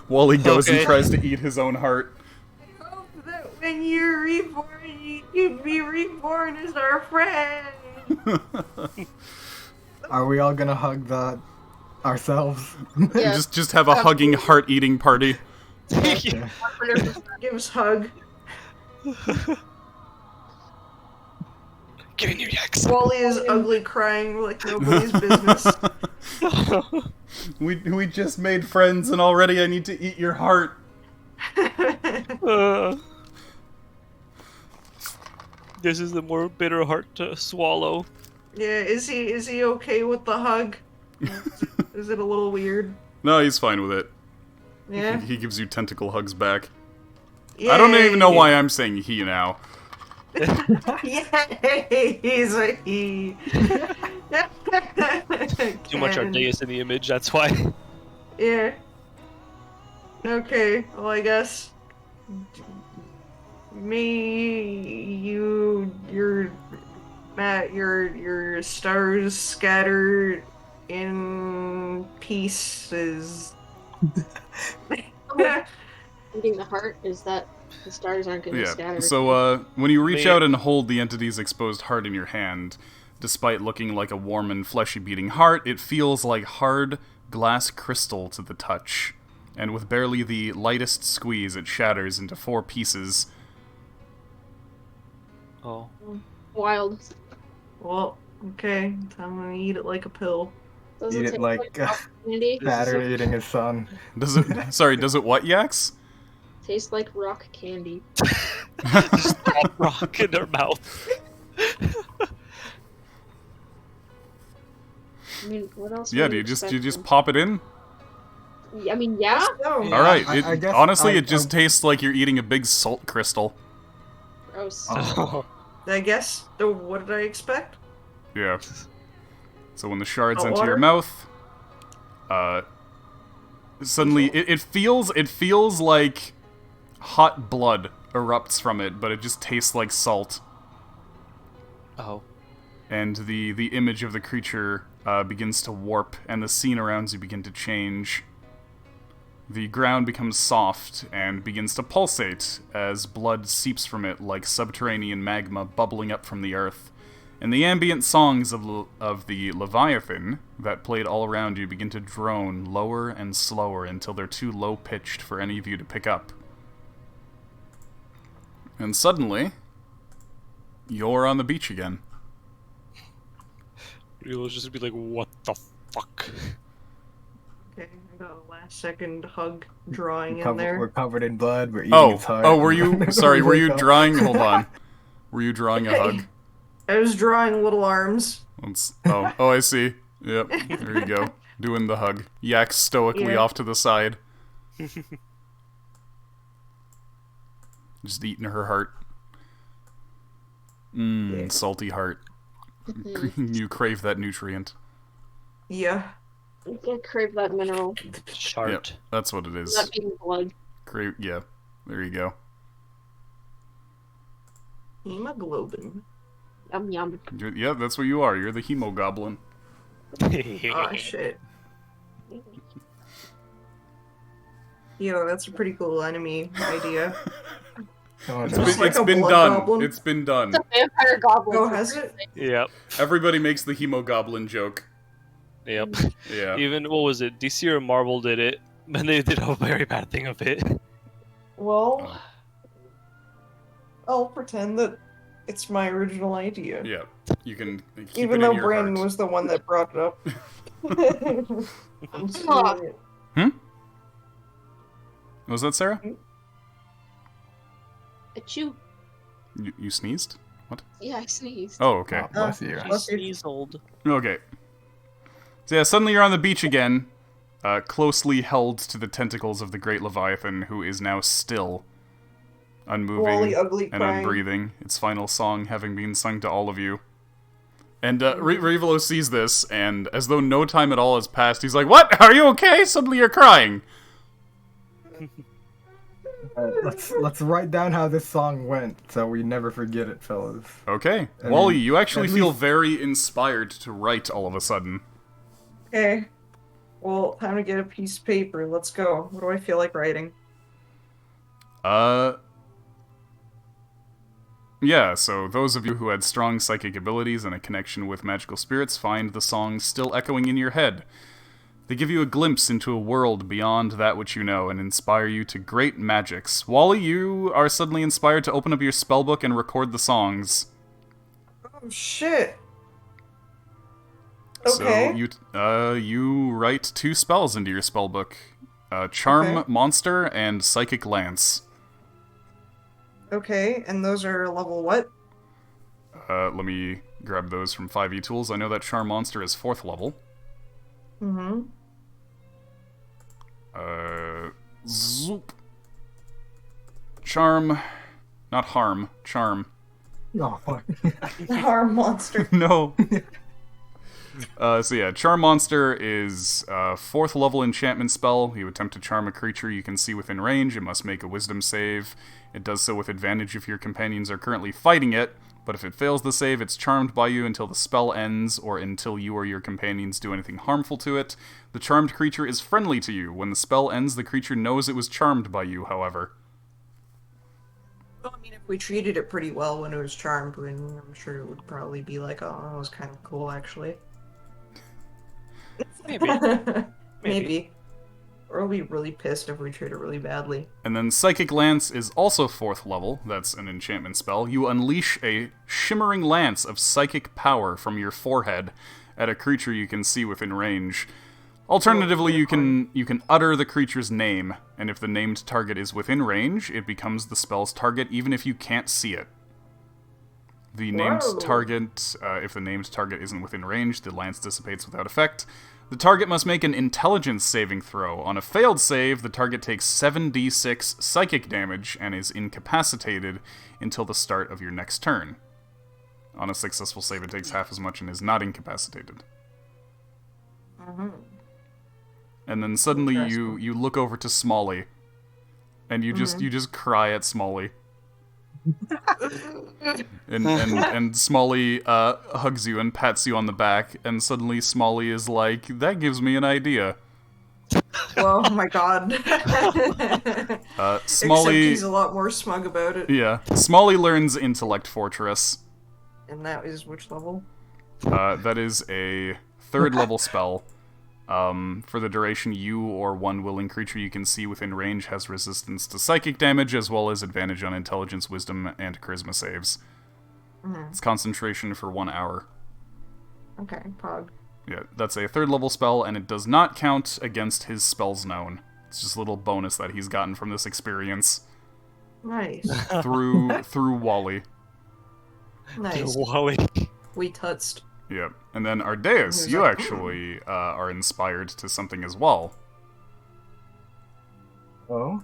Wally goes and tries to eat his own heart. I hope that when you're reborn, you'd be reborn as our friend. Are we all gonna hug ourselves? Yeah. Just have a hugging, heart-eating party. Okay. Give us a hug. Give me your yaks. Wally is ugly crying like nobody's business. We just made friends and already I need to eat your heart. This is the more bitter heart to swallow. Yeah, is he okay with the hug? Is it a little weird? No, he's fine with it. Yeah. He gives you tentacle hugs back. Yay. I don't even know why I'm saying he now. Yay, he's a he. Too much Ardeus in the image, that's why. Yeah. Okay, well I guess your stars scatter in pieces. Eating the heart is that the stars aren't getting scattered. So when you reach out and hold the entity's exposed heart in your hand, despite looking like a warm and fleshy beating heart, it feels like hard glass crystal to the touch. And with barely the lightest squeeze, it shatters into 4 pieces. Oh. Wild. Well, okay, I'm gonna eat it like a pill. Does Eat it it taste like candy? Saturn eating his son. Does it what, Yax? Tastes like rock candy. Just pop rock in their mouth. I mean, what else? Yeah, would do you you just expect pop it in? I mean, yeah. No. Yeah, Alright, I guess honestly, it just tastes like you're eating a big salt crystal. Gross. Oh. I guess. So what did I expect? Yeah. So when the shards Hot enter your water? mouth, suddenly it feels like hot blood erupts from it, but it just tastes like salt. Oh. And the image of the creature begins to warp, and the scene around you begin to change. The ground becomes soft and begins to pulsate as blood seeps from it like subterranean magma bubbling up from the earth. And the ambient songs of the Leviathan that played all around you begin to drone lower and slower until they're too low-pitched for any of you to pick up. And suddenly, you're on the beach again. You'll just be like, what the fuck? Okay, I got a last second hug drawing in We're there. covered in blood. We're eating its heart. Were you? Sorry, were you Wake up. drawing? Hold on. Were you drawing a hug? I was drawing little arms. I see. Yep, there you go. Doing the hug. Yak stoically Yeah. off to the side. Just eating her heart. Yeah. Salty heart. You crave that nutrient. Yeah. You can't crave that mineral. Shart. Yep, that's what it is. Not being blood. Yeah, there you go. Hemoglobin. Yum yum. Yeah, that's what you are. You're the hemogoblin. Oh, shit. Yo, that's a pretty cool enemy idea. Oh, It's no. been, like it's a been blood done. goblin. It's been done. It's a vampire goblin. Oh, has it? Yep. Everybody makes the hemogoblin joke. Yep. Yeah. Even, what was it? DC or Marvel did it, and they did a very bad thing of it. Well, I'll pretend that it's my original idea. Yeah. You can keep Even it though in your Brandon heart. was the one that brought it up. I'm stealing it. What was that, Sarah? Achoo. You sneezed? What? Yeah, I sneezed. Oh, okay. Oh, bless you. Bless you. He's old. Okay. So yeah, suddenly you're on the beach again, closely held to the tentacles of the great Leviathan, who is now still, unmoving Wally ugly and crying. unbreathing, its final song having been sung to all of you. And Rivolo sees this, and as though no time at all has passed, he's like, "What? Are you okay? Suddenly you're crying." Let's write down how this song went so we never forget it, fellas. Okay. I Wally, mean, you actually at feel least- very inspired to write all of a sudden. Okay. Well, time to get a piece of paper. Let's go. What do I feel like writing? Yeah, so those of you who had strong psychic abilities and a connection with magical spirits find the songs still echoing in your head. They give you a glimpse into a world beyond that which you know and inspire you to great magics. Wally, you are suddenly inspired to open up your spellbook and record the songs. Oh, shit. Okay. So you write 2 spells into your spellbook. Charm Okay. Monster and Psychic Lance. Okay, and those are level what? Let me grab those from 5e Tools. I know that Charm Monster is 4th level. Mm-hmm. Zoop. Charm. Not harm. Charm. Oh, fuck. Harm monster. No. So yeah, Charm Monster is a 4th level enchantment spell. You attempt to charm a creature you can see within range. It must make a wisdom save. It does so with advantage if your companions are currently fighting it, but if it fails the save, it's charmed by you until the spell ends, or until you or your companions do anything harmful to it. The charmed creature is friendly to you. When the spell ends, the creature knows it was charmed by you, however. Well, I mean, if we treated it pretty well when it was charmed, then I'm sure it would probably be like, oh, that was kind of cool, actually. Maybe. Maybe. Or we'll be really pissed if we treat it really badly. And then Psychic Lance is also 4th level. That's an enchantment spell. You unleash a shimmering lance of psychic power from your forehead at a creature you can see within range. Alternatively, you can utter the creature's name, and if the named target is within range, it becomes the spell's target even if you can't see it. The named Whoa. target, if the named target isn't within range, the lance dissipates without effect. The target must make an intelligence saving throw. On a failed save, the target takes 7d6 psychic damage and is incapacitated until the start of your next turn. On a successful save, it takes half as much and is not incapacitated. Mm-hmm. And then suddenly you look over to Smalley, and you just cry at Smalley. and Smalley hugs you and pats you on the back, and suddenly Smalley is like, "That gives me an idea." Oh my god. Smalley, Except he's a lot more smug about it. yeah, Smalley learns Intellect Fortress. And that is which level? That is a 3rd level spell. For the duration, you or one willing creature you can see within range has resistance to psychic damage, as well as advantage on intelligence, wisdom, and charisma saves. Mm-hmm. It's concentration for 1 hour. Okay, Pog. Yeah, that's a 3rd level spell, and it does not count against his spells known. It's just a little bonus that he's gotten from this experience Nice. through Wally. Nice. Wally. We tutzed. Yep. And then Ardeus, Who's you like, actually are inspired to something as well. Oh?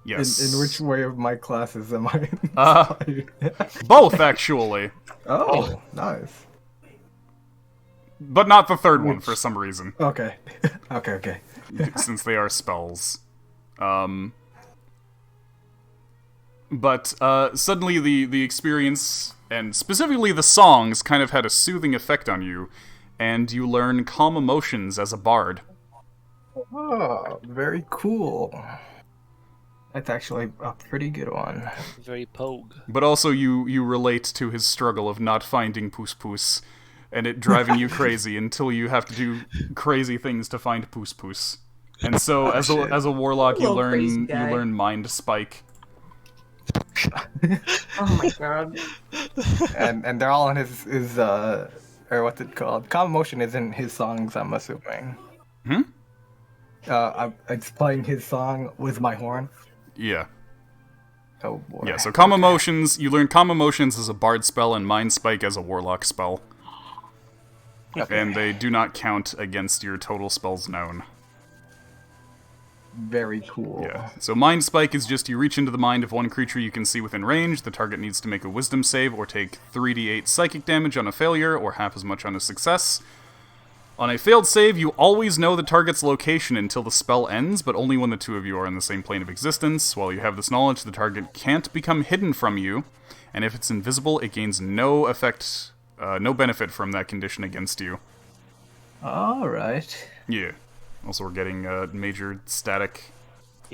Yes. In which way of my classes am I inspired? Both, actually. Oh, nice. But not the 3rd one, for some reason. Okay. okay. Since they are spells. But suddenly the experience, and specifically the songs, kind of had a soothing effect on you, and you learn calm emotions as a bard. Oh, very cool. That's actually a pretty good one. Very pogue. But also you relate to his struggle of not finding Poos Poos, and it driving you crazy until you have to do crazy things to find Poos Poos. And so as a warlock you Little crazy learn guy. Mind Spike. Oh my god. and they're all in his or what's it called? Calm Motion is in his songs, I'm assuming. It's playing his song with my horn. Yeah. Oh boy. Yeah, so Calm Emotions, you learn Calm Emotions as a bard spell and Mind Spike as a warlock spell. Okay. And they do not count against your total spells known. Very cool. Yeah. So Mind Spike is just you reach into the mind of one creature you can see within range. The target needs to make a wisdom save or take 3d8 psychic damage on a failure, or half as much on a success. On a failed save, you always know the target's location until the spell ends, but only when the two of you are in the same plane of existence. While you have this knowledge, the target can't become hidden from you, and if it's invisible, it gains no benefit from that condition against you. Alright. Yeah. Also, we're getting major static.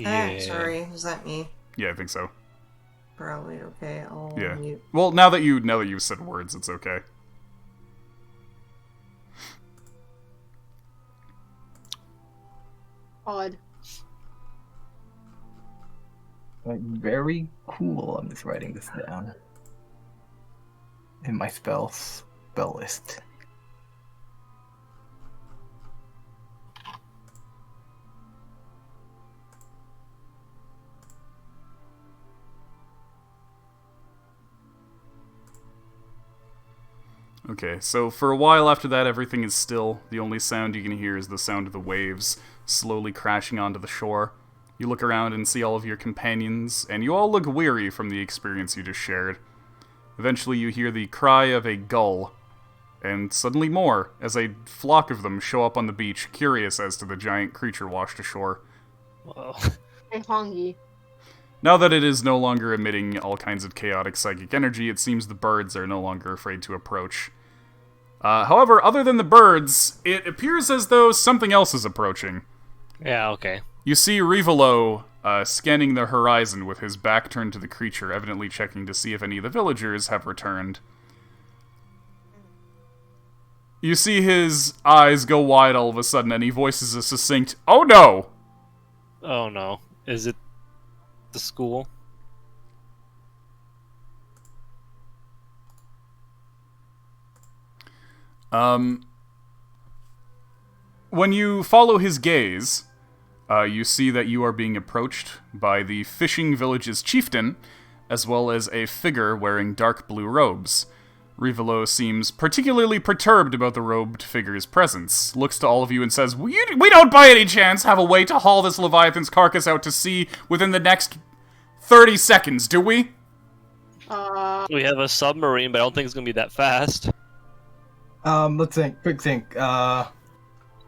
Ah, sorry. Is that me? Yeah, I think so. Probably. Okay, I'll Yeah. mute. Well, now that you've said words, it's okay. Odd. Very cool. I'm just writing this down. In my spell list. Okay, so for a while after that, everything is still. The only sound you can hear is the sound of the waves slowly crashing onto the shore. You look around and see all of your companions, and you all look weary from the experience you just shared. Eventually you hear the cry of a gull, and suddenly more, as a flock of them show up on the beach, curious as to the giant creature washed ashore. Wow. Hey, Hongi. Now that it is no longer emitting all kinds of chaotic psychic energy, it seems the birds are no longer afraid to approach. However, other than the birds, it appears as though something else is approaching. Yeah, okay. You see Rivolo scanning the horizon with his back turned to the creature, evidently checking to see if any of the villagers have returned. You see his eyes go wide all of a sudden, and he voices a succinct, "Oh no!" Oh no. Is it the school? When you follow his gaze, you see that you are being approached by the fishing village's chieftain, as well as a figure wearing dark blue robes. Rivolo seems particularly perturbed about the robed figure's presence, looks to all of you and says, We don't by any chance have a way to haul this Leviathan's carcass out to sea within the next 30 seconds, do we? We have a submarine, but I don't think it's gonna be that fast. Let's think. Quick think.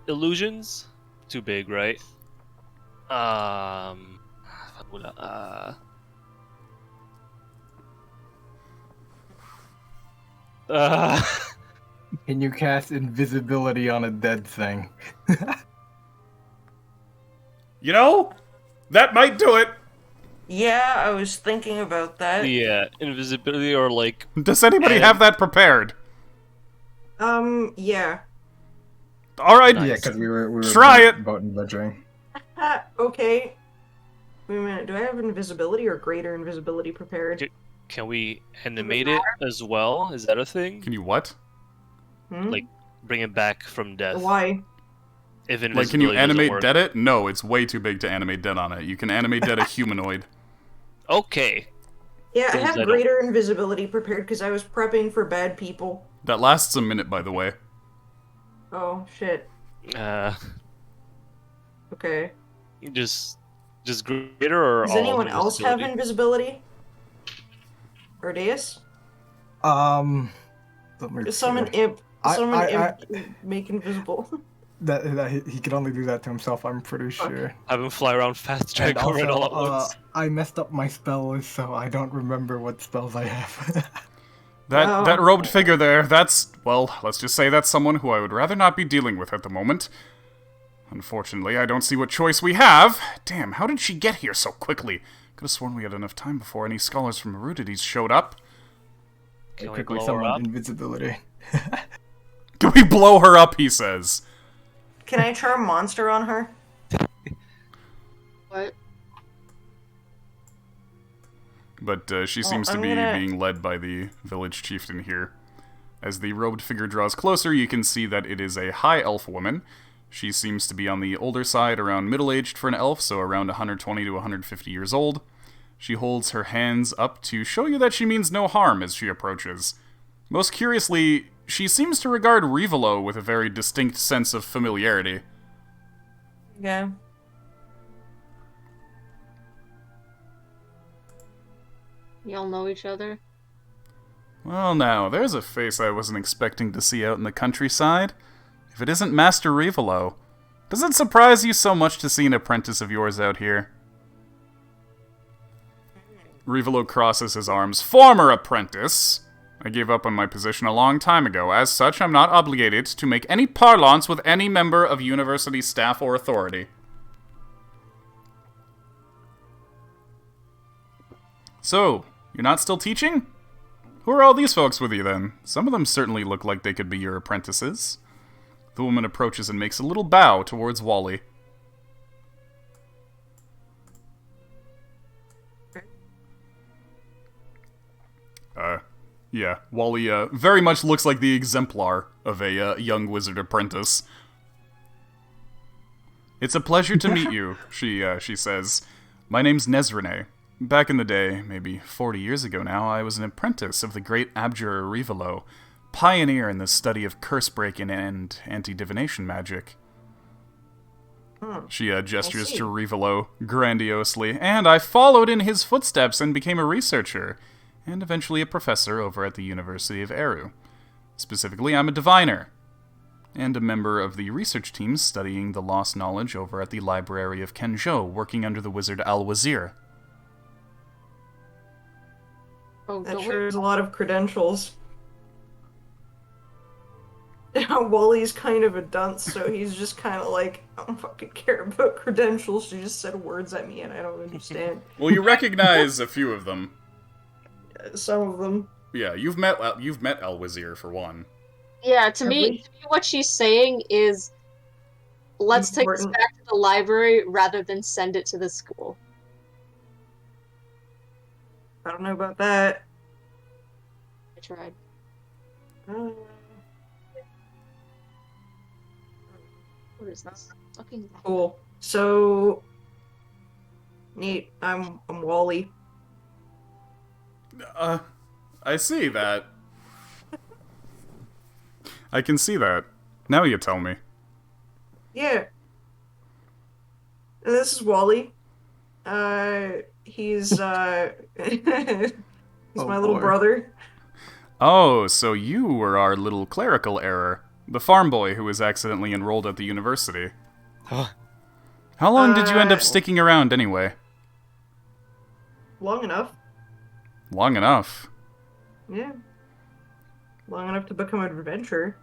Illusions? Too big, right? Can you cast invisibility on a dead thing? You know, that might do it. Yeah, I was thinking about that. Yeah, invisibility or like... Does anybody have that prepared? Yeah. Alright, Yeah, because we were Try it! boat and ledgering. Okay. Wait a minute, do I have invisibility or greater invisibility prepared? Can we animate it as well? Is that a thing? Can you what? Hmm? Like, bring it back from death. Why? If Like, invisibility can you doesn't animate work. dead it? No, it's way too big to animate dead on it. You can animate dead a humanoid. Okay. Yeah, I Things have I don't- greater invisibility prepared because I was prepping for bad people. That lasts a minute, by the way. Oh, shit. Okay. Just greater or Does all anyone else have invisibility? invisibility? Or Deus? Let me Summon see. imp. I- Summon I- imp. Make invisible. That he can only do that to himself, I'm pretty sure. Have him fly around fast, try And to cover it all at also, once. I messed up my spells, so I don't remember what spells I have. That robed figure there, that's, well, let's just say that's someone who I would rather not be dealing with at the moment. Unfortunately, I don't see what choice we have. Damn, how did she get here so quickly? Could have sworn we had enough time before any scholars from Erudities showed up. Can we Quickly blow her summon up? invisibility. Can we blow her up, he says. Can I charm monster on her? What? But she Oh, seems to I'm be gonna- being led by the village chieftain here. As the robed figure draws closer, you can see that it is a high elf woman. She seems to be on the older side, around middle-aged for an elf, so around 120 to 150 years old. She holds her hands up to show you that she means no harm as she approaches. Most curiously, she seems to regard Rivolo with a very distinct sense of familiarity. Yeah. Y'all know each other? Well now, there's a face I wasn't expecting to see out in the countryside. If it isn't Master Rivolo. Does it surprise you so much to see an apprentice of yours out here? Rivolo crosses his arms. Former apprentice! I gave up on my position a long time ago. As such, I'm not obligated to make any parlance with any member of university staff or authority. So, you're not still teaching? Who are all these folks with you, then? Some of them certainly look like they could be your apprentices. The woman approaches and makes a little bow towards Wally. Yeah, Wally, very much looks like the exemplar of a, young wizard apprentice. It's a pleasure to meet you, she says. My name's Nezrene. Back in the day, maybe 40 years ago now, I was an apprentice of the great Abjurer Rivolo, pioneer in the study of curse-breaking and anti-divination magic. She gestures see. to Rivolo grandiosely, and I followed in his footsteps and became a researcher, and eventually a professor over at the University of Eru. Specifically, I'm a diviner, and a member of the research team studying the lost knowledge over at the Library of Kenjo, working under the wizard Al-Wazir. Oh, That don't sure we? is a lot of credentials. Wally's kind of a dunce, so he's just kind of like, I don't fucking care about credentials. She just said words at me and I don't understand. Well, you recognize a few of them. Some of them. Yeah, you've met Al-Wazir for one. Yeah, to Have me, we? what she's saying is, let's take this Important. back to the library rather than send it to the school. I don't know about that. I tried. Uh, What is this? Fucking. cool. So neat. I'm Wally. I see that. I can see that. Now you tell me. Yeah. And this is Wally. He's he's Oh, my little boy. brother. Oh, so you were our little clerical error. The farm boy who was accidentally enrolled at the university. Huh. How long did you end up Uh, sticking around anyway? Long enough. Long enough. Yeah. Long enough to become an adventurer.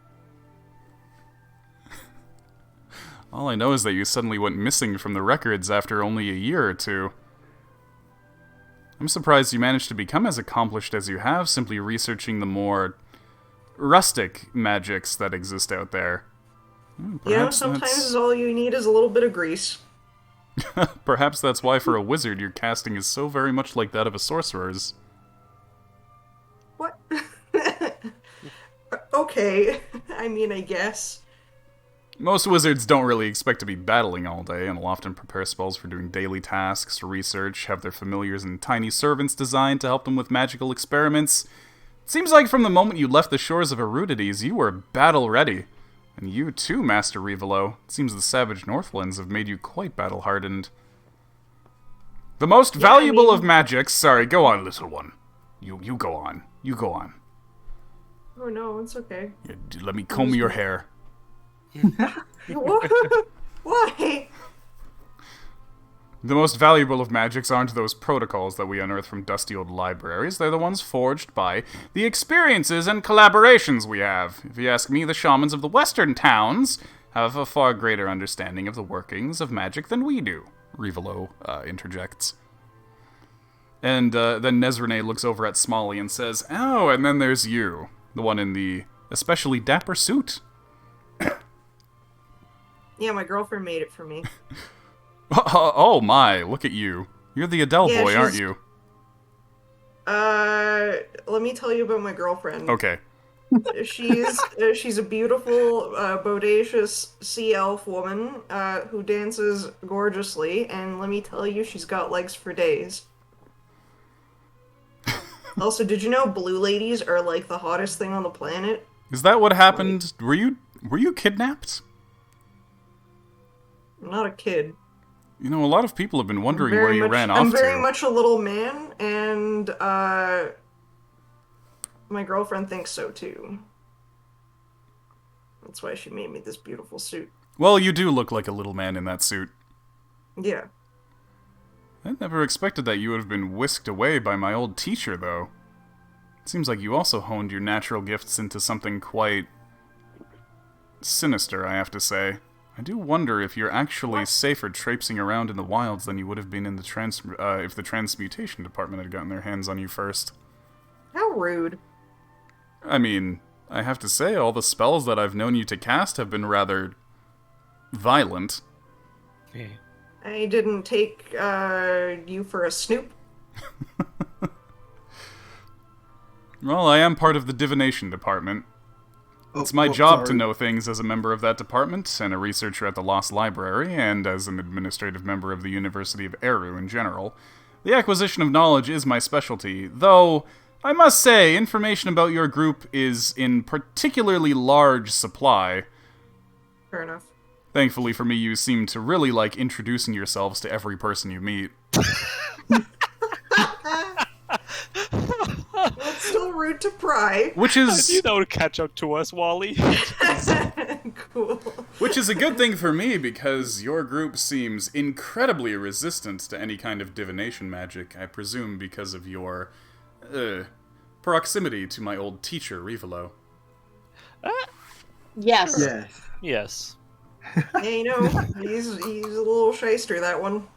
All I know is that you suddenly went missing from the records after only a year or two. I'm surprised you managed to become as accomplished as you have simply researching the more rustic magics that exist out there. Perhaps Sometimes that's- all you need is a little bit of grease. Perhaps that's why for a wizard your casting is so very much like that of a sorcerer's. What? Okay. I mean, I guess. Most wizards don't really expect to be battling all day, and will often prepare spells for doing daily tasks or research, have their familiars and tiny servants designed to help them with magical experiments. It seems like from the moment you left the shores of Erudities, you were battle-ready. And you too, Master Revelo. It seems the savage Northlands have made you quite battle-hardened. The most valuable of magics... Sorry, go on, little one. You go on. You go on. Oh no, it's okay. Yeah, let me comb your hair. Why? The most valuable of magics aren't those protocols that we unearth from dusty old libraries. They're the ones forged by the experiences and collaborations we have. If you ask me, the shamans of the western towns have a far greater understanding of the workings of magic than we do, Revelo interjects. And then Nezrene looks over at Smalley and says, "Oh, and then there's you, the one in the especially dapper suit." Yeah, my girlfriend made it for me. Oh my, look at you. You're the Adele Yeah, boy, aren't she's- you? Let me tell you about my girlfriend. Okay. She's a beautiful, bodacious sea elf woman who dances gorgeously, and let me tell you, she's got legs for days. Also, did you know blue ladies are like the hottest thing on the planet? Is that what happened? Were you kidnapped? I'm not a kid. You know, a lot of people have been wondering where you ran off I'm to. very much a little man, and my girlfriend thinks so too. That's why she made me this beautiful suit. Well, you do look like a little man in that suit. Yeah. I never expected that you would have been whisked away by my old teacher, though. It seems like you also honed your natural gifts into something quite sinister, I have to say. I do wonder if you're actually safer traipsing around in the wilds than you would have been in the if the transmutation department had gotten their hands on you first. How rude. I mean, I have to say, all the spells that I've known you to cast have been rather violent. I didn't take you for a snoop. Well, I am part of the divination department. It's my job to know things as a member of that department, and a researcher at the Lost Library, and as an administrative member of the University of Eru in general. The acquisition of knowledge is my specialty, though I must say, information about your group is in particularly large supply. Fair enough. Thankfully for me, you seem to really like introducing yourselves to every person you meet. That's still rude to pry. Which I is... knew that would catch up to us, Wally. Cool. Which is a good thing for me, because your group seems incredibly resistant to any kind of divination magic, I presume because of your, proximity to my old teacher, Revelo. Yes. Yes. Yes. Yeah, you know, he's a little shyster, that one.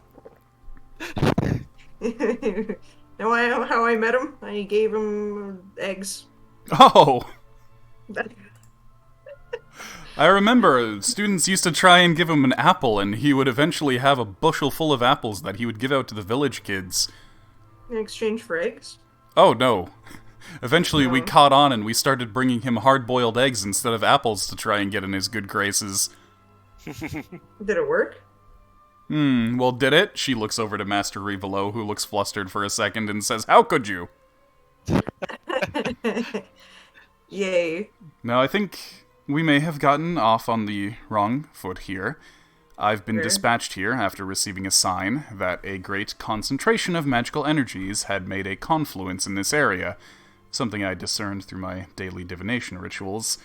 Know how I met him? I gave him eggs. Oh! I remember students used to try and give him an apple, and he would eventually have a bushel full of apples that he would give out to the village kids. In exchange for eggs? Oh, no. Eventually we No. caught on and we started bringing him hard-boiled eggs instead of apples to try and get in his good graces. Did it work? Well, did it? She looks over to Master Revelo, who looks flustered for a second and says, "How could you?" Yay. Now, I think we may have gotten off on the wrong foot here. I've been Sure. dispatched here after receiving a sign that a great concentration of magical energies had made a confluence in this area, something I discerned through my daily divination rituals.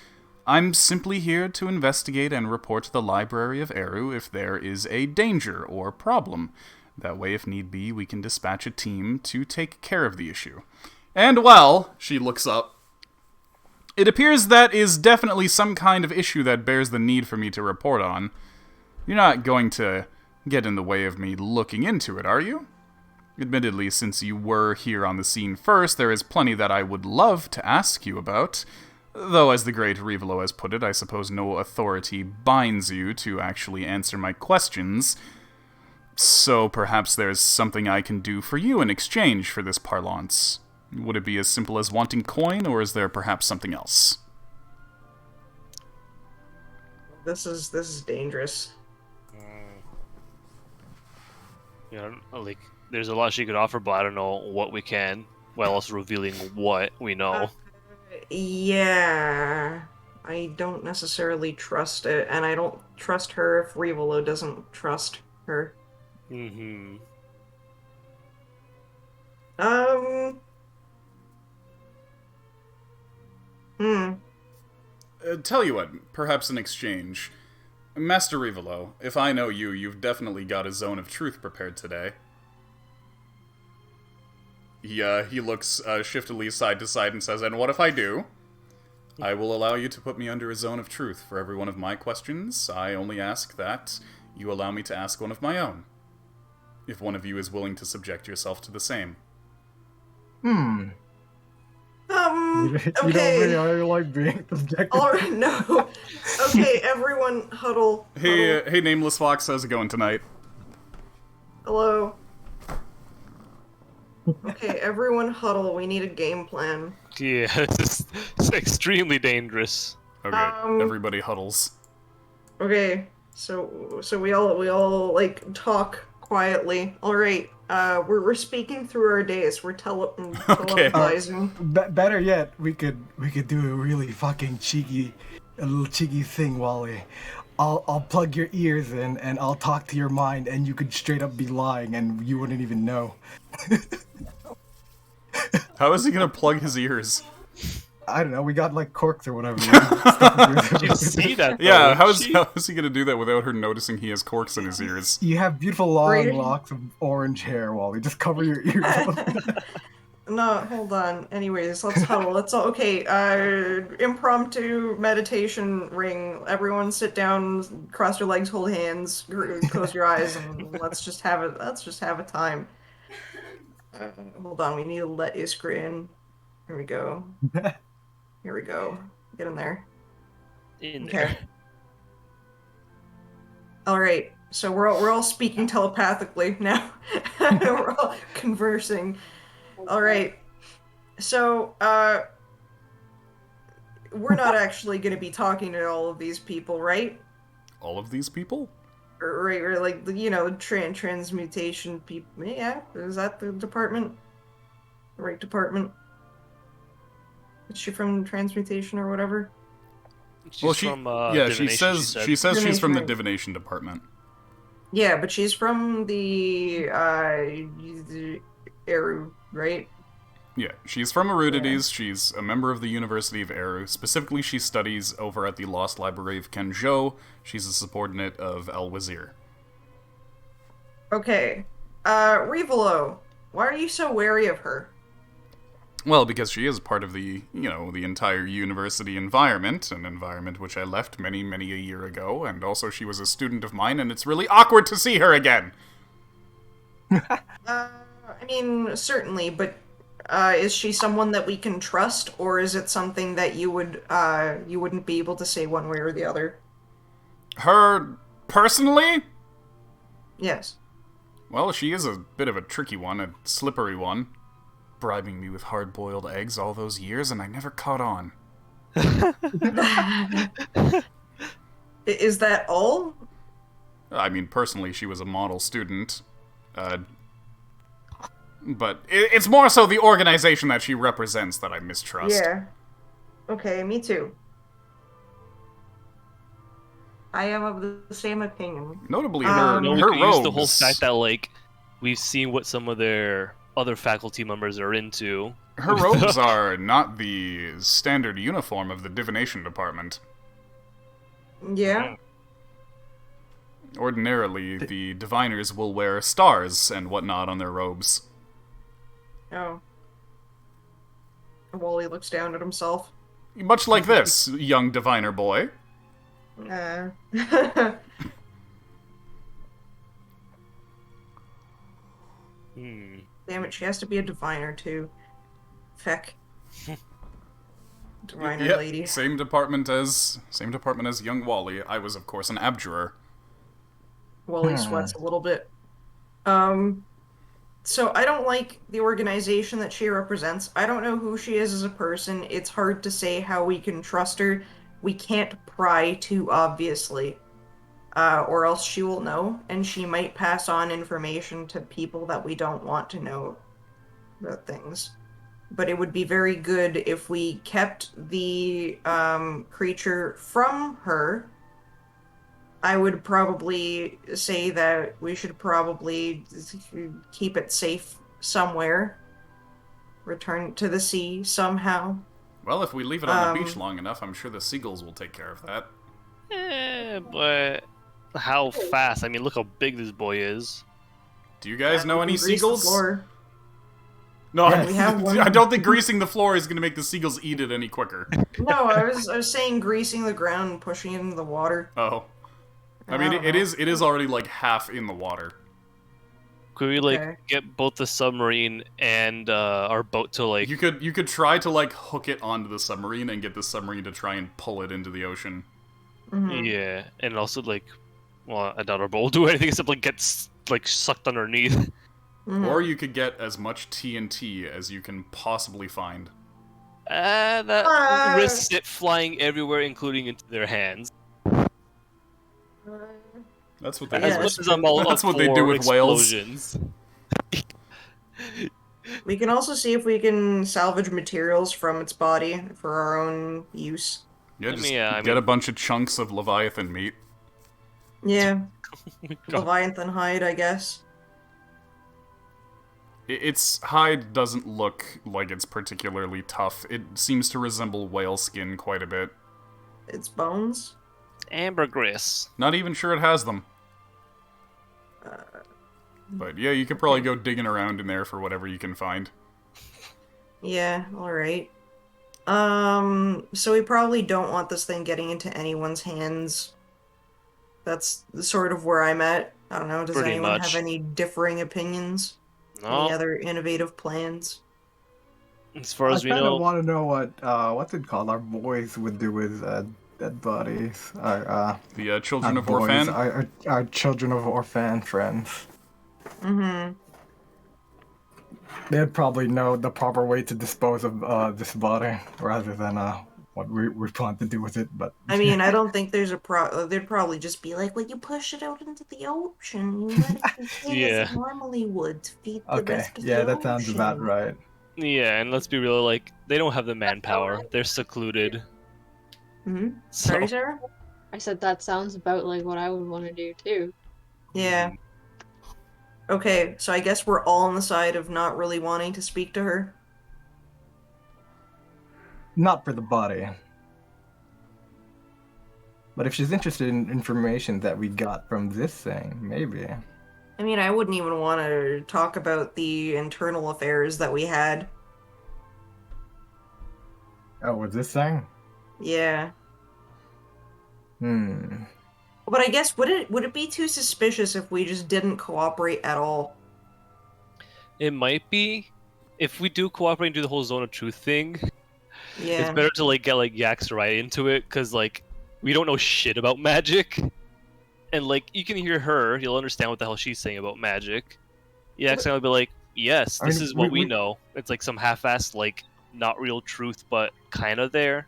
I'm simply here to investigate and report to the Library of Eru if there is a danger or problem. That way, if need be, we can dispatch a team to take care of the issue. And, well, she looks up. It appears that is definitely some kind of issue that bears the need for me to report on. You're not going to get in the way of me looking into it, are you? Admittedly, since you were here on the scene first, there is plenty that I would love to ask you about. Though, as the great Revelo has put it, I suppose no authority binds you to actually answer my questions. So perhaps there's something I can do for you in exchange for this parlance. Would it be as simple as wanting coin, or is there perhaps something else? This is dangerous. You know, like there's a lot she could offer, but I don't know what we can, while also revealing what we know. Yeah, I don't necessarily trust it, and I don't trust her if Rivolo doesn't trust her. Mm-hmm. Um. Hmm. Tell you what, perhaps an exchange. Master Rivolo, if I know you, you've definitely got a zone of truth prepared today. He looks shiftily side to side and says, and what if I do? I will allow you to put me under a zone of truth for every one of my questions. I only ask that you allow me to ask one of my own. If one of you is willing to subject yourself to the same. You don't Okay. really like being subjected. Alright, no. Okay, everyone, huddle. Hey, hey, Nameless Fox, how's it going tonight? Hello. Okay, everyone, huddle. We need a game plan. Yeah, it's extremely dangerous. Okay, everybody huddles. Okay, so we all like talk quietly. All right, we're speaking through our days. We're televising. Better yet, we could do a really fucking a little cheeky thing, Wally. I'll plug your ears in and I'll talk to your mind, and you could straight up be lying and you wouldn't even know. How is he gonna plug his ears? I don't know. We got like corks or whatever. You see that? Though, Yeah, how is he gonna do that without her noticing he has corks in his ears? You have beautiful long Brady? locks of orange hair, Wally. Just cover your ears up. No, hold on. Anyways, let's huddle. Let's all okay. Impromptu meditation ring. Everyone, sit down, cross your legs, hold hands, close your eyes, and let's just have it. Let's just have a time. Hold on. We need to let Iskra in. Here we go. Here we go. Get in there. In Okay. there. All right. So we're all speaking telepathically now. We're all conversing. All right. So we're not actually going to be talking to all of these people, right? All of these people? Or like transmutation people. Yeah, is that the department? The right department? Is she from transmutation or whatever? She's from divination, she says she's from the Divination. divination department. Yeah, but she's from the Eru, right? Yeah, she's from Erudities. She's a member of the University of Eru. Specifically, she studies over at the Lost Library of Kenjo. She's a subordinate of El Wazir. Okay. Rivolo, why are you so wary of her? Well, because she is part of the, the entire university environment, an environment which I left many, many a year ago, and also she was a student of mine, and it's really awkward to see her again. I mean, certainly, but is she someone that we can trust, or is it something that you wouldn't be able to say one way or the other? Her, personally? Yes. Well, she is a bit of a tricky one, a slippery one. Bribing me with hard-boiled eggs all those years, and I never caught on. Is that all? I mean, personally, she was a model student. But it's more so the organization that she represents that I mistrust. Yeah. Okay, me too. I am of the same opinion. Notably, Um, No, we her could robes. use the whole fact that like we've seen what some of their other faculty members are into. Her robes are not the standard uniform of the divination department. Yeah. Ordinarily, the diviners will wear stars and whatnot on their robes. Oh. Wally looks down at himself. Much like this, young diviner boy. Damn it, she has to be a diviner too. Feck. Diviner Yep, lady. same department as young Wally. I was, of course, an abjurer. Wally sweats a little bit. So I don't like the organization that she represents. I don't know who she is as a person. It's hard to say how we can trust her. we can't pry too obviously, or else she will know, and she might pass on information to people that we don't want to know about things. But it would be very good if we kept the creature from her. I would probably say that we should probably keep it safe somewhere. Return it to the sea somehow. Well, if we leave it on the beach long enough, I'm sure the seagulls will take care of that. But how fast? I mean, look how big this boy is. Do you guys know We any can grease the seagulls? floor. No, Yes. We have one. I don't think greasing the floor is going to make the seagulls eat it any quicker. No, I was saying greasing the ground and pushing it into the water. Oh. I mean, don't it know. is already like half in the water. Could we like Okay. get both the submarine and our boat to like? You could try to like hook it onto the submarine and get the submarine to try and pull it into the ocean. Mhm. Yeah, and also like, well, I doubt our boat will do anything except like get like sucked underneath. Mhm. Or you could get as much TNT as you can possibly find. That risks it flying everywhere, including into their hands. That's what they Yeah, do. that's As much as I'm all That's up what they do for with whales. explosions. We can also see if we can salvage materials from its body for our own use. Yeah, I just mean, yeah, I get a mean- bunch of chunks of Leviathan meat. Yeah, God. Leviathan hide, I guess. Its hide doesn't look like it's particularly tough. It seems to resemble whale skin quite a bit. Its bones. Ambergris. Not even sure it has them. But yeah, you could probably go digging around in there for whatever you can find. Yeah, alright. So we probably don't want this thing getting into anyone's hands. That's sort of where I'm at. I don't know, does Pretty anyone much. have any differing opinions? Any No, other innovative plans? as far I as we kind know, of want to know what's it called? Our boys would do with dead bodies. The Children Not of boys, Orphan? our children of orphan friends. Mm-hmm. They'd probably know the proper way to dispose of this body rather than what we plan to do with it. But I mean, I don't think there's a they'd probably just be like, well, you push it out into the ocean. You let it decay as Yeah. it normally would to feed the okay, rest of yeah, the that sounds about ocean." right. yeah, and let's be real, like they don't have the manpower. They're secluded. Mm-hmm. So, Sorry, Sarah? I said that sounds about like what I would want to do too. Yeah. Okay, so I guess we're all on the side of not really wanting to speak to her. Not for the body. But if she's interested in information that we got from this thing, maybe. I mean, I wouldn't even want to talk about the internal affairs that we had. Oh, with this thing? Yeah. Hmm. But I guess would it be too suspicious if we just didn't cooperate at all? it might be if we do cooperate and do the whole zone of truth thing. Yeah. It's better to like get like Yaks right into it because like we don't know shit about magic, and like you can hear her, you'll understand what the hell she's saying about magic. Yaks will be like, yes, I this mean, is what we we- know. It's like some half-assed like not real truth, but kind of there.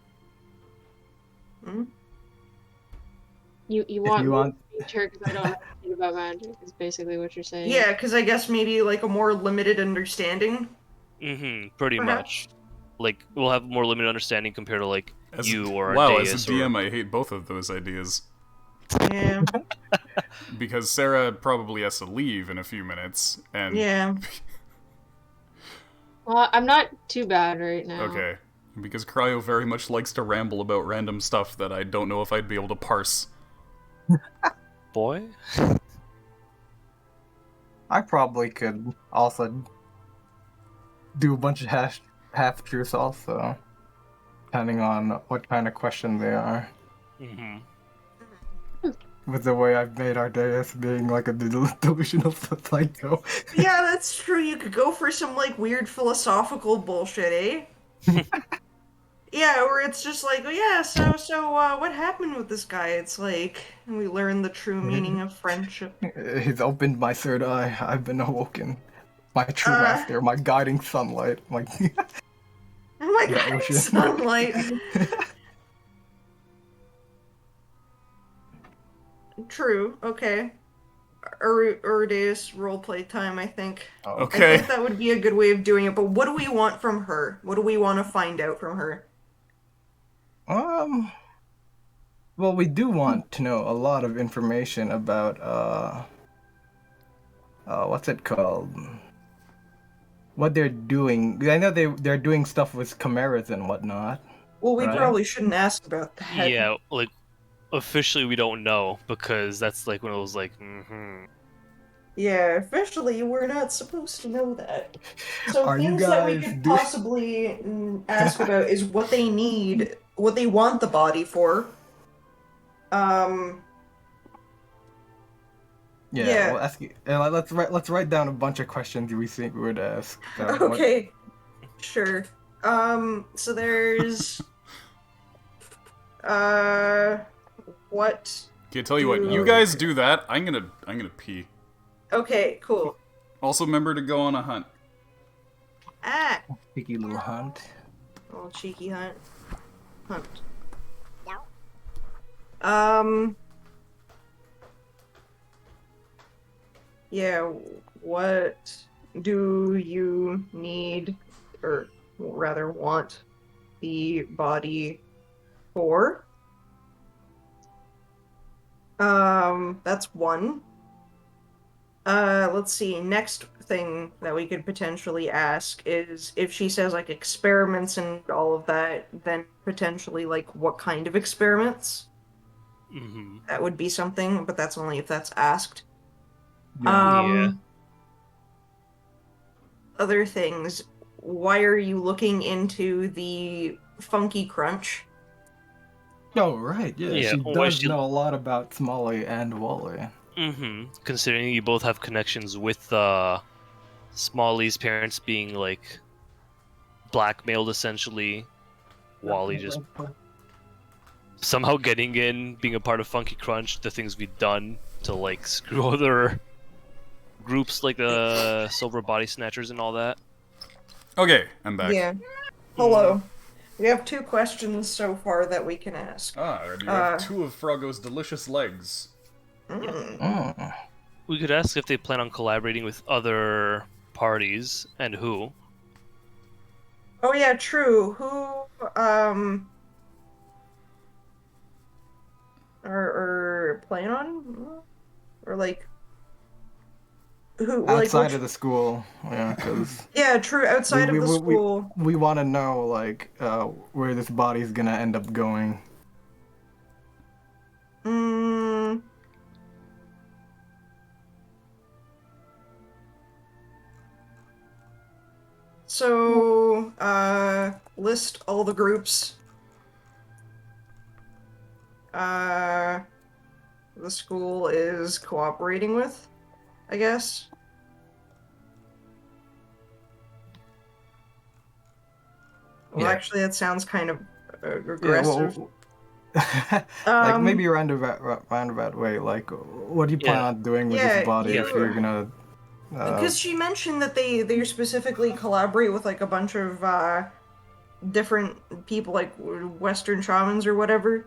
You want you want- me to because I don't know anything about magic. Is basically what you're saying. Yeah, because I guess maybe like a more limited understanding. Pretty Perhaps. much. Like we'll have more limited understanding compared to like you or wow, Deus as a DM, I hate both of those ideas. Yeah. Because Sarah probably has to leave in a few minutes, and... Yeah. Well, I'm not too bad right now. Okay. Because Cryo very much likes to ramble about random stuff that I don't know if I'd be able to parse. boy. I probably could also do a bunch of half-truths also, depending on what kind of question they are. With the way I've made our Deus being like a delusional psycho. Yeah, that's true. You could go for some like weird philosophical bullshit, eh? Yeah, where it's just like, oh yeah, so what happened with this guy? It's like we learn the true meaning of friendship. He's opened my third eye. I've been awoken. My true master, my guiding sunlight. Like, Oh my The god, ocean. sunlight. true. Okay. Urideus roleplay time, I think. I Okay. think that would be a good way of doing it, but what do we want from her? What do we want to find out from her? Well, we do want to know a lot of information about what's it called? What they're doing. I know they're doing stuff with chimeras and whatnot. Well, we Right. probably shouldn't ask about that. Yeah, like officially we don't know because that's like one of those like. Yeah, officially, we're not supposed to know that. So Are you things that we guys could doing- possibly ask about is what they need, what they want the body for. Yeah. We'll ask you. Let's write down a bunch of questions we think we would ask. So what- Okay. Sure. So there's what Okay, tell you what, you do- guys do that. I'm gonna pee. Okay, cool. Also, remember to go on a hunt. Ah, Cheeky little hunt. little cheeky hunt. Yeah, what do you need, or rather want, the body for? That's one. Let's see. Next thing that we could potentially ask is if she says like experiments and all of that, then potentially like what kind of experiments? Mm-hmm. That would be something, but that's only if that's asked. Yeah. Other things. Why are you looking into the funky crunch? Oh right, yeah. Yeah, She why does she- know a lot about Smalley and Wally. Considering you both have connections with Smalley's parents being like blackmailed essentially, Wally just somehow getting in, being a part of Funky Crunch, the things we've done to like screw other groups like the Silver Body Snatchers and all that. Okay, I'm back. Yeah. Hello. We have 2 questions so far that we can ask. You have 2 of Froggo's delicious legs. Mm. We could ask if they plan on collaborating with other parties and who. Oh yeah, true. Who or plan on, or like who Outside like of the school, yeah, because yeah, true. Outside of the school. we want to know like where this body's gonna end up going. So list all the groups the school is cooperating with, I guess. Well, Yeah. actually, that sounds kind of aggressive. Like maybe a roundabout way. Like, what do you plan Yeah. on doing with Yeah, this body if you- you're gonna? Because she mentioned that they specifically collaborate with like a bunch of different people, like Western shamans or whatever.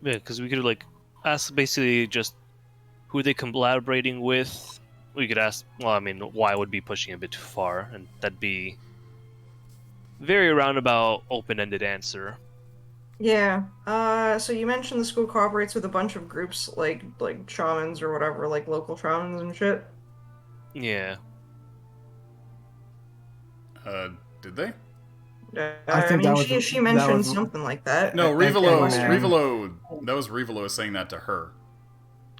Yeah, because we could like ask basically just who they collaborating with. We could ask, well, I mean, why would be pushing a bit too far, and that'd be very roundabout, open-ended answer. Yeah. So you mentioned the school cooperates with a bunch of groups like shamans or whatever, like local shamans and shit. Yeah. Did they? I think mean, that was- she that mentioned was- something like that. No, Okay, Revelo. man. That was Revelo saying that to her.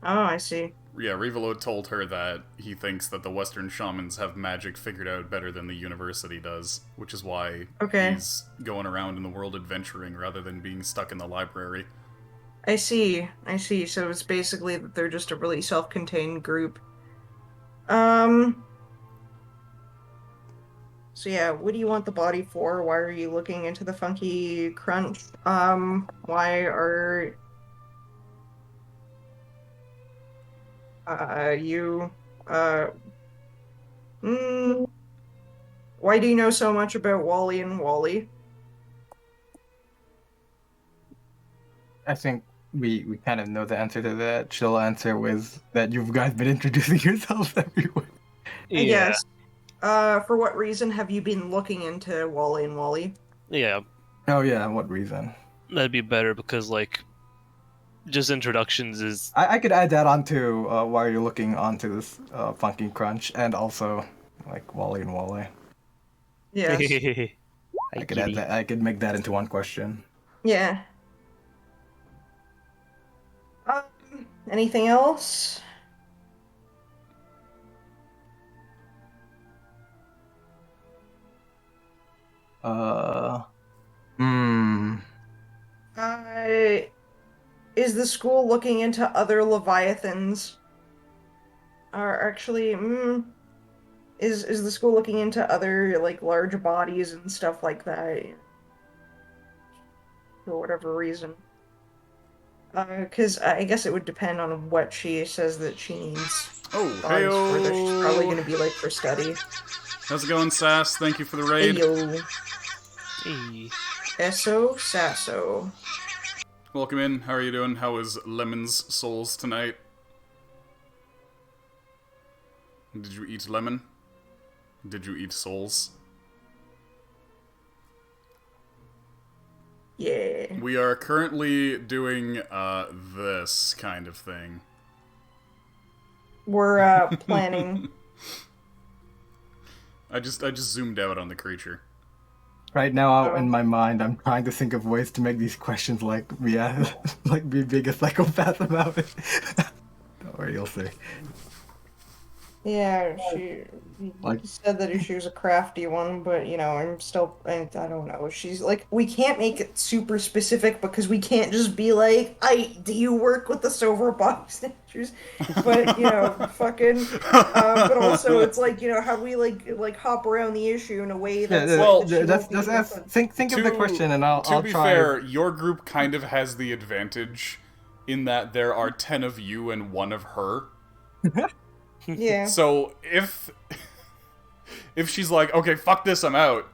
Oh, I see. Yeah, Revelo told her that he thinks that the Western shamans have magic figured out better than the university does, which is why Okay. he's going around in the world adventuring rather than being stuck in the library. I see. So it's basically that they're just a really self-contained group. So yeah, what do you want the body for? Why are you looking into the funky crunch? Why are you Why do you know so much about Wally and Wally? I think we kind of know the answer to that. She'll answer with that you guys been introducing yourselves everywhere. I guess. For what reason have you been looking into Wally and Wally? Yeah, Oh yeah, what reason? that'd be better because like, just introductions is. I could add that onto why you're looking onto this Funky Crunch and also like Wally and Wally. Yes. I could add that. I could make that into one question. Yeah. Anything else? Hmm. Is the school looking into other Leviathans? Or actually, is the school looking into other, like, large bodies and stuff like that? For whatever reason. Because I guess it would depend on what she says that she needs Oh, bodies for that she's probably heyo! going to be, like, for study. How's it going, Sass? Thank you for the raid. Ayo. Hey. Esso Sasso. Welcome in. How are you doing? How is Lemon's Souls tonight? Did you eat lemon? Did you eat souls? Yeah. We are currently doing this kind of thing. We're planning. I just zoomed out on the creature. Right now, in my mind, I'm trying to think of ways to make these questions like like be big a psychopath about it. Don't worry, you'll see. Yeah, she Like- said that she was a crafty one, but I don't know. She's like, we can't make it super specific because we can't just be like, do you work with the silver box snatchers? But fucking. But also, it's like how do we like hop around the issue in a way that's that's ask, think of the question, and I'll To be try. fair, your group kind of has the advantage in that there are 10 of you and 1 of her. Yeah. So if she's like, okay, fuck this, I'm out,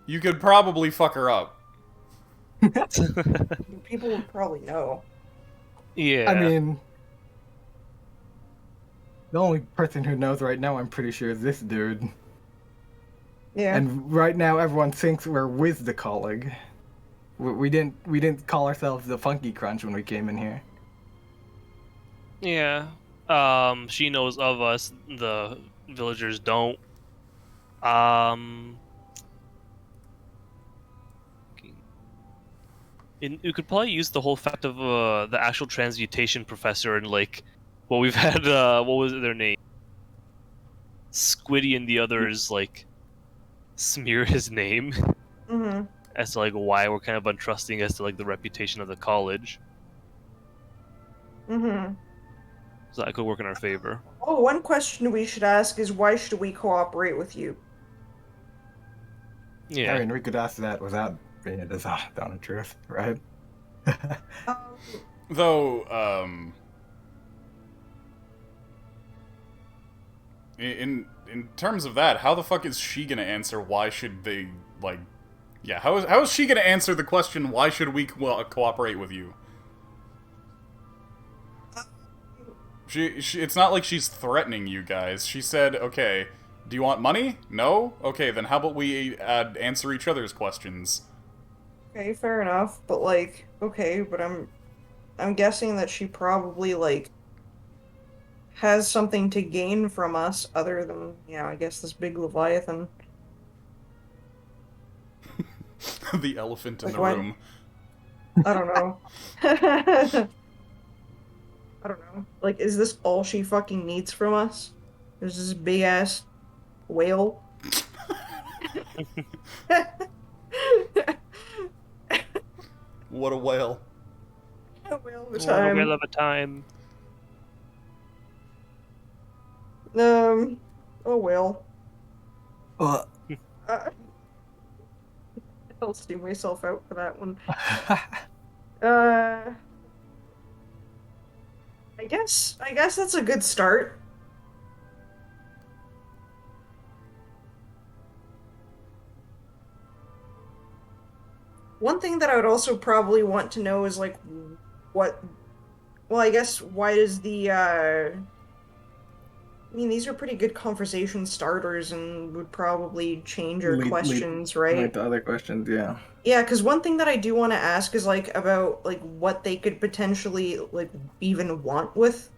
you could probably fuck her up. People would probably know. Yeah. I mean, the only person who knows right now, I'm pretty sure, is this dude. Yeah. And right now, everyone thinks we're with the colleague. We didn't call ourselves the Funky Crunch when we came in here. Yeah. She knows of us. The villagers don't. You could probably use the whole fact of the actual transmutation professor and like what we've had. What was their name? Squiddy and the others like smear his name Mm-hmm. as to like why we're kind of untrusting as to like the reputation of the college. Mm-hmm. So that could work in our favor. Oh, one question we should ask is why should we cooperate with you? Yeah. I mean, we could ask that without being a dishonest on the truth, right? Though, in terms of that, how the fuck is she gonna answer why should they, like... Yeah, how is she gonna answer the question, why should we cooperate with you? She it's not like she's threatening you guys. She said, okay, do you want money? No? Okay, then how about we answer each other's questions? Okay, fair enough, but like, okay, but I'm guessing that she probably like has something to gain from us other than, I guess this big Leviathan. The elephant in Like the what? room. I don't know. I don't know. Like, is this all she fucking needs from us? There's this big ass whale. What a whale. A whale of a What a time. whale of a time. Oh well. Uh, I'll steam myself out for that one. I guess that's a good start. One thing that I would also probably want to know is like what. Well, I guess why does the I mean, these are pretty good conversation starters and would probably change our Lead questions, like right? the other questions, yeah. Yeah, because one thing that I do want to ask is like about like what they could potentially like even want with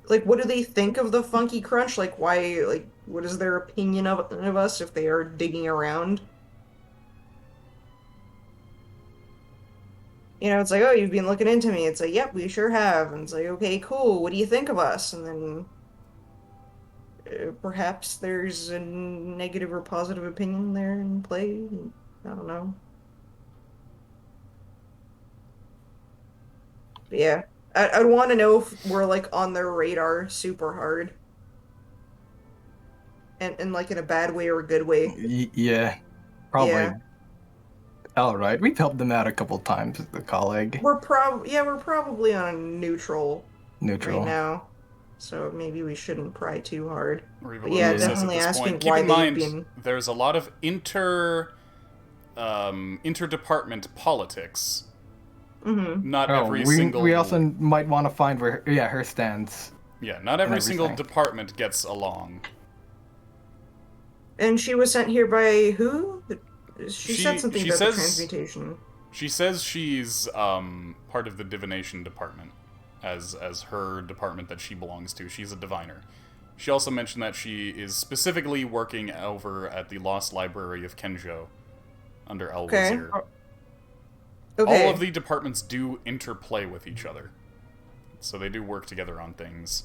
like what do they think of the Funky Crunch? Like why what is their opinion of us if they are digging around? You know, it's like, oh, you've been looking into me. It's like, yep, we sure have. And it's like, okay, cool. What do you think of us? And then perhaps there's a negative or positive opinion there in play. I don't know. But yeah, I'd want to know if we're like on their radar super hard, and like in a bad way or a good way. Yeah, probably. Yeah, All right, we've helped them out a couple times as a colleague. we're probably on a neutral right Neutral. now, so maybe we shouldn't pry too hard. Or even But what yeah, it says at definitely this asking point. Keep why in they've mind, been. there's a lot of interdepartment politics. Mm-hmm. Not Oh, every we single. we also might want to find where her stands. Yeah, not every single everything. department gets along. And she was sent here by who? She said something She about the says transmutation. she says she's part of the divination department, as her department that she belongs to. She's a diviner. She also mentioned that she is specifically working over at the Lost Library of Kenjo, under El Okay. Wazir. Okay. All of the departments do interplay with each other, so they do work together on things.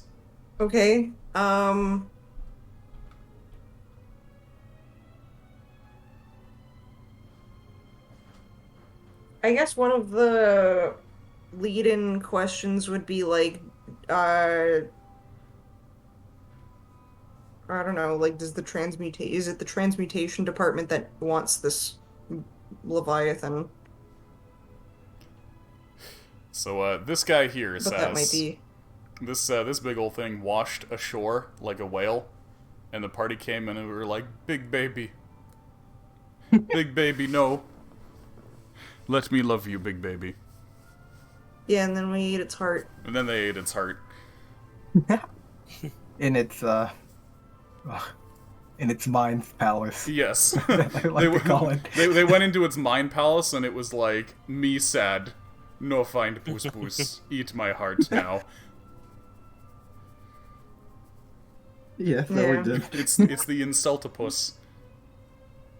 Okay. I guess one of the lead-in questions would be like, I don't know, like, is it the transmutation department that wants this Leviathan? So this guy here But says that might be. this big old thing washed ashore like a whale, and the party came and we were like, "Big baby, big baby, no, let me love you, big baby." Yeah, and then we eat its heart. And then they ate its heart. In its mind's palace. Yes, I like to call it. They went into its mind palace and it was like, "Me sad, no find puss puss, eat my heart now." Yes, that we did. It's the insultopus.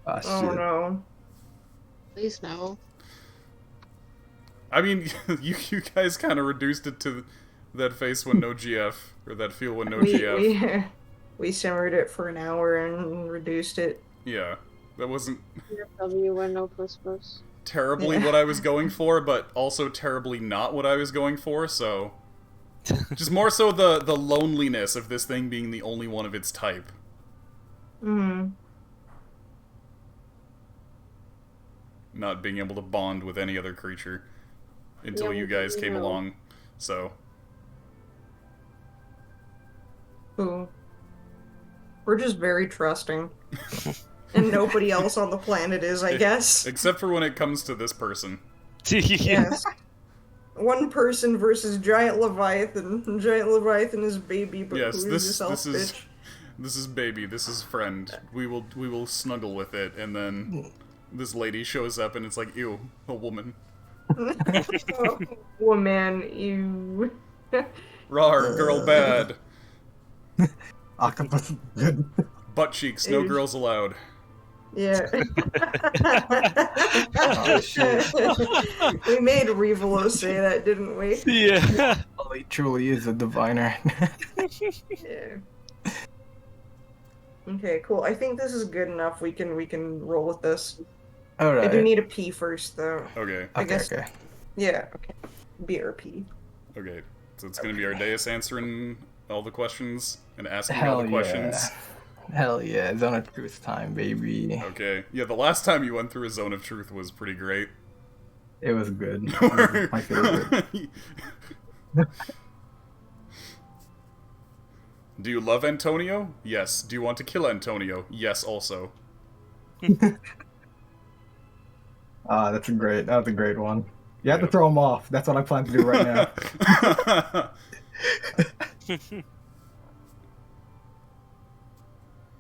Ah, Oh no. Please no. I mean, you guys kind of reduced it to that face when no GF, or that feel when no GF. We simmered it for an hour and reduced it. Yeah, that wasn't W when no puss puss. terribly Yeah. what I was going for, but also terribly not what I was going for, so... Just more so the loneliness of this thing being the only one of its type. Hmm. Not being able to bond with any other creature until Yeah, you guys we came know. along, so... Ooh. We're just very trusting. And nobody else on the planet is, I guess. Except for when it comes to this person. Yes. One person versus Giant Leviathan. Giant Leviathan is baby, but Yes, who is this elf bitch? this is baby, this is friend. We will snuggle with it, and then this lady shows up and it's like, ew, a woman. Oh, woman, you. Rawr, girl bad. Octopus is good. Butt cheeks, no Ew. girls allowed. Yeah. Oh, shit. We made Revolo say that, didn't we? Yeah. Well, he truly is a diviner. Yeah. Okay, cool. I think this is good enough. We can roll with this. Alright. I do need a pee first, though. Okay, I Okay, guess- okay. Yeah. Okay. BRP. okay. So it's gonna be our Deus answering all the questions and asking all Hell the yeah. questions. Hell yeah, Zone of Truth time, baby. Okay. Yeah, the last time you went through a Zone of Truth was pretty great. It was good. It was my favorite. Do you love Antonio? Yes. Do you want to kill Antonio? Yes, also. That's a great one. You have to throw them off. That's what I plan to do right now.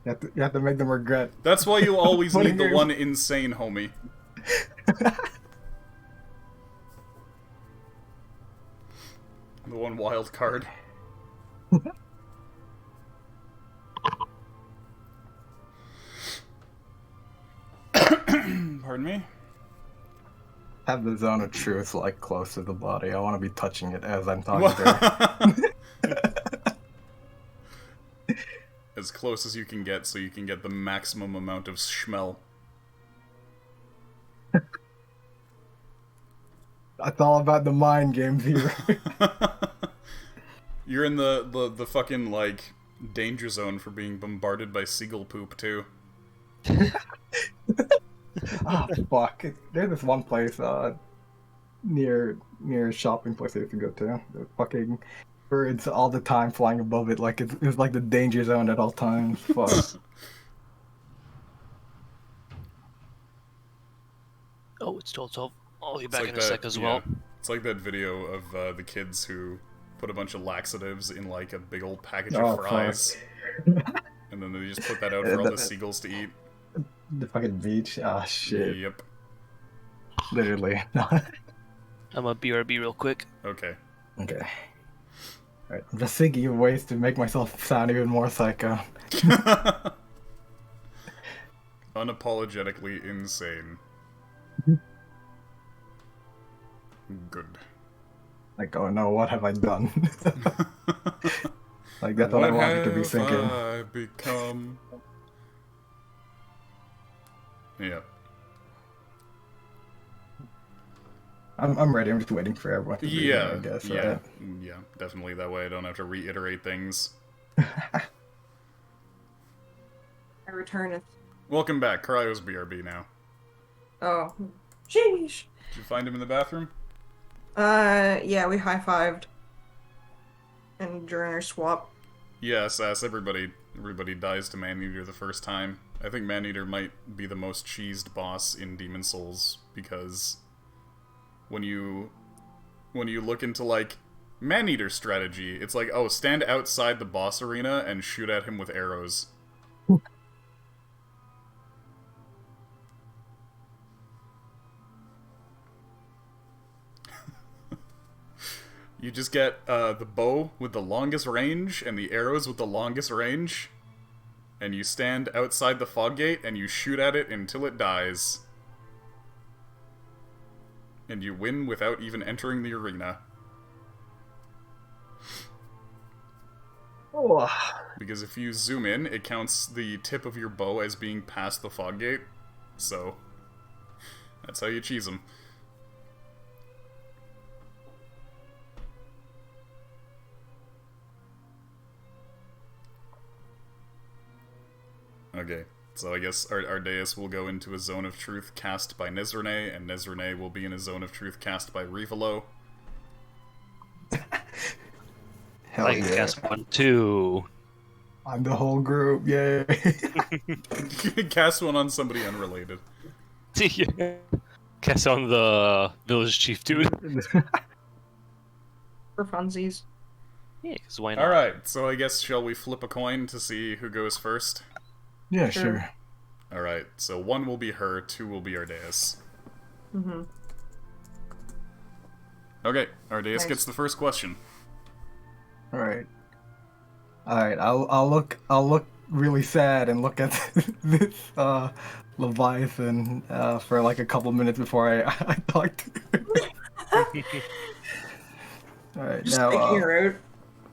You have to make them regret. That's why you always What need are the you- one insane homie. The one wild card. Pardon me? Have the zone of truth like close to the body. I want to be touching it as I'm talking to her. As close as you can get so you can get the maximum amount of schmell. It's all about the mind games here. You're in the fucking, like, danger zone for being bombarded by seagull poop, too. Ah, fuck. There's this one place near a shopping place I used to go to. The fucking birds all the time flying above it, like it's like the danger zone at all times. Fuck. Oh, it's 12:12. I'll be It's back like in a sec as well. It's like that video of the kids who put a bunch of laxatives in, like, a big old package Oh, of fries. And then they just put that out for all the seagulls to eat. The fucking beach. Ah, shit. Yep. Literally. I'm a BRB real quick. Okay. Okay. Alright, I'm just thinking of ways to make myself sound even more psycho. Unapologetically insane. Good. Like, oh no, what have I done? Like, that's what I want you to be thinking. What have I become? Yeah. I'm ready. I'm just waiting for everyone to be here, I guess. Yeah. Right? Yeah, definitely. That way I don't have to reiterate things. I returneth. Welcome back. Cryo's BRB now. Oh. Sheesh. Did you find him in the bathroom? Yeah, we high-fived. And during our swap. Yes, everybody dies to Maneater the first time. I think Maneater might be the most cheesed boss in Demon Souls, because when you look into, like, Maneater strategy, it's like, oh, stand outside the boss arena and shoot at him with arrows. You just get the bow with the longest range and the arrows with the longest range, and you stand outside the fog gate and you shoot at it until it dies. And you win without even entering the arena. Oh. Because if you zoom in, it counts the tip of your bow as being past the fog gate. So, that's how you cheese them. Okay, so I guess Ardeus will go into a Zone of Truth cast by Nezrene, and Nezrene will be in a Zone of Truth cast by Rivalo. Hell I can yeah. cast 1, 2. I'm the whole group, yay. Cast one on somebody unrelated. Cast on the village chief dude. For funsies. Yeah, because why not? Alright, so I guess shall we flip a coin to see who goes first? Yeah, Sure. sure. Alright, so 1 will be her, 2 will be Ardeus. Mm-hmm. Okay, Ardeus Nice. gets the first question. Alright. Alright, I'll look really sad and look at this Leviathan for like a couple minutes before I talk to her. Alright, Just now taking her out.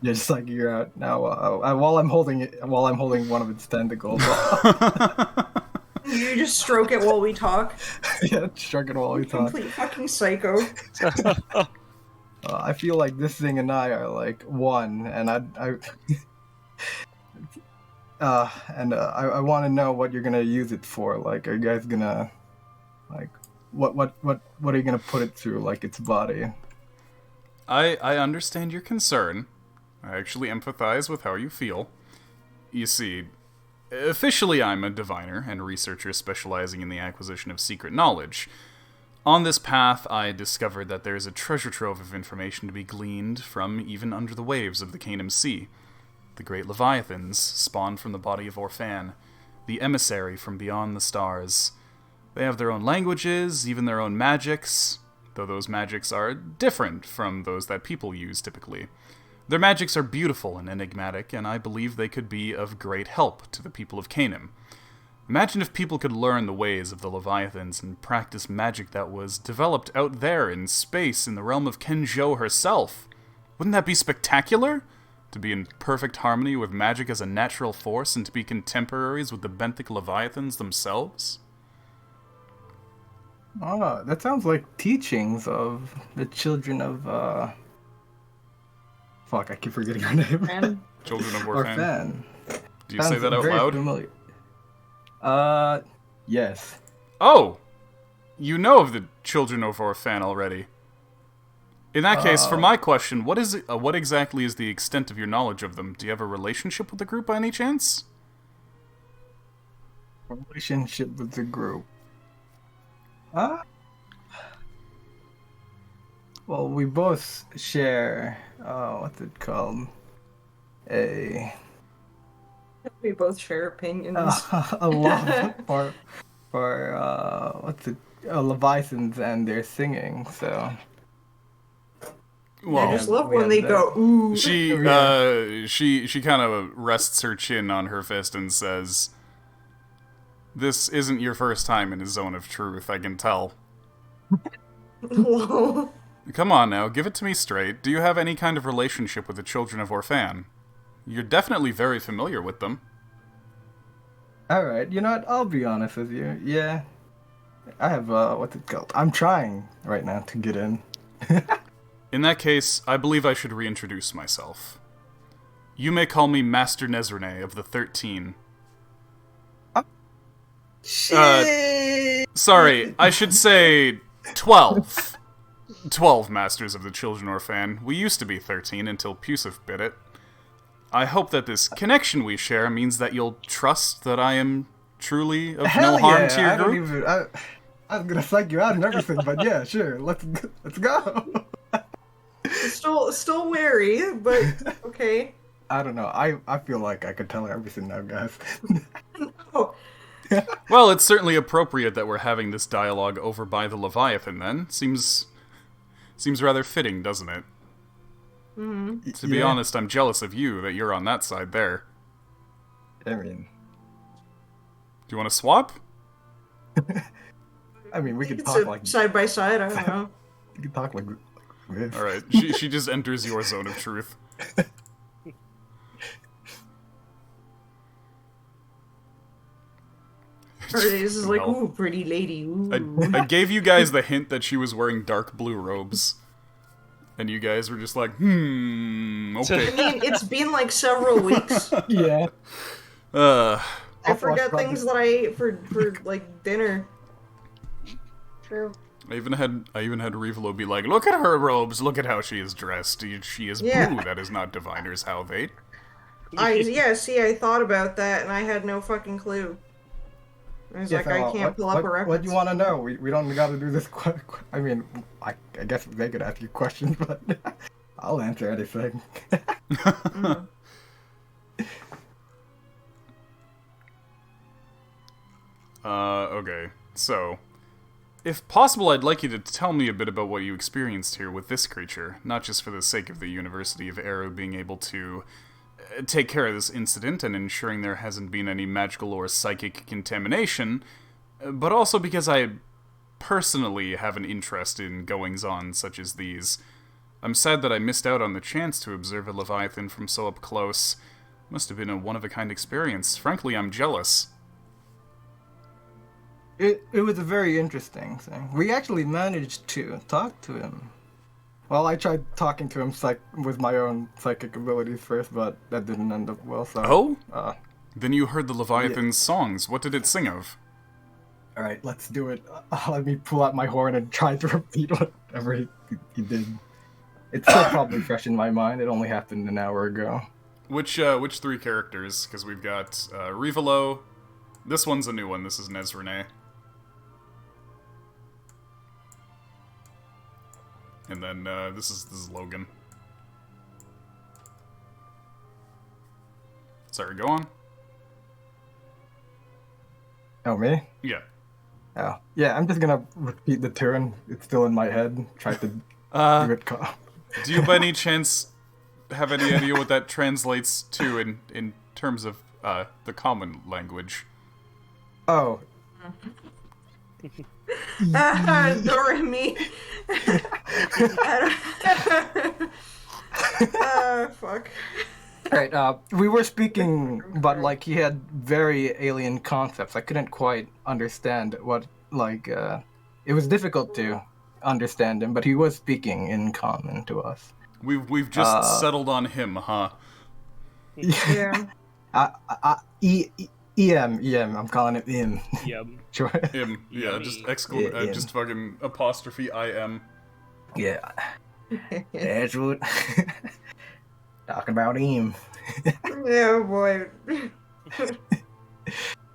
yeah, just like you're out now. While I'm holding one of its tentacles, You just stroke it while we talk. yeah, stroke it while we talk. Complete fucking psycho. I feel like this thing and I are like one, and I want to know what you're gonna use it for. Like, are you guys gonna, like, what are you gonna put it through, like its body? I understand your concern. I actually empathize with how you feel. You see, officially I'm a diviner and researcher specializing in the acquisition of secret knowledge. On this path, I discovered that there is a treasure trove of information to be gleaned from even under the waves of the Canaan Sea. The great Leviathans, spawned from the body of Orphan, the emissary from beyond the stars. They have their own languages, even their own magics, though those magics are different from those that people use typically. Their magics are beautiful and enigmatic, and I believe they could be of great help to the people of Canaan. Imagine if people could learn the ways of the Leviathans and practice magic that was developed out there in space in the realm of Kenjo herself. Wouldn't that be spectacular? To be in perfect harmony with magic as a natural force and to be contemporaries with the benthic Leviathans themselves? Oh, that sounds like teachings of the children of, Fuck, I keep forgetting her name. And Children of Orphan. Orphan. Do you say that out very loud? Familiar. Yes. Oh! You know of the Children of Orphan already. In that case, for my question, what exactly is the extent of your knowledge of them? Do you have a relationship with the group by any chance? Relationship with the group. Well, we both share, what's it called? we both share opinions. A love for Leviathans and their singing, so... Well, I just love we when have they that. go, ooh. she kind of rests her chin on her fist and says, "This isn't your first time in a zone of truth, I can tell. Whoa. Come on now, give it to me straight. Do you have any kind of relationship with the Children of Orphan? You're definitely very familiar with them." Alright, you know what? I'll be honest with you. Yeah. I have, what's it called? I'm trying right now to get in. In that case, I believe I should reintroduce myself. You may call me Master Nezrene of the 13. Sorry, I should say 12. 12 Masters of the Children Orphan. We used to be 13 until Pusif bit it. I hope that this connection we share means that you'll trust that I am truly of no harm to your group. I was gonna psych you out and everything, but yeah, sure, let's go. Still wary, but okay. I don't know. I feel like I could tell her everything now, guys. Oh, Well, it's certainly appropriate that we're having this dialogue over by the Leviathan, then. Seems rather fitting, doesn't it? mm-hmm. To be honest, I'm jealous of you that you're on that side there. I mean, Do you want to swap? we could It's talk like side by side. I don't know. we could talk like this. Alright, she just enters your zone of truth. This is like, Well, ooh, pretty lady. Ooh. I gave you guys the hint that she was wearing dark blue robes. And you guys were just like, okay. I mean, it's been like several weeks. Yeah. I forget things that I ate for like dinner. True. I even had Rivolo be like, "Look at her robes. Look at how she is dressed. She is Yeah. blue. That is not diviner's halvate." I thought about that and I had no fucking clue. I was like, I can't pull up a reference. What do you want to know? We don't got to do this. I mean, I guess they could ask you questions, but I'll answer anything. Mm. Okay. So, if possible, I'd like you to tell me a bit about what you experienced here with this creature, not just for the sake of the University of Eru being able to take care of this incident and ensuring there hasn't been any magical or psychic contamination, but also because I personally have an interest in goings-on such as these. I'm sad that I missed out on the chance to observe a Leviathan from so up close. Must have been a one-of-a-kind experience. Frankly, I'm jealous. It was a very interesting thing. We actually managed to talk to him. Well, I tried talking to him with my own psychic abilities first, but that didn't end up well, so... Oh? Then you heard the Leviathan's songs. What did it sing of? Alright, let's do it. Let me pull out my horn and try to repeat whatever he did. It's still probably fresh in my mind. It only happened an hour ago. Which three characters? Because we've got Rivolo. This one's a new one. This is Nezrene. And then this is Logan. Sorry, go on. Oh, me? Yeah. Oh. Yeah, I'm just gonna repeat the turn. It's still in my head. Try to do it calm. Do you by any chance have any idea what that translates to in terms of the common language? Oh. Doremi. Fuck. Alright, we were speaking, but, like, he had very alien concepts. I couldn't quite understand what, like, it was difficult to understand him, but he was speaking in common to us. We've just settled on him, huh? Yeah. EM, I'm calling it Im. Yep. Sure. Him. Yeah, Yummy. just Yeah, just fucking apostrophe IM. Yeah. That's what. Talking about him. Yeah, boy.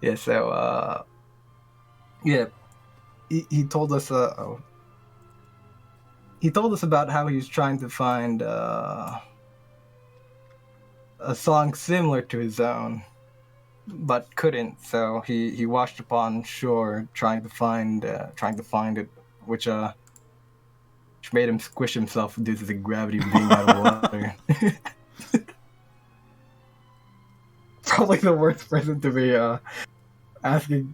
Yeah, so, yeah. He told us, he told us about how he's trying to find, a song similar to his own, but couldn't, so he washed upon shore trying to find it, which made him squish himself due to the gravity of being out of water. Probably the worst person to be asking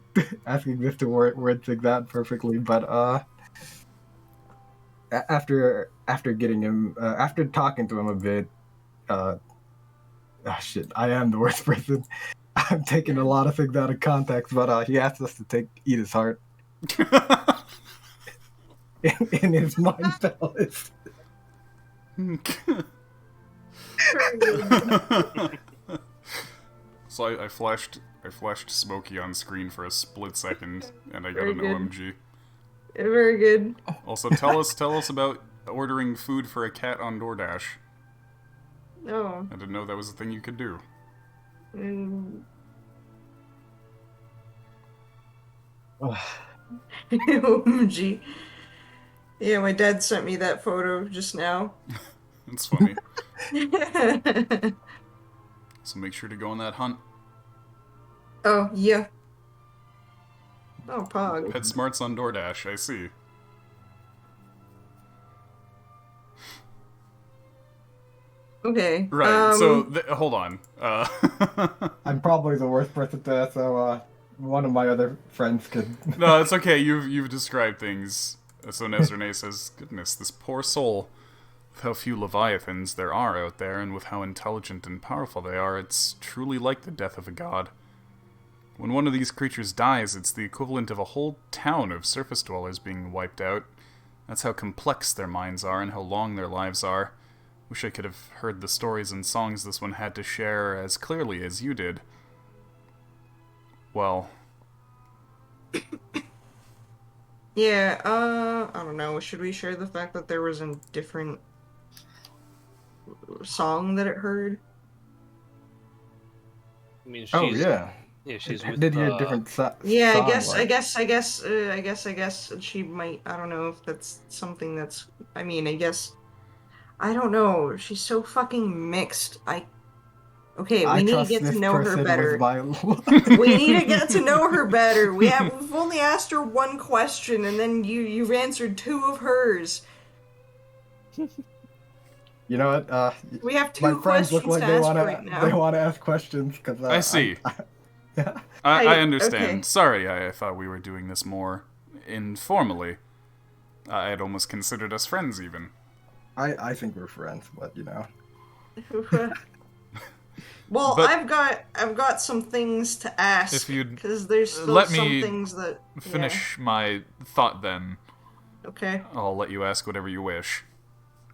this to word that perfectly, but after getting him after talking to him a bit, oh shit, I am the worst person. I'm taking a lot of things out of context, but he asked us to eat his heart in his mind palace. So I flashed Smokey on screen for a split second, and I got Very an good. OMG. Very good. Also, tell us about ordering food for a cat on DoorDash. Oh. I didn't know that was a thing you could do. OMG. Yeah, my dad sent me that photo just now. It's funny. So make sure to go on that hunt. Oh, yeah. Oh, Pog. PetSmart's on DoorDash, I see. Okay. Right, so hold on. I'm probably the worst person to ask, so one of my other friends could. No, it's okay. You've described things. So Nezrene says, "Goodness, this poor soul. With how few leviathans there are out there, and with how intelligent and powerful they are, it's truly like the death of a god. When one of these creatures dies, it's the equivalent of a whole town of surface dwellers being wiped out. That's how complex their minds are and how long their lives are. Wish I could have heard the stories and songs this one had to share as clearly as you did. Well, Yeah, I don't know. Should we share the fact that there was a different song that it heard? I mean, she's, Oh yeah. Yeah, she's with, Did hear different Yeah, song, I guess she might. I don't know if that's something that's. I mean, I guess. I don't know. She's so fucking mixed. Okay, we need to get to know her better. We need to get to know her better. We've only asked her one question, and then you've answered two of hers. You know what? We have two My friends questions look like to they ask want right now. they want to ask questions because I see. Yeah. I understand. Okay. Sorry, I thought we were doing this more informally. I had almost considered us friends, even. I think we're friends, but you know. Well, But- I've got some things to ask. If you'd because there's still let some me things that Finish my thought, then. Yeah. Okay. I'll let you ask whatever you wish.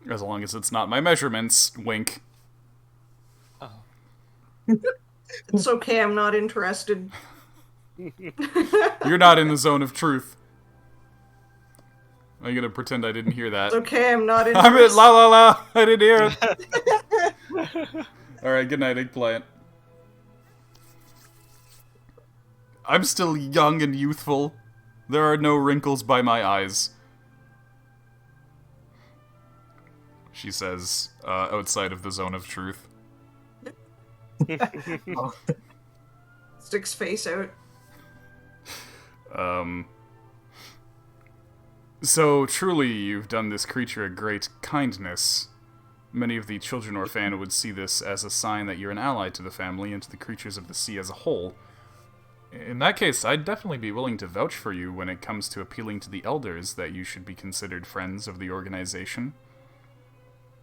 As long as it's not my measurements, wink. It's okay. I'm not interested. You're not in the zone of truth. I'm gonna pretend I didn't hear that. It's okay. I'm not I'm interested. at la la la. I didn't hear it. Alright, good night, eggplant. I'm still young and youthful. There are no wrinkles by my eyes. she says, outside of the zone of truth. Oh, Sticks face out. So truly you've done this creature a great kindness. Many of the children Orphan would see this as a sign that you're an ally to the family and to the creatures of the sea as a whole. In that case, I'd definitely be willing to vouch for you when it comes to appealing to the elders that you should be considered friends of the organization.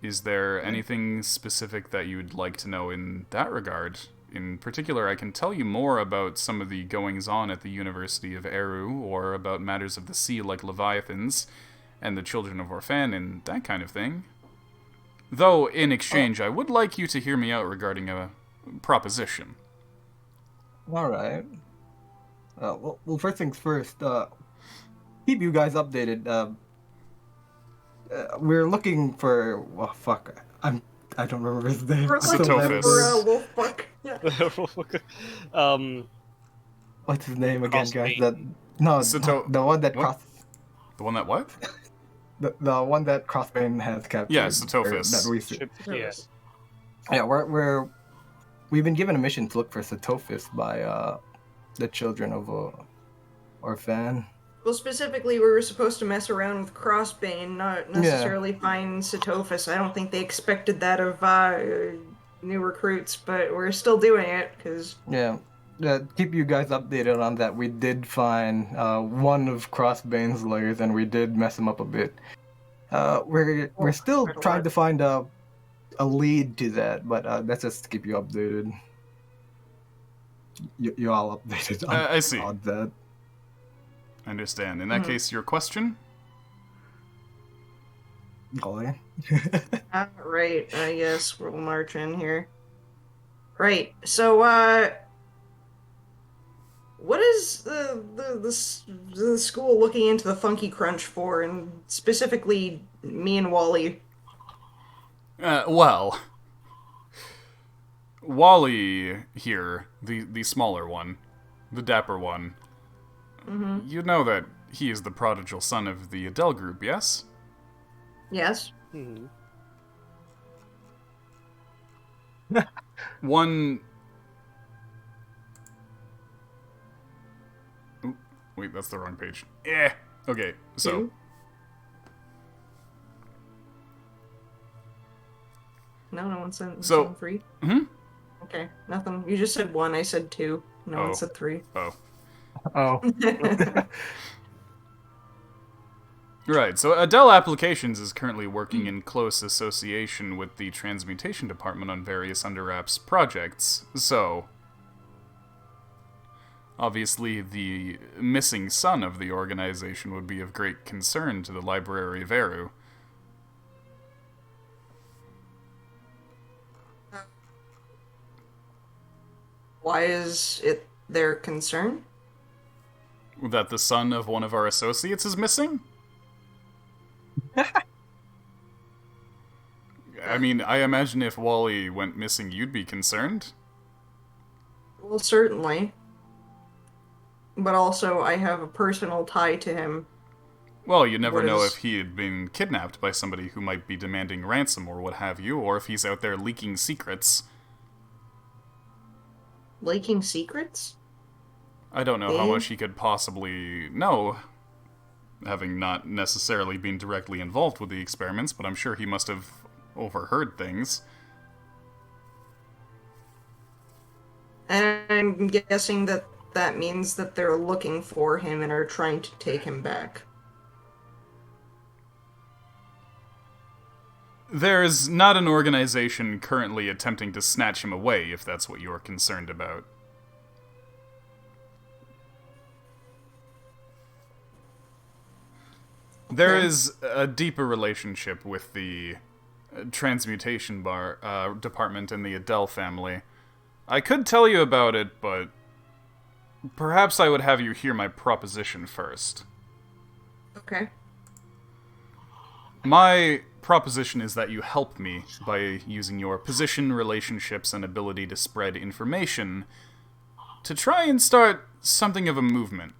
Is there anything specific that you'd like to know in that regard? In particular, I can tell you more about some of the goings-on at the University of Eru, or about matters of the sea like Leviathans, and the children of Orphan, and that kind of thing. Though, in exchange, I would like you to hear me out regarding a proposition. alright. Well, first things first, keep you guys updated. We're looking for... Well, fuck. I don't remember his name. We're looking Satophis. for wolf fuck. Yeah. What's his name again, guys? Crossbane. The one that What? The one that what? the one that Crossbane has captured. Yeah, or Satophis. That we Yeah. Yeah, we've been given a mission to look for Satophis by the children of Orphan. Well, specifically, we were supposed to mess around with Crossbane, not necessarily find Satophis. I don't think they expected that of new recruits, but we're still doing it, because... Yeah. Keep you guys updated on that. We did find one of Crossbane's layers, and we did mess him up a bit. We're still quite a trying lot. to find a lead to that, but that's just to keep you updated. You all updated on, I see. on that. I understand. In that case, your question? Golly. Right, I guess we'll march in here. Right, so, what is the school looking into the Funky Crunch for, and specifically me and Wally? Well... Wally here, the smaller one, the dapper one, you know that he is the prodigal son of the Adele group, yes? Yes? One... Oop, wait, that's the wrong page. Okay, so... Two? No one said So- three? Hmm? Okay, nothing. You just said one, I said two. No Oh. one said three. Oh. Oh. Right, so Adele Applications is currently working in close association with the Transmutation Department on various under-wraps projects, so... Obviously, the missing son of the organization would be of great concern to the Library of Eru. Why is it their concern? That the son of one of our associates is missing? I mean, I imagine if Wally went missing, you'd be concerned. Well, certainly. But also, I have a personal tie to him. Well, you never What know is- if he had been kidnapped by somebody who might be demanding ransom or what have you, or if he's out there leaking secrets. Leaking secrets? I don't know how Eh? much he could possibly know, having not necessarily been directly involved with the experiments, but I'm sure he must have overheard things. And I'm guessing that that means that they're looking for him and are trying to take him back. There's not an organization currently attempting to snatch him away, if that's what you're concerned about. There Okay. is a deeper relationship with the transmutation department and the Adele family. I could tell you about it, but perhaps I would have you hear my proposition first. Okay. My proposition is that you help me by using your position, relationships, and ability to spread information to try and start something of a movement.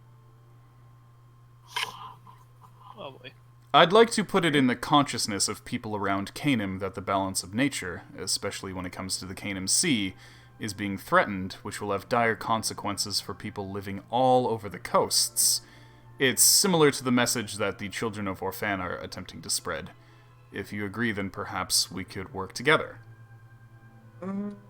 Oh boy. I'd like to put it in the consciousness of people around Canem that the balance of nature, especially when it comes to the Canem Sea, is being threatened, which will have dire consequences for people living all over the coasts. It's similar to the message that the Children of Orphan are attempting to spread. If you agree, then perhaps we could work together.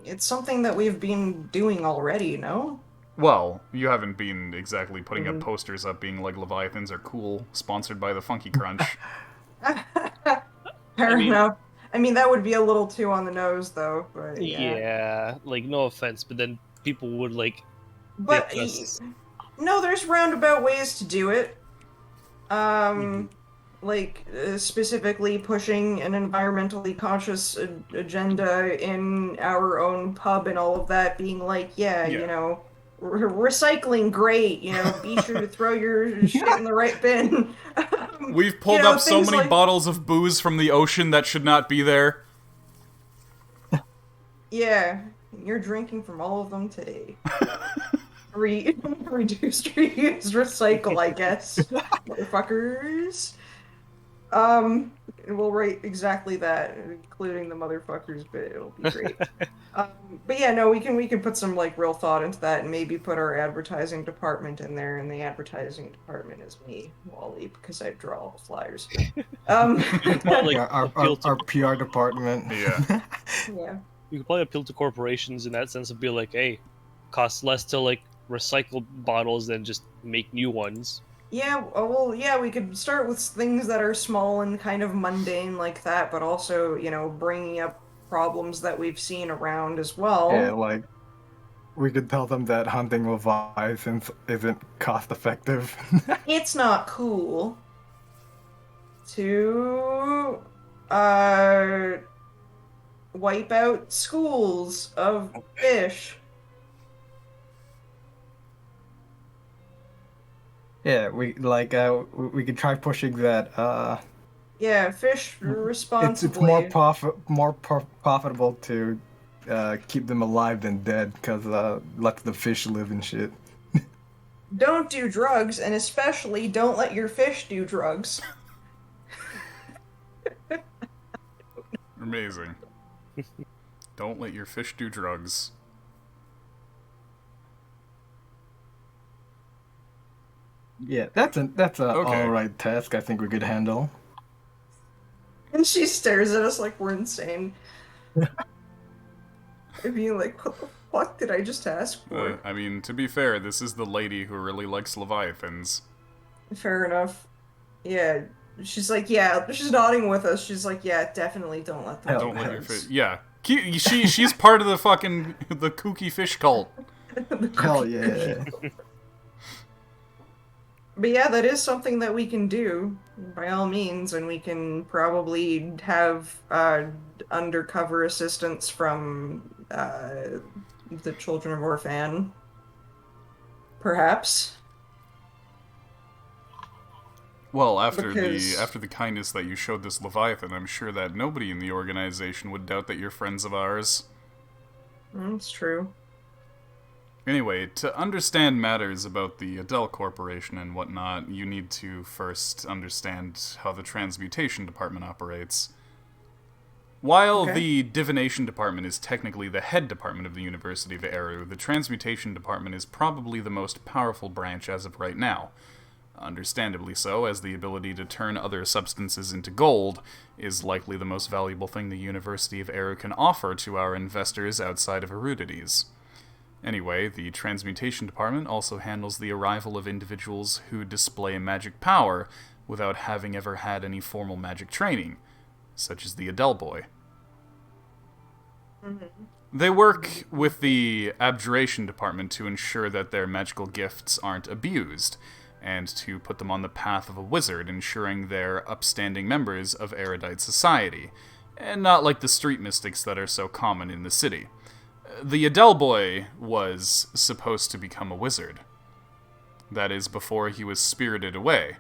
It's something that we've been doing already, no? Well, you haven't been exactly putting up posters up being like Leviathans are cool, sponsored by the Funky Crunch. Fair enough. I mean, that would be a little too on the nose, though, but yeah. Yeah, like, no offense, but then people would, like, But, us. no, there's roundabout ways to do it. Specifically pushing an environmentally conscious agenda in our own pub and all of that, being like, you know, recycling, great, you know, be sure to throw your shit in the right bin. We've pulled up so many bottles of booze from the ocean that should not be there. Yeah, you're drinking from all of them today. Reduce, reuse, recycle, I guess. Motherfuckers. We'll write exactly that, including the motherfuckers bit. It'll be great. But yeah, no, we can put some like real thought into that, and maybe put our advertising department in there. And the advertising department is me, Wally, because I draw all the flyers. Our PR department. Yeah. Yeah. You could probably appeal to corporations in that sense of be like, hey, costs less to like recycle bottles than just make new ones. Yeah, well, yeah, we could start with things that are small and kind of mundane like that, but also, you know, bringing up problems that we've seen around as well. Yeah, like, we could tell them that hunting leviathans isn't cost effective. It's not cool to, wipe out schools of fish. Yeah, we could try pushing that. Yeah, fish responsibly. It's more profitable to keep them alive than dead, because let the fish live and shit. Don't do drugs, and especially don't let your fish do drugs. Amazing. Don't let your fish do drugs. Yeah, that's a Okay. alright task. I think we could handle. And she stares at us like we're insane. I mean, like, what the fuck did I just ask for? I mean, to be fair, this is the lady who really likes Leviathans. Fair enough. Yeah, she's like, yeah, she's nodding with us. She's like, yeah, definitely don't let them. Don't let your fish. Yeah, she's part of the fucking the kooky fish cult. Hell yeah. But yeah, that is something that we can do, by all means, and we can probably have undercover assistance from the Children of Orphan. Perhaps. Well, after Because- the kindness that you showed this Leviathan, I'm sure that nobody in the organization would doubt that you're friends of ours. That's true. Anyway, to understand matters about the Adele Corporation and whatnot, you need to first understand how the Transmutation Department operates. While Okay. the Divination Department is technically the head department of the University of Eru, the Transmutation Department is probably the most powerful branch as of right now. Understandably so, as the ability to turn other substances into gold is likely the most valuable thing the University of Eru can offer to our investors outside of Erudities. Anyway, the Transmutation Department also handles the arrival of individuals who display magic power without having ever had any formal magic training, such as the Adele boy. They work with the Abjuration Department to ensure that their magical gifts aren't abused, and to put them on the path of a wizard, ensuring they're upstanding members of erudite society, and not like the street mystics that are so common in the city. The Adele boy was supposed to become a wizard. That is, before he was spirited away.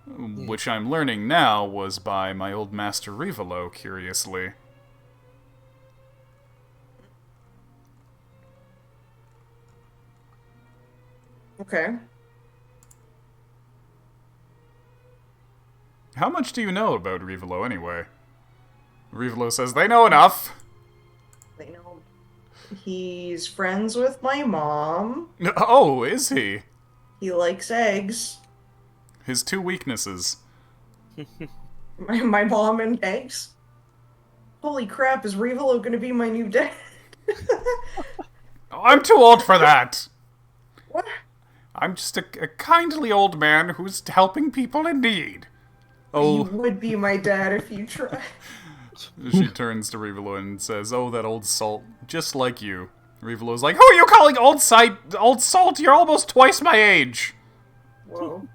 Which I'm learning now was by my old master Rivolo, curiously. Okay. How much do you know about Rivolo, anyway? Rivolo says, they know enough! They know he's friends with my mom. Oh, is he? He likes eggs. His two weaknesses. My mom and eggs. Holy crap, is Rivolo gonna be my new dad? Oh, I'm too old for that! What? I'm just a kindly old man who's helping people in need. You Oh, would be my dad if you tried. she turns to Rivolo and says, oh, that old salt, just like you. Rivolo's like, who are you calling old salt? You're almost twice my age! Whoa.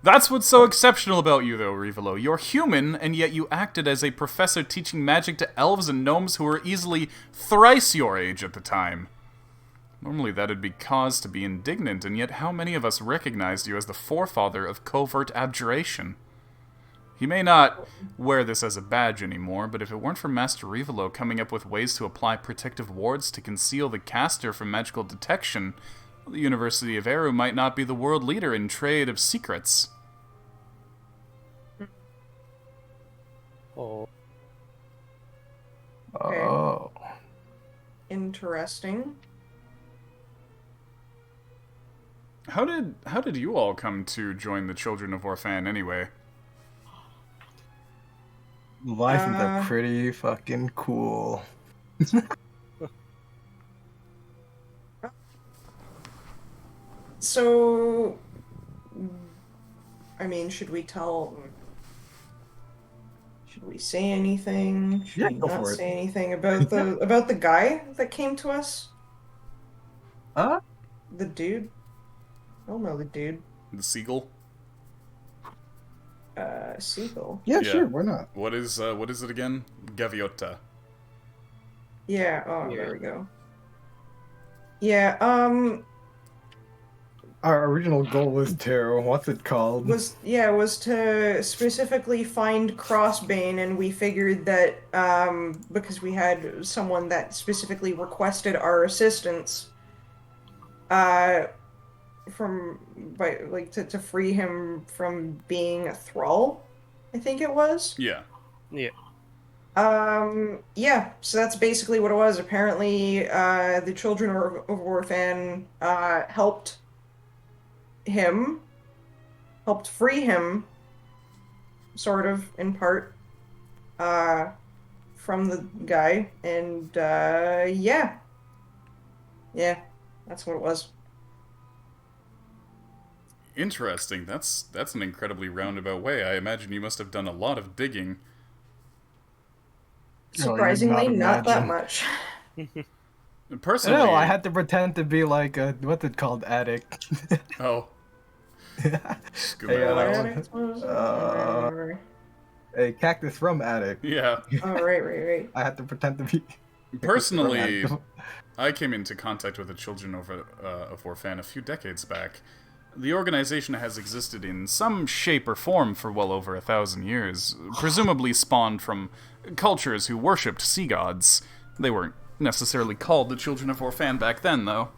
That's what's so exceptional about you, though, Rivolo. You're human, and yet you acted as a professor teaching magic to elves and gnomes who were easily thrice your age at the time. Normally that'd be cause to be indignant, and yet how many of us recognized you as the forefather of covert abjuration? He may not wear this as a badge anymore, but if it weren't for Master Rivolo coming up with ways to apply protective wards to conceal the caster from magical detection, the University of Eru might not be the world leader in trade of secrets. Oh. Okay. Oh. Interesting. How did you all come to join the Children of Orphan anyway? License are pretty fucking cool. So, I mean, should we say anything? Should Yeah, we go not for it. say anything about the guy that came to us? Huh? The dude? I don't know the dude. The Seagull? Seagull. Yeah, Yeah. sure, why not? What is it again? Gaviota. Yeah, Yeah. there we go. Yeah, Our original goal was to, what's it called? was to specifically find Crossbane, and we figured that because we had someone that specifically requested our assistance to free him from being a thrall, I think it was. Yeah. Yeah. Yeah, so that's basically what it was. Apparently, the Children of Orphan helped free him, sort of, in part, from the guy, and, yeah. Yeah, that's what it was. Interesting. That's an incredibly roundabout way. I imagine you must have done a lot of digging. Surprisingly, not that imagine. much. Personally, No, I had to pretend to be like a, what's it called, addict. Oh. Scuba Hey, addict. A cactus from addict. Yeah. Oh, right. I had to pretend to be. Personally, from I came into contact with the Children of Orphan a few decades back. The organization has existed in some shape or form for well over 1,000 years, presumably spawned from cultures who worshipped sea gods. They weren't necessarily called the Children of Orphan back then, though.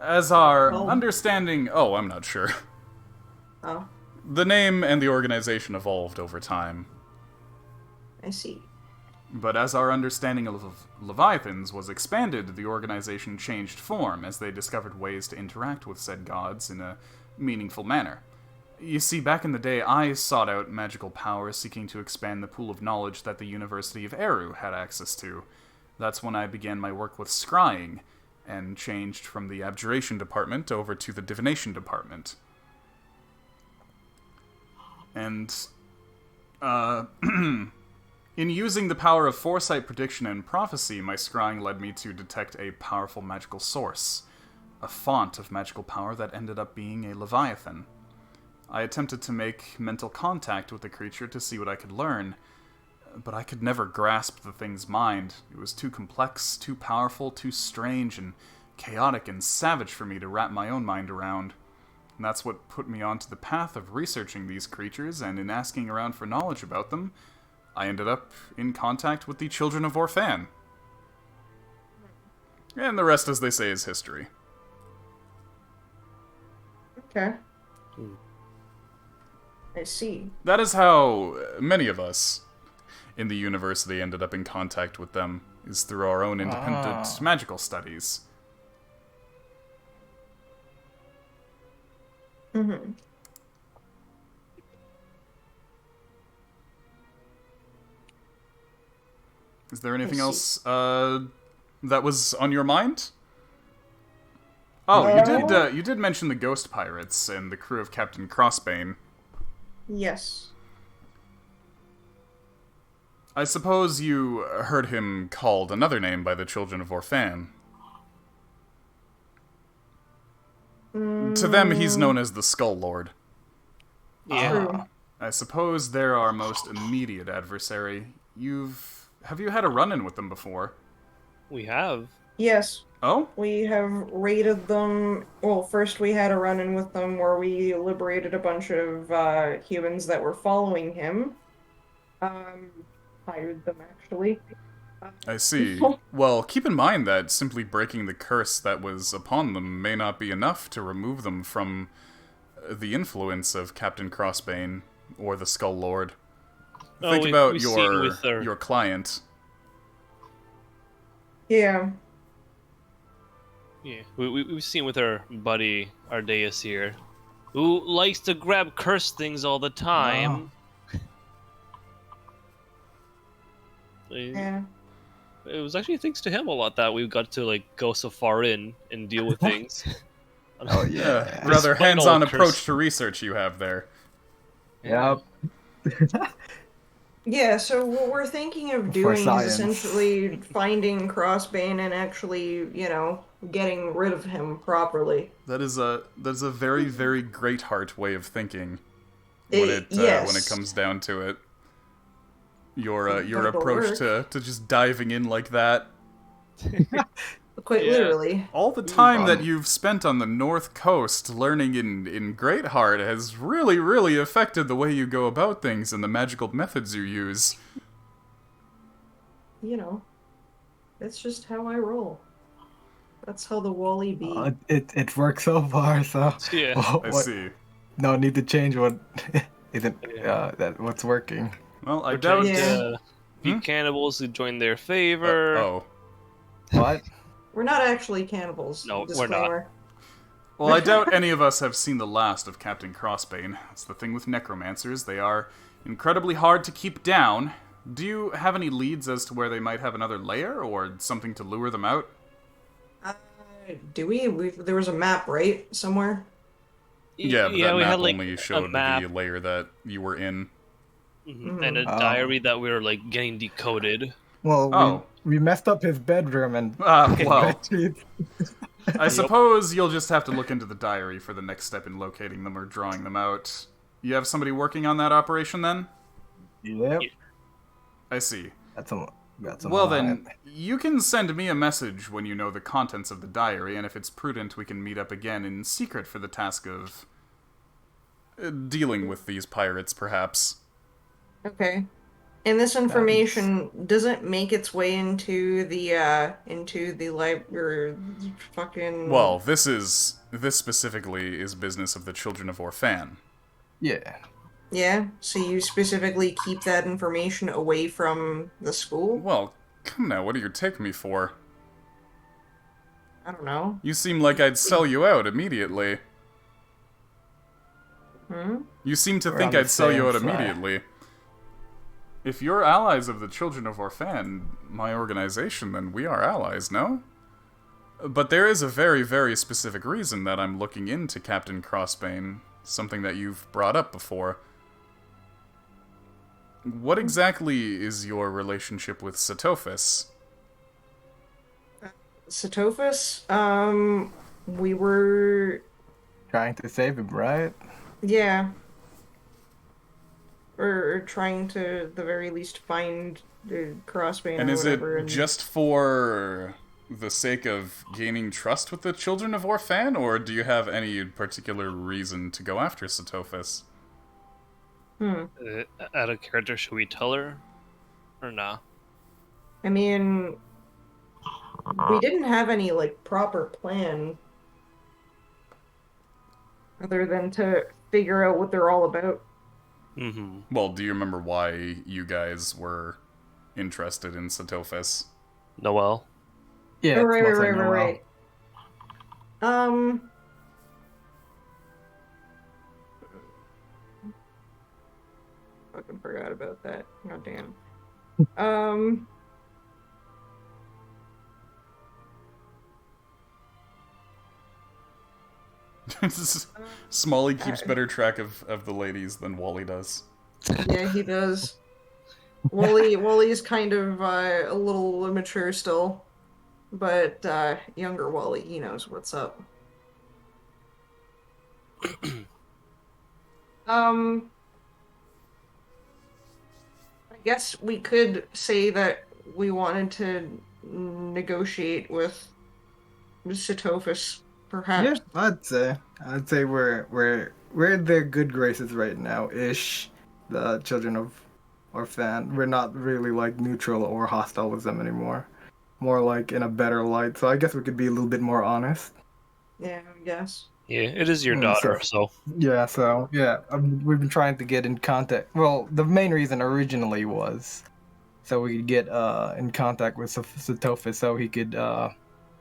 As our understanding... Oh, I'm not sure. Oh, The name and the organization evolved over time. I see. But as our understanding of Leviathans was expanded, the organization changed form as they discovered ways to interact with said gods in a meaningful manner. You see, back in the day, I sought out magical power seeking to expand the pool of knowledge that the University of Eru had access to. That's when I began my work with scrying, and changed from the abjuration department over to the divination department. And, in using the power of foresight, prediction, and prophecy, my scrying led me to detect a powerful magical source, a font of magical power that ended up being a Leviathan. I attempted to make mental contact with the creature to see what I could learn, but I could never grasp the thing's mind. It was too complex, too powerful, too strange, and chaotic and savage for me to wrap my own mind around. And that's what put me onto the path of researching these creatures, and in asking around for knowledge about them, I ended up in contact with the Children of Orphan. And the rest, as they say, is history. Okay. I see. That is how many of us in the university ended up in contact with them, is through our own independent magical studies. Mm-hmm. Is there anything see. else that was on your mind? Oh, you did mention the ghost pirates and the crew of Captain Crossbane. Yes. I suppose you heard him called another name by the children of Orphan. To them, he's known as the Skull Lord. Yeah. True. I suppose they're our most immediate adversary. Have you had a run-in with them before? We have. Yes. Oh? We have raided them. Well, first we had a run-in with them where we liberated a bunch of humans that were following him. Hired them, actually. I see. Well, keep in mind that simply breaking the curse that was upon them may not be enough to remove them from the influence of Captain Crossbane or the Skull Lord. Think about we've seen with your client. Yeah. Yeah, we've seen with our buddy Ardeus here, who likes to grab curse things all the time. Yeah. It was actually thanks to him a lot that we got to like go so far in and deal with things. Oh yeah. Rather Despite hands-on all the approach curse. to research you have there. Yep. Yeah, so what we're thinking of For doing is science. essentially finding Crossbane and actually, getting rid of him properly. That is a very, very great heart way of thinking. Yes. When it comes down to it. Your But it'll approach to just diving in like that. Quite Yeah. literally. All the time that you've spent on the North Coast learning in Greatheart has really, really affected the way you go about things and the magical methods you use. That's just how I roll. That's how the Wally be. It works so far, so Yeah. I see. no need to change what isn't what's working. Well, I We're doubt... trying Yeah. to be cannibals who join their favor. Oh. What? We're not actually cannibals. No, we're not. Disclaimer. Well, I doubt any of us have seen the last of Captain Crossbane. That's the thing with necromancers. They are incredibly hard to keep down. Do you have any leads as to where they might have another lair, or something to lure them out? Do we? There was a map, right? Somewhere? Yeah, but yeah, that we map had like only a showed map the layer that you were in. and a diary that we were like getting decoded. Well, Oh. we messed up his bedroom and Well, Jeez. I suppose you'll just have to look into the diary for the next step in locating them or drawing them out. You have somebody working on that operation, then? Yep. I see. That's a Well lot. then, you can send me a message when you know the contents of the diary, and if it's prudent, we can meet up again in secret for the task of dealing with these pirates, perhaps. Okay. And this information doesn't make its way into the library. Fucking. Well, this specifically is business of the Children of Orphan. Yeah. Yeah. So you specifically keep that information away from the school? Well, come now, what do you take me for? I don't know. You seem like I'd sell you out immediately. You seem to We're think on the I'd sell you same out side. immediately. If you're allies of the Children of Orphan, my organization, then we are allies, no? But there is a very, very specific reason that I'm looking into Captain Crossbane, something that you've brought up before. What exactly is your relationship with Satophis? Satophis? We were. Trying to save him, right? Yeah. Or trying to, at the very least, find the Crossbane And or is it whatever. just for the sake of gaining trust with the Children of Orphan, or do you have any particular reason to go after Satophis? Out of character, should we tell her? Or nah? I mean, we didn't have any, proper plan other than to figure out what they're all about. Mm-hmm. Well, do you remember why you guys were interested in Satophis? Noel. Yeah, Oh, it's right, mostly right, right, Noel. right, right. Fucking forgot about that. God damn. Um, Smalley keeps I- better track of the ladies than Wally does. yeah, he does. Wally's kind of a little immature still, but younger Wally, he knows what's up. Um, I guess we could say that we wanted to negotiate with Satophis, Yeah, perhaps. I'd say we're in their good graces right now, ish. The children of Orphan. We're not really like neutral or hostile with them anymore. More like in a better light. So I guess we could be a little bit more honest. Yeah, I guess. Yeah, it is your Mm, daughter, so so we've been trying to get in contact. Well, the main reason originally was so we could get in contact with Satophis so he could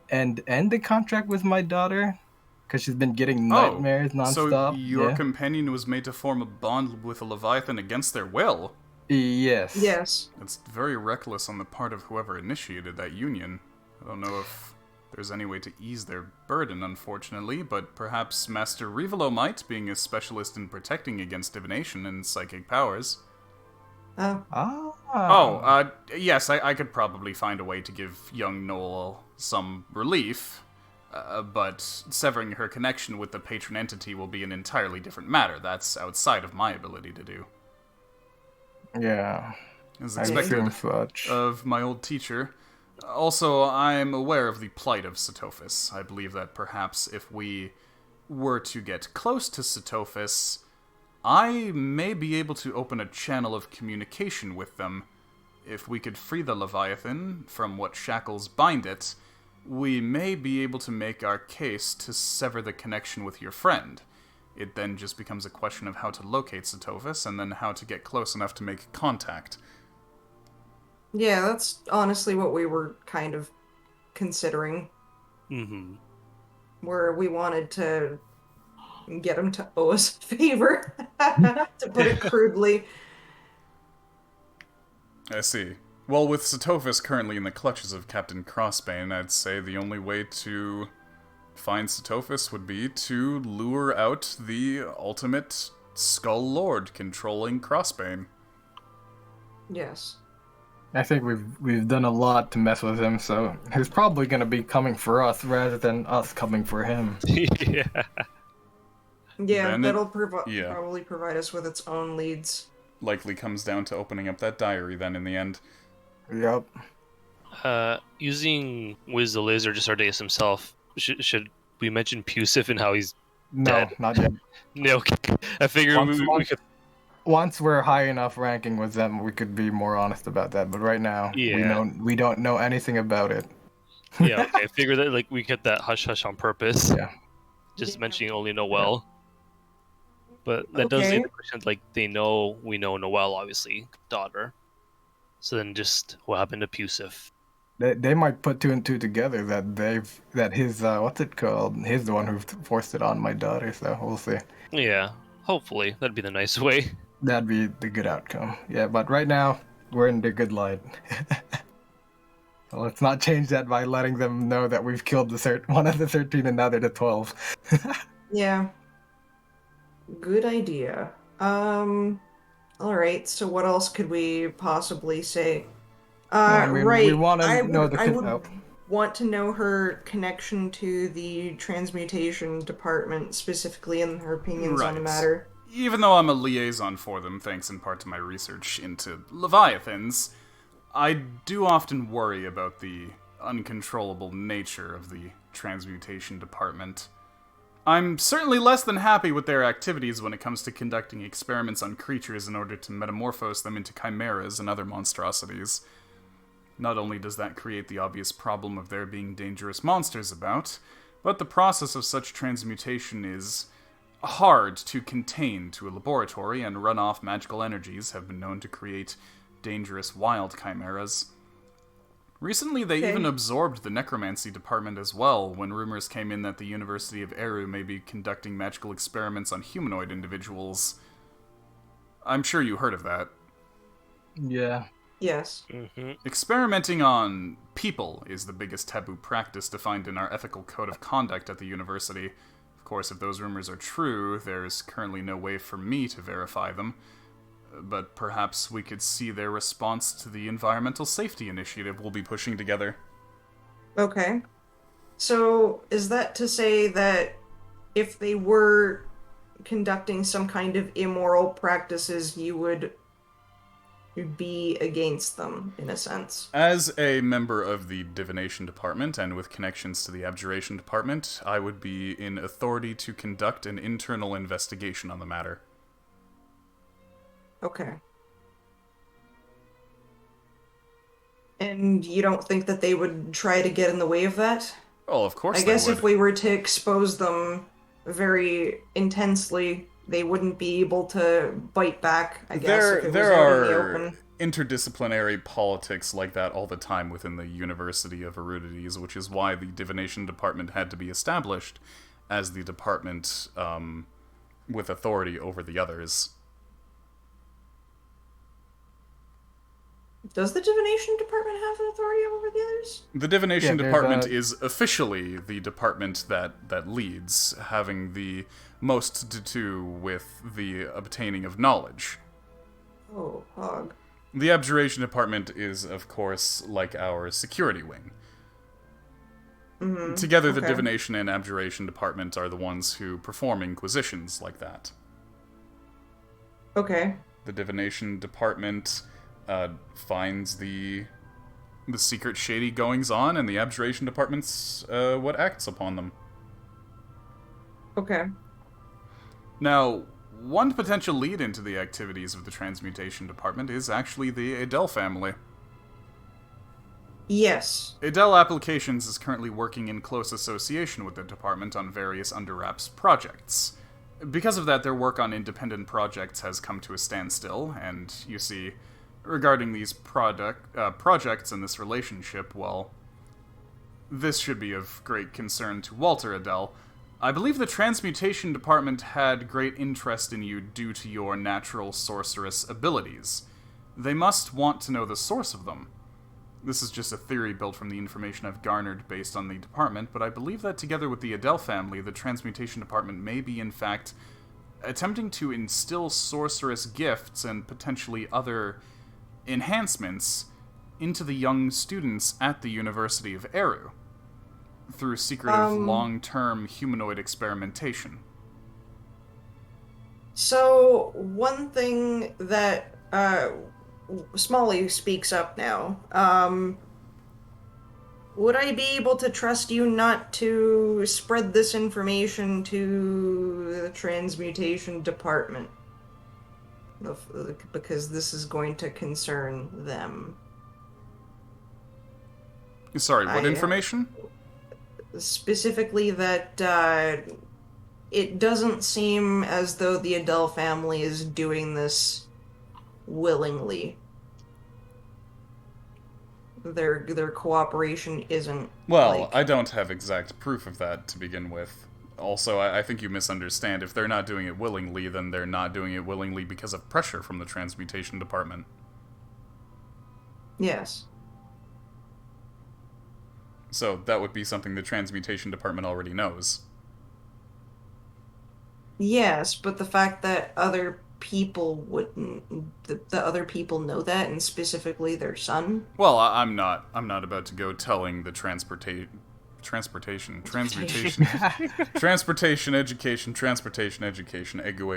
end the contract with my daughter because she's been getting Oh, nightmares so nonstop. your Yeah. companion was made to form a bond with a Leviathan against their will? Yes. Yes. It's very reckless on the part of whoever initiated that union. I don't know if there's any way to ease their burden, unfortunately, but perhaps Master Rivolo might, being a specialist in protecting against divination and psychic powers. Oh, Yes, I could probably find a way to give young Noel some relief, but severing her connection with the patron entity will be an entirely different matter. That's outside of my ability to do. Yeah. As I expected assume such. of my old teacher. Also, I'm aware of the plight of Satophis. I believe that perhaps if we were to get close to Satophis, I may be able to open a channel of communication with them. If we could free the Leviathan from what shackles bind it, we may be able to make our case to sever the connection with your friend. It then just becomes a question of how to locate Satophis and then how to get close enough to make contact. yeah, that's honestly what we were kind of considering, mm-hmm. where we wanted to get him to owe us a favor, to put it crudely. I see. Well, with Satophis currently in the clutches of Captain Crossbane, I'd say the only way to find Satophis would be to lure out the ultimate Skull Lord controlling Crossbane. Yes. I think we've done a lot to mess with him, so he's probably gonna be coming for us rather than us coming for him. Yeah. Yeah, Then that'll yeah. probably provide us with its own leads. Likely comes down to opening up that diary then in the end. Yep. Using Wiz the Lizard, just Ardeus himself, should we mention Pusif and how he's No, dead? not yet. No, okay. I figured we could. Once we're high enough ranking with them, we could be more honest about that. But right now, Yeah. we don't know anything about it. Yeah, okay. I figured that like we kept that hush hush on purpose. Yeah. Just Yeah. mentioning only Noel. But that does Okay. leave the question, like, we know Noel, obviously, daughter. So then just what happened to Pusif? They might put two and two together that his what's it called? He's the one who forced it on my daughter. So we'll see. Yeah, hopefully. That'd be the nice way. That'd be the good outcome. Yeah, but right now we're in the good light. So let's not change that by letting them know that we've killed one of the 13 and now they're the 12. Yeah. Good idea. All right. So what else could we possibly say? I mean, Right. we want I to know would, the I would oh. want to know her connection to the transmutation department, specifically, and her opinions on the Right. matter. Even though I'm a liaison for them, thanks in part to my research into Leviathans, I do often worry about the uncontrollable nature of the transmutation department. I'm certainly less than happy with their activities when it comes to conducting experiments on creatures in order to metamorphose them into chimeras and other monstrosities. Not only does that create the obvious problem of there being dangerous monsters about, but the process of such transmutation is hard to contain to a laboratory, and run-off magical energies have been known to create dangerous wild chimeras. Recently, they even absorbed the necromancy department as well, when rumors came in that the University of Eru may be conducting magical experiments on humanoid individuals. I'm sure you heard of that. Yeah. Yes. Experimenting on people is the biggest taboo practice defined in our ethical code of conduct at the university. Of course, if those rumors are true, there's currently no way for me to verify them. But perhaps we could see their response to the environmental safety initiative we'll be pushing together. Okay. So, is that to say that if they were conducting some kind of immoral practices, you would be against them, in a sense? As a member of the divination department, and with connections to the abjuration department, I would be in authority to conduct an internal investigation on the matter. Okay. And you don't think that they would try to get in the way of that? Oh, of course I they guess would. if we were to expose them very intensely, they wouldn't be able to bite back, I guess, if it was There out in the are open. interdisciplinary politics like that all the time within the University of Erudities, which is why the divination department had to be established as the department with authority over the others. Does the divination department have an authority over the others? The divination Yeah, there's department a- is officially the department that leads, having the most to do with the obtaining of knowledge. Oh, hog. The abjuration department is, of course, like our security wing. Together, the okay. divination and abjuration department are the ones who perform inquisitions like that. Okay. The divination department finds the secret shady goings on, and the abjuration department's what acts upon them. Okay. Now, one potential lead into the activities of the transmutation department is actually the Adele family. Yes. Adele Applications is currently working in close association with the department on various under-wraps projects. Because of that, their work on independent projects has come to a standstill, and you see, regarding these projects and this relationship, well, this should be of great concern to Walter Adele. I believe the transmutation department had great interest in you due to your natural sorceress abilities. They must want to know the source of them. This is just a theory built from the information I've garnered based on the department, but I believe that together with the Adele family, the transmutation department may be, in fact, attempting to instill sorceress gifts and potentially other enhancements into the young students at the University of Eru through secretive long-term humanoid experimentation. So, one thing that Smalley speaks up now. Would I be able to trust you not to spread this information to the transmutation department? Because this is going to concern them. Sorry, what information? Specifically that it doesn't seem as though the Adele family is doing this willingly. Their cooperation isn't. Well, I don't have exact proof of that to begin with. Also, I think you misunderstand. If they're not doing it willingly, then they're not doing it willingly because of pressure from the transmutation department. Yes. So that would be something the transmutation department already knows. Yes, but the fact that other people wouldn't, the other people know that, and specifically their son. Well, I'm not about to go telling the transportation, education, egu.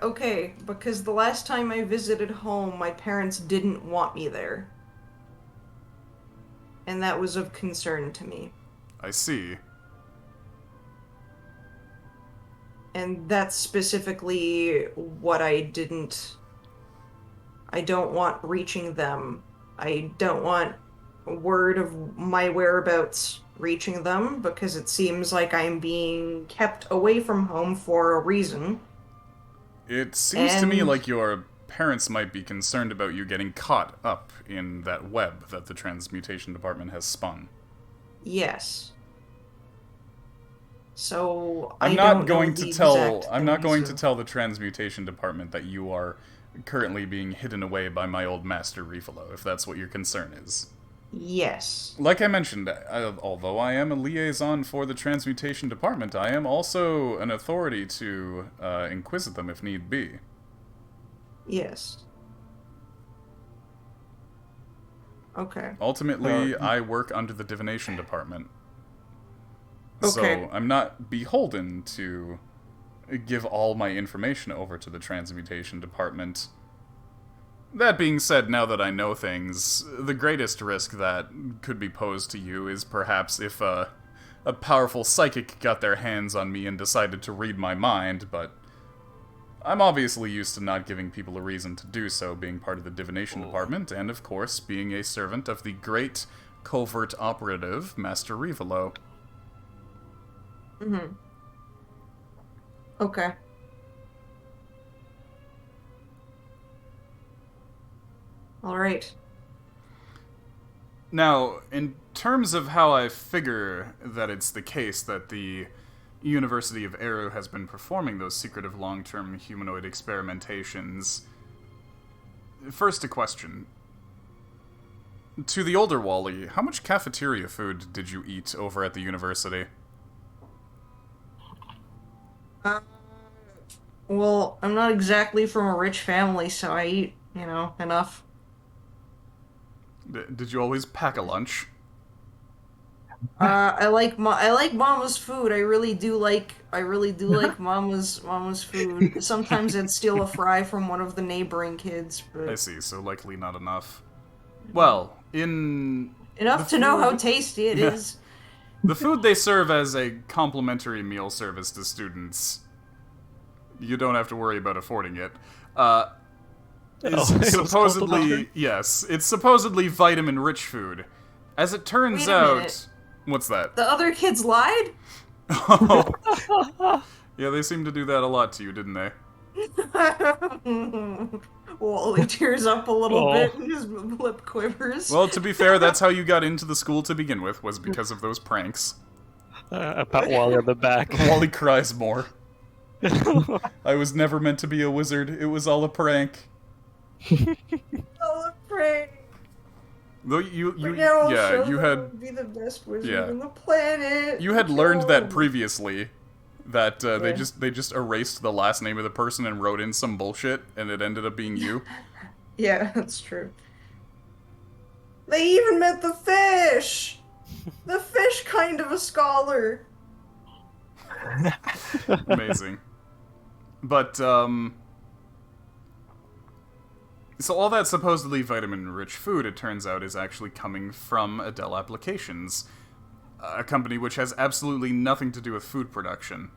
Okay, because the last time I visited home, my parents didn't want me there. And that was of concern to me. I see. And that's specifically what I don't want reaching them. I don't want word of my whereabouts reaching them because it seems like I'm being kept away from home for a reason. It seems to me And like your parents might be concerned about you getting caught up in that web that the transmutation department has spun. yes. So I I'm don't not know going to the tell exact I'm not things going to of- tell the transmutation department that you are currently being hidden away by my old master Rifalo, if that's what your concern is. Yes. Like I mentioned, although I am a liaison for the transmutation department, I am also an authority to inquisit them if need be. Yes. Okay. Ultimately, I work under the divination department. Okay. So I'm not beholden to give all my information over to the transmutation department. That being said, now that I know things, the greatest risk that could be posed to you is perhaps if a powerful psychic got their hands on me and decided to read my mind, but I'm obviously used to not giving people a reason to do so, being part of the divination department, and of course, being a servant of the great covert operative, Master Rivalo. Mm-hmm. Okay. All right. Now, in terms of how I figure that it's the case that the University of Eru has been performing those secretive long-term humanoid experimentations, first a question. To the older Wally, how much cafeteria food did you eat over at the university? Uh, well, I'm not exactly from a rich family, so I eat, enough. Did you always pack a lunch? I like Mama's food. I really do like Mama's food. Sometimes I'd steal a fry from one of the neighboring kids, I but see, so likely not enough. Well, in enough the to know how food- tasty it Yeah. is. The food they serve as a complimentary meal service to students, you don't have to worry about affording it, is Oh, it was supposedly, complimentary? yes, it's supposedly vitamin-rich food. As it turns Wait a out... minute. What's that? The other kids lied? Yeah, they seem to do that a lot to you, didn't they? Wally tears up a little Oh. bit and his lip quivers. Well, to be fair, that's how you got into the school to begin with, was because of those pranks. I pat Wally on the back. Wally cries more. I was never meant to be a wizard. It was all a prank. Oh, pray. Though you Yeah, you had be the best wizard yeah. on the planet. you had learned that No. previously, that they Yeah. just erased the last name of the person and wrote in some bullshit, and it ended up being you. Yeah, that's true. They even met the fish. The fish kind of a scholar. Amazing. But so all that supposedly vitamin-rich food, it turns out, is actually coming from Adele Applications, a company which has absolutely nothing to do with food production.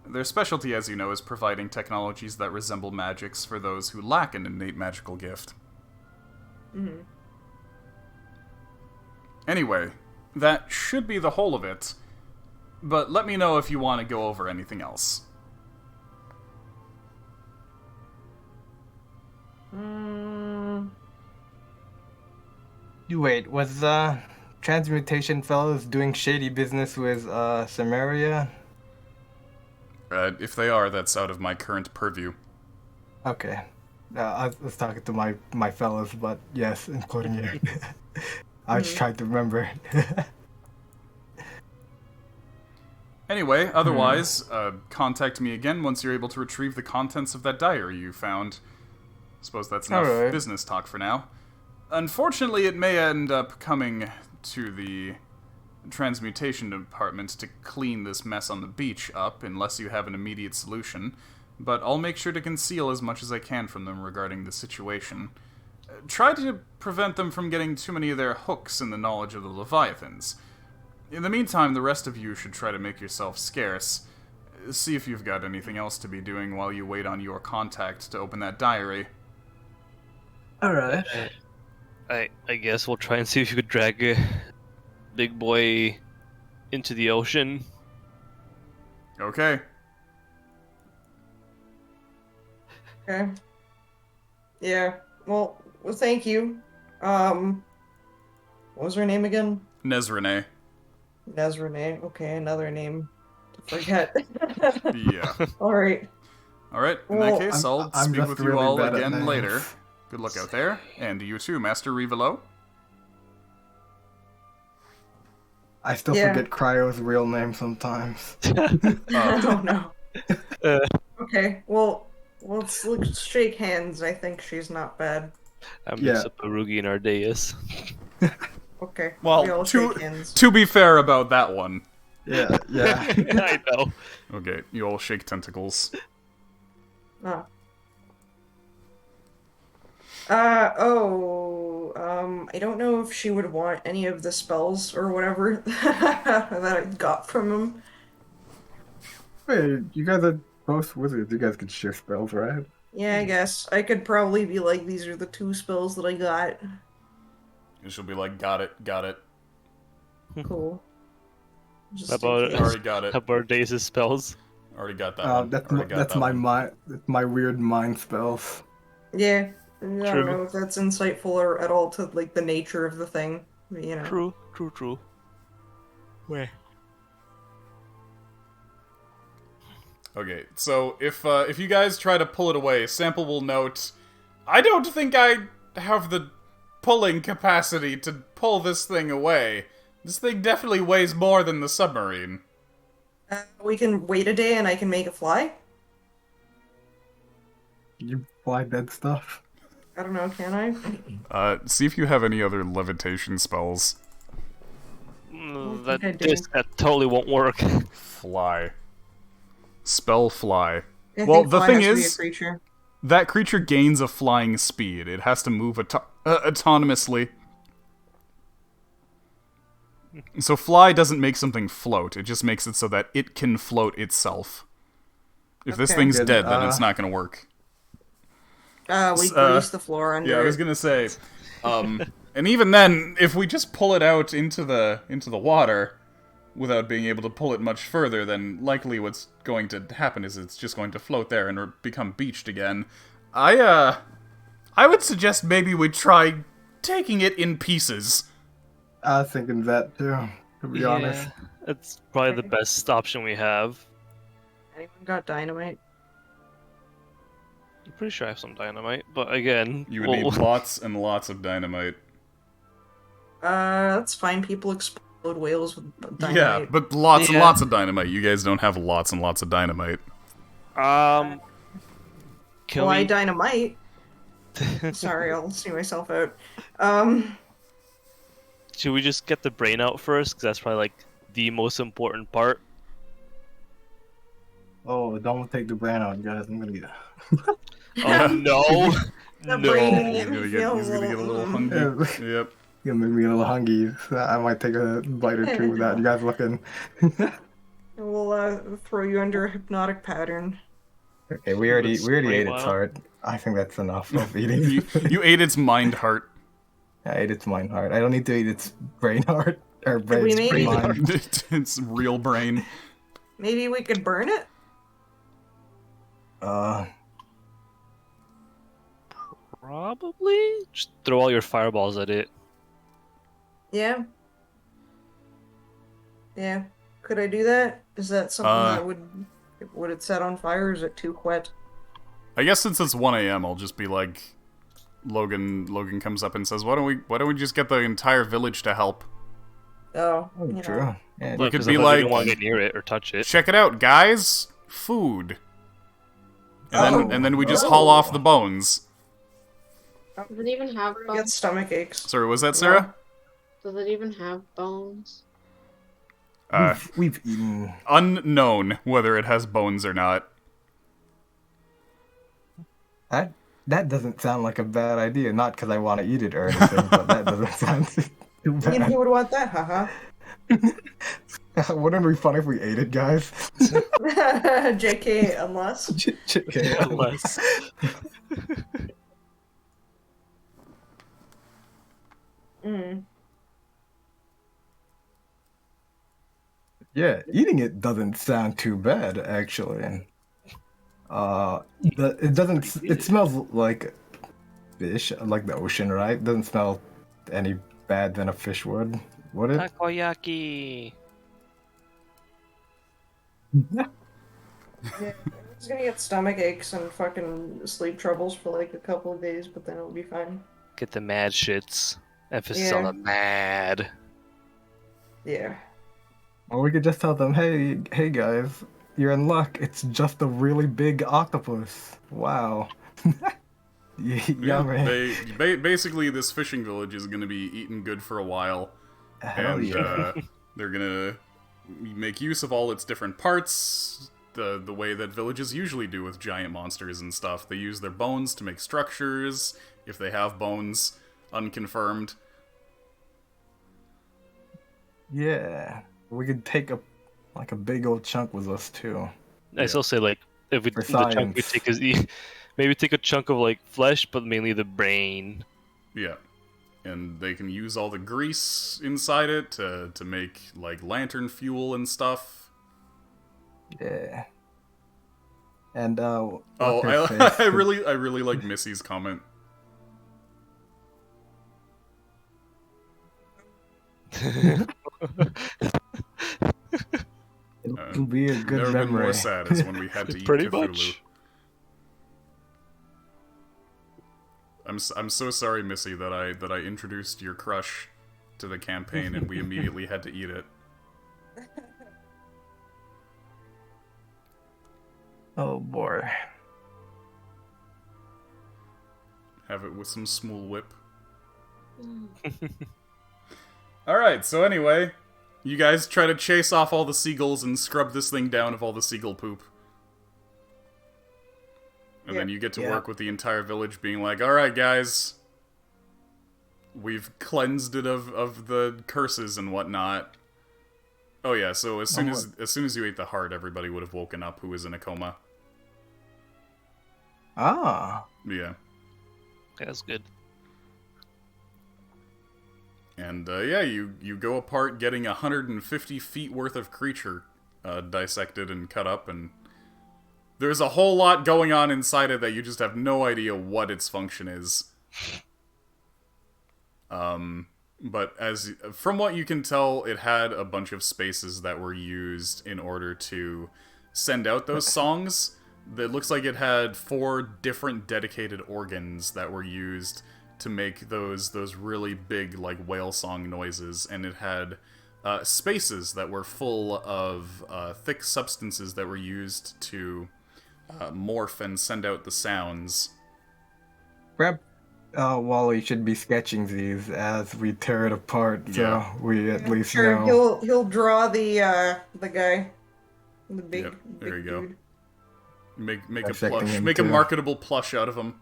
Their specialty, as you know, is providing technologies that resemble magics for those who lack an innate magical gift. Mm-hmm. Anyway, that should be the whole of it, but let me know if you want to go over anything else. Wait, was Transmutation Fellows doing shady business with Samaria? If they are, that's out of my current purview. Okay. I was talking to my fellows, but yes, including you. I just tried to remember. Anyway, otherwise, contact me again once you're able to retrieve the contents of that diary you found. Suppose that's enough Alright. business talk for now. Unfortunately, it may end up coming to the transmutation department to clean this mess on the beach up, unless you have an immediate solution, but I'll make sure to conceal as much as I can from them regarding the situation. Try to prevent them from getting too many of their hooks in the knowledge of the Leviathans. In the meantime, the rest of you should try to make yourself scarce. See if you've got anything else to be doing while you wait on your contact to open that diary. Alright. I guess we'll try and see if you could drag Big Boy into the ocean. Okay. Okay. Yeah. Well, thank you. What was her name again? Nezrene. Nezrene. Okay, another name to forget. Yeah. All right. Alright, in Well, that case, I'll I'm speak just with you really all bad at again names. later. Good luck out there. And you too, Master Rivelo. I still Yeah. forget Cryo's real name sometimes. Oh no. Uh, Okay. Well, let's shake hands. I think she's not bad. I mix Yeah. up Arugi and Ardeus. Okay. we Well, all shake hands. to be fair about that one. Yeah, yeah. I know. Okay, you all shake tentacles. Oh. I don't know if she would want any of the spells or whatever that I got from him. Wait, you guys are both wizards. You guys can share spells, right? Yeah, I guess. I could probably be like, these are the 2 spells that I got. And she'll be like, got it, got it. Cool. Just How about in it? case. Already got it. How about Ardeus' spells? Already got that one. That's Already got that's that my one. that's my weird mind spells. Yeah. I don't True. know if that's insightful or at all to, like, the nature of the thing. But, you know. True. Where? Okay, so if you guys try to pull it away, Sample will note, I don't think I have the pulling capacity to pull this thing away. This thing definitely weighs more than the submarine. We can wait a day and I can make it fly? You fly dead stuff. I don't know, can I? See if you have any other levitation spells. I do. That totally won't work. Fly. Spell fly. I Well, think the fly thing has to be is- a creature. That creature gains a flying speed. It has to move autonomously. So fly doesn't make something float. It just makes it so that it can float itself. If this Okay. thing's Good, dead, then it's not gonna work. We grease the floor under Yeah, I was it. gonna say. And even then, if we just pull it out into the water without being able to pull it much further, then likely what's going to happen is it's just going to float there and become beached again. I would suggest maybe we try taking it in pieces. I was thinking that too, to be honest. That's probably the best option we have. Anyone got dynamite? I'm pretty sure I have some dynamite, but again, You would need lots and lots of dynamite. That's fine. People explode whales with dynamite. Yeah, but lots and Yeah. lots of dynamite. You guys don't have lots and lots of dynamite. Kill Well, I me. dynamite. Sorry, I'll see myself out. Should we just get the brain out first? Because that's probably like the most important part. Oh, don't take the brain out, guys. I'm gonna get. Oh no! The No. brain. He's gonna get a little hungry. Yep. You're gonna make me a little hungry. So I might take a bite or two without you guys looking. We'll throw you under a hypnotic pattern. Okay, we already Let's ate play its wild. heart. I think that's enough of eating. You ate its mind heart. I ate its mind heart. I don't need to eat its brain heart or we brain maybe- mind. It's real brain. Maybe we could burn it? Probably. Just throw all your fireballs at it. Yeah. Yeah. Could I do that? Is that something that would it set on fire, or is it too wet? I guess since it's 1 a.m., I'll just be like, Logan comes up and says, "Why don't we just get the entire village to help? Oh, Oh, you true. know. Yeah, We could Because be otherwise we like- don't want to get near it or touch it. Check it out, guys! Food." Oh. And then we just haul off the bones. Does it even have Get bones? stomach aches. Sorry, was that Sarah? Does it even have bones? we've eaten. Unknown whether it has bones or not. That doesn't sound like a bad idea. Not because I want to eat it or anything, but that doesn't sound too You know, bad. who would want that? Haha. Wouldn't it be fun if we ate it, guys? JK, unless. Okay. Unless. Mm. Yeah, eating it doesn't sound too bad, actually. It doesn't. It smells like fish, like the ocean, right? Doesn't smell any bad than a fish would it? Takoyaki. Yeah, it's gonna get stomach aches and fucking sleep troubles for like a couple of days, but then it'll be fine. Get the mad shits. Emphasis on Yeah. the mad. Yeah. Or we could just tell them, hey guys, you're in luck. It's just a really big octopus. Wow. Yeah, Yummy. basically this fishing village is going to be eaten good for a while, Hell and yeah. they're going to make use of all its different parts, the way that villages usually do with giant monsters and stuff. They use their bones to make structures, if they have bones, unconfirmed. Yeah. We could take a big old chunk with us too. I still say like if we For the chunk we science. take is maybe take a chunk of like flesh, but mainly the brain. Yeah. And they can use all the grease inside it to make, like, lantern fuel and stuff. Yeah. And Oh, what's her face I could- really like Missy's comment. It'll be a good Never been memory. more sad as when we had to eat Pretty Cthulhu. much. I'm so sorry, Missy, that I introduced your crush to the campaign and we immediately had to eat it. Oh boy. Have it with some small whip. Alright, so anyway, you guys try to chase off all the seagulls and scrub this thing down of all the seagull poop. And then you get to work with the entire village being like, alright guys, we've cleansed it of the curses and whatnot. Oh yeah, so as soon as you ate the heart, everybody would have woken up who was in a coma. Ah. Yeah. That's good. And yeah, you go apart getting 150 feet worth of creature dissected and cut up, and there's a whole lot going on inside it that you just have no idea what its function is. But from what you can tell, it had a bunch of spaces that were used in order to send out those songs. It looks like it had 4 different dedicated organs that were used to make those really big, like, whale song noises, and it had spaces that were full of thick substances that were used to morph and send out the sounds. Perhaps Wally should be sketching these as we tear it apart, so we at least Sure, know. he'll draw the guy, the big, Yep, there big you go. dude. Make a Dissecting plush, him make a too. marketable plush out of him.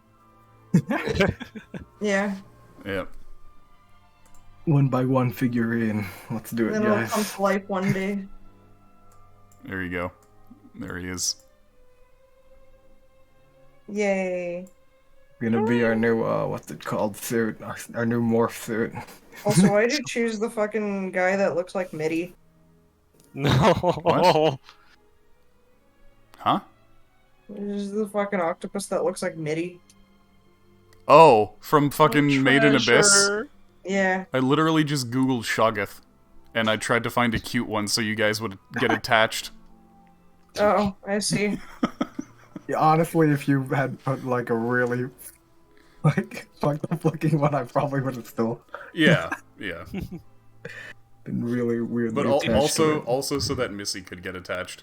Yeah. Yeah. 1 by 1 figurine. Let's do it, Then it'll guys. come to life one day. There you go. There he is. Yay. Gonna be our new what's it called suit? Our new morph suit. Also, why did you choose the fucking guy that looks like Mitty? No. What? Huh? This is the fucking octopus that looks like Mitty. Oh, from fucking Made in Abyss? Treasure. Yeah. I literally just googled Shoggoth, and I tried to find a cute one so you guys would get attached. Oh, I see. Yeah, honestly, if you had put like a really like fucked up looking one, I probably would have still Yeah, yeah. been really weirdly But attached to also it. so that Missy could get attached.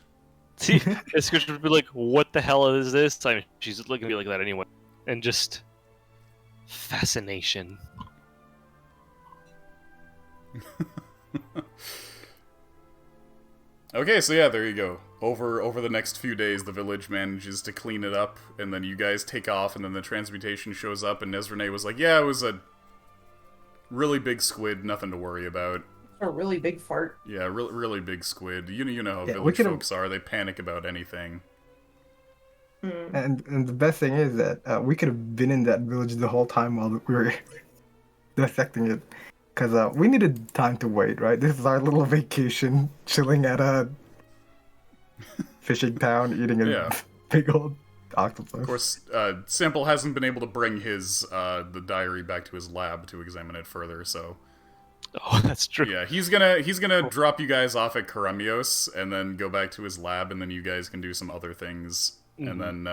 See, this girl would be like, "What the hell is this?" I mean, she's looking at me like that anyway, and just fascination. Okay, so yeah, there you go. Over the next few days, the village manages to clean it up, and then you guys take off, and then the transmutation shows up, and Nesrene was like, yeah, it was a really big squid, nothing to worry about. A really big fart. Yeah, really big squid. You know how Yeah, we village could've- folks are, they panic about anything. Hmm. And the best thing is that we could have been in that village the whole time while we were dissecting it. Because we needed time to wait, right? This is our little vacation, chilling at a fishing town, eating a Yeah. big old octopus. Of course, Sample hasn't been able to bring his the diary back to his lab to examine it further, so Oh, that's true. yeah, he's gonna drop you guys off at Karamios and then go back to his lab, and then you guys can do some other things, and then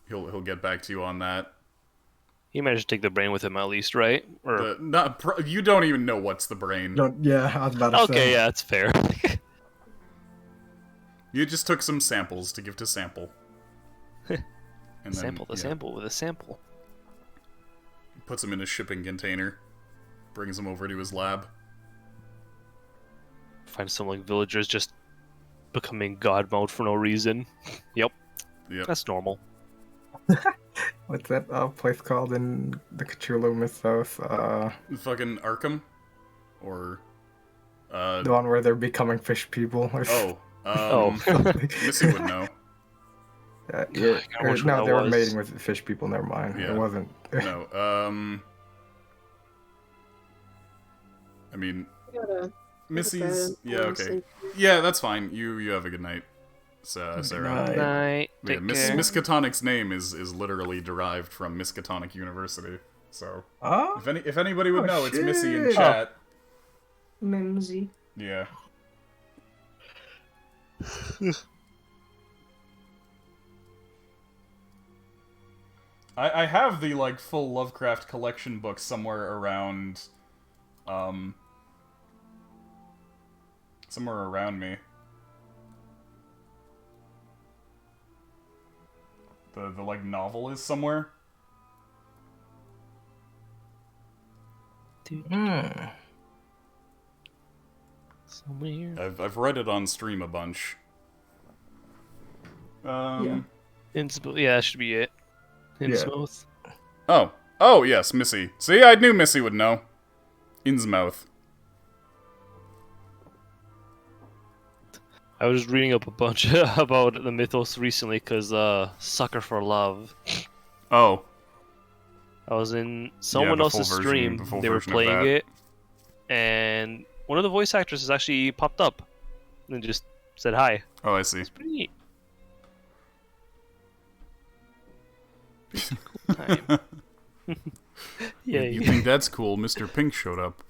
he'll get back to you on that. He managed to take the brain with him at least, right? Or You don't even know what's the brain. Yeah, I was about to say. okay, yeah, that's fair. You just took some samples to give to Sample. And then, Sample the sample with a sample. Puts him in a shipping container. Brings him over to his lab. Find some like villagers just becoming god mode for no reason. Yep, that's normal. What's that place called in the Cthulhu mythos? Fucking Arkham? Or... The one where they're becoming fish people. Or Missy would know. Yeah, which one no, that they were was. mating with fish people. Never mind. Yeah. It wasn't. No, I mean, Missy's... Yeah, okay. Yeah, that's fine. You have a good night, Sarah. Night. Yeah, Take care. Miskatonic's name is literally derived from Miskatonic University. So, Oh? if anybody would know, it's Missy in shit. chat. Mimsy. Yeah. I have the like full Lovecraft collection book somewhere around me. The like novel is somewhere. Somewhere. I've read it on stream a bunch. Yeah. Yeah, that should be it. Innsmouth. Oh yes, Missy. See, I knew Missy would know. Innsmouth. I was reading up a bunch about the mythos recently because Sucker for Love. Oh. I was in someone the else's full version- stream. the full They were version of playing that. it, and one of the voice actresses actually popped up and just said hi. Oh, I see. Pretty neat. Cool time. Yay. You think that's cool? Mr. Pink showed up,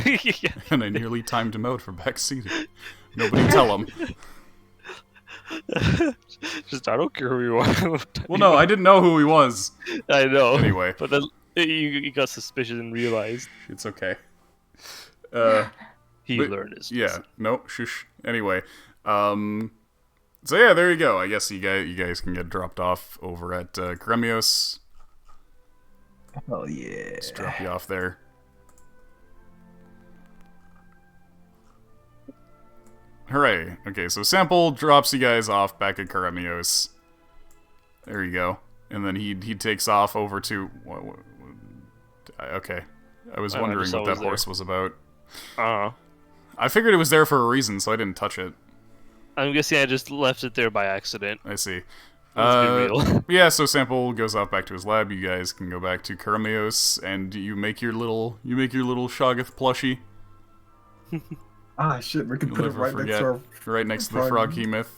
Yeah. and I nearly timed him out for backseating. Nobody tell him. Just I don't care who you are. Well, no, I didn't know who he was. I know. Anyway. But then you got suspicious and realized It's okay. he But- learned his Yeah, lesson. no, shush. Anyway, so yeah, there you go. I guess you guys can get dropped off over at Gremios. Oh yeah. Just drop you off there. Hooray! Okay, so Sample drops you guys off back at Karamios. There you go. And then he takes off over to... okay. I was I wondering just what saw it that was horse was about. Uh-huh. I figured it was there for a reason, so I didn't touch it. I'm guessing I just left it there by accident. I see. Let's be real. Yeah, so Sample goes off back to his lab. You guys can go back to Karamios, and you make your little Shoggoth plushie. Ah, shit, we could You'll put it never right next forget. to our Right next to the Frog. frog hemoth.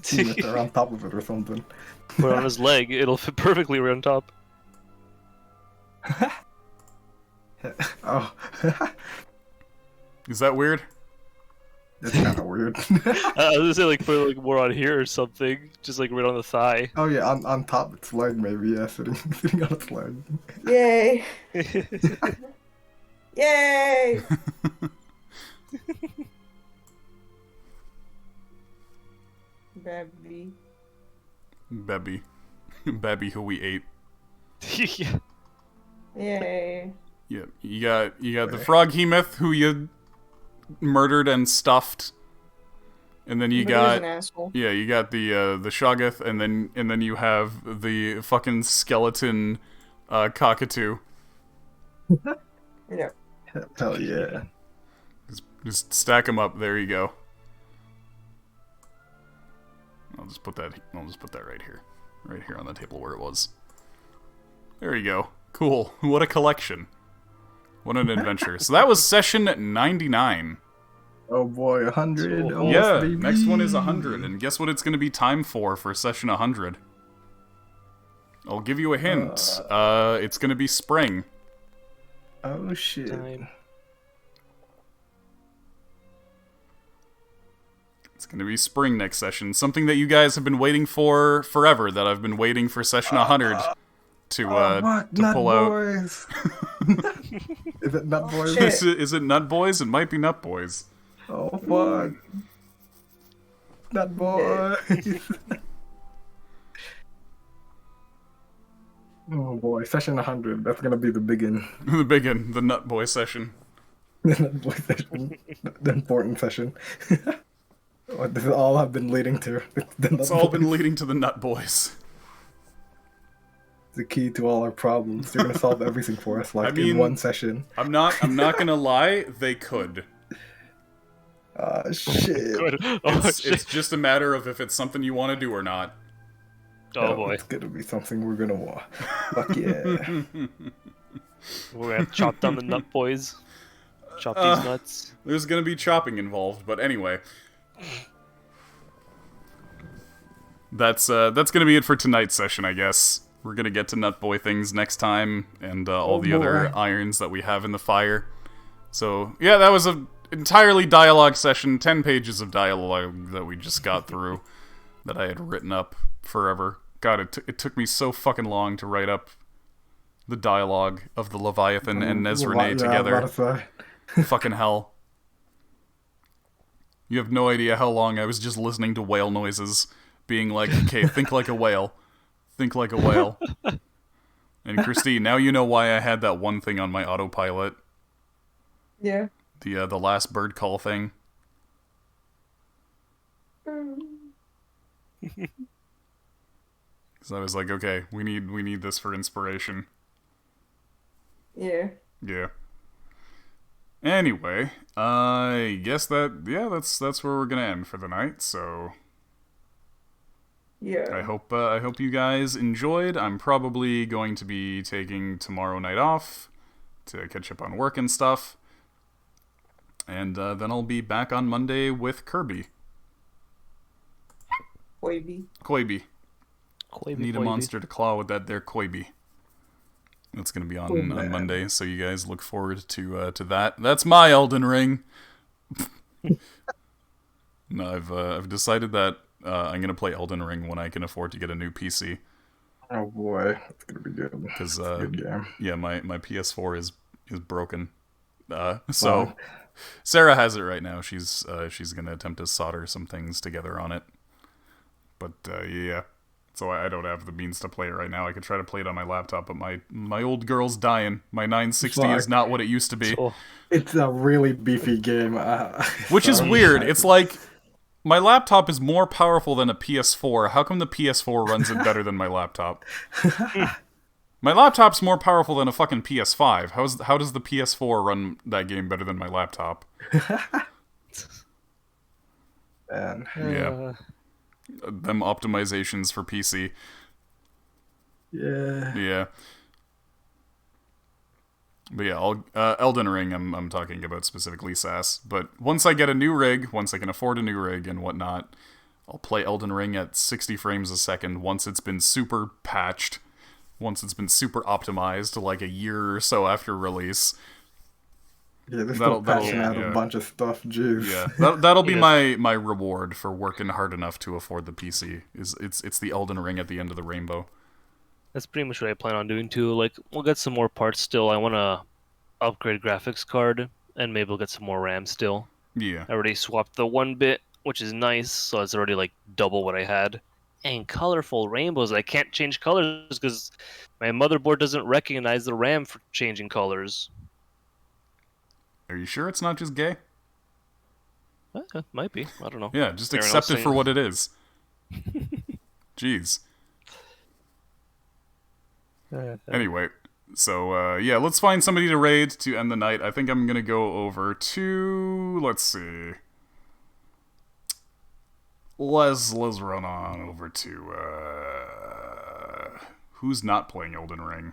teeth or on top of it or something. Put it on his leg, it'll fit perfectly right on top. Oh, Is that weird? it's kind of weird. I was gonna say like put it like more on here or something, just like right on the thigh. Oh yeah, on top of its leg maybe, yeah, sitting on its leg. Yay! Yay! Babby. Bebby. Bebby who we ate. Yeah. Yay. Yeah, you got the frog hemoth who you murdered and stuffed. And then you But he was an got asshole. you got the Shoggoth, and then you have the fucking skeleton cockatoo. Yeah. Hell yeah. Just stack them up. There you go. I'll just put that right here on the table where it was. There you go. Cool. What a collection. What an adventure. So that was session 99. Oh boy, 100. So- Almost, Yeah, baby. next one is 100. And guess what it's going to be time for session 100? I'll give you a hint. It's going to be spring. Oh shit. Time. It's going to be spring next session. Something that you guys have been waiting for forever, that I've been waiting for session 100 to Fuck, to Nut pull out. Boys. Is it Nut Boys? shit. Is it Nut Boys? It might be Nut Boys. Oh fuck. Nut Boys. Oh boy, session 100. That's gonna be the big one. The big one, the Nut Boy session. The Nut Boy session. The important session. What this all I've been leading to. The Nut It's all been Boys. leading to the Nut Boys. The key to all our problems. They're gonna solve everything for us, like I mean- in one session. I'm not gonna lie, they could. Shit. Good. Oh, It's shit. just a matter of if it's something you want to do or not. Oh boy. It's gonna be something we're gonna want. Fuck yeah. We're gonna have to chop down the nut boys. Chop these nuts. There's gonna be chopping involved, but anyway. That's gonna be it for tonight's session, I guess. We're gonna get to Nut Boy things next time, and all Oh, the other boy. irons that we have in the fire. So, yeah, that was a entirely dialogue session, 10 pages of dialogue that we just got through, that I had written up forever. God, it took me so fucking long to write up the dialogue of the Leviathan and Nezrene together. I was about to say. Fucking hell. You have no idea how long I was just listening to whale noises, being like, okay, think like a whale. Think like a whale. And Christine, now you know why I had that one thing on my autopilot. Yeah. The last bird call thing. Because I was like, okay, we need this for inspiration. Yeah. Yeah. Anyway, I guess that's where we're gonna end for the night. So Yeah. I hope you guys enjoyed. I'm probably going to be taking tomorrow night off to catch up on work and stuff, and then I'll be back on Monday with Kirby. Wavy. Koibi. Quavy, Need a quavy. monster to claw with that there Koibi. That's gonna be on man. Monday, so you guys look forward to that. That's my Elden Ring. No, I've decided that I'm gonna play Elden Ring when I can afford to get a new PC, Oh boy, it's gonna be good. because Good game. yeah, my PS4 is broken. So Wow. Sarah has it right now. She's gonna attempt to solder some things together on it, but yeah. So I don't have the means to play it right now. I could try to play it on my laptop, but my old girl's dying. My 960 is Fuck. not what it used to be. So, It's a really beefy game. Which is sorry. weird. It's like, my laptop is more powerful than a PS4. How come the PS4 runs it better than my laptop? My laptop's more powerful than a fucking PS5. How does the PS4 run that game better than my laptop? Man. Yeah. Them optimizations for PC. Yeah. Yeah. But yeah, Elden Ring, I'm talking about specifically SAS. But once I get a new rig, once I can afford a new rig and whatnot, I'll play Elden Ring at 60 frames a second once it's been super patched, once it's been super optimized, like a year or so after release. Yeah, they're That'll- still patching that'll- out yeah. a bunch of stuff. Jeez. Yeah, that'll be Yes. my reward for working hard enough to afford the PC. It's the Elden Ring at the end of the rainbow. that's pretty much what I plan on doing too. Like, we'll get some more parts still. I want to upgrade graphics card, and maybe we'll get some more RAM still. Yeah. I already swapped the 1-bit, which is nice, so it's already like double what I had. And colorful rainbows. I can't change colors because my motherboard doesn't recognize the RAM for changing colors. Are you sure it's not just gay? Might be. I don't know. Yeah, just Everyone accept else it for saying- what it is. Jeez. Anyway, so yeah, let's find somebody to raid to end the night. I think I'm gonna go over to, let's see. Let's run on over to who's not playing Elden Ring?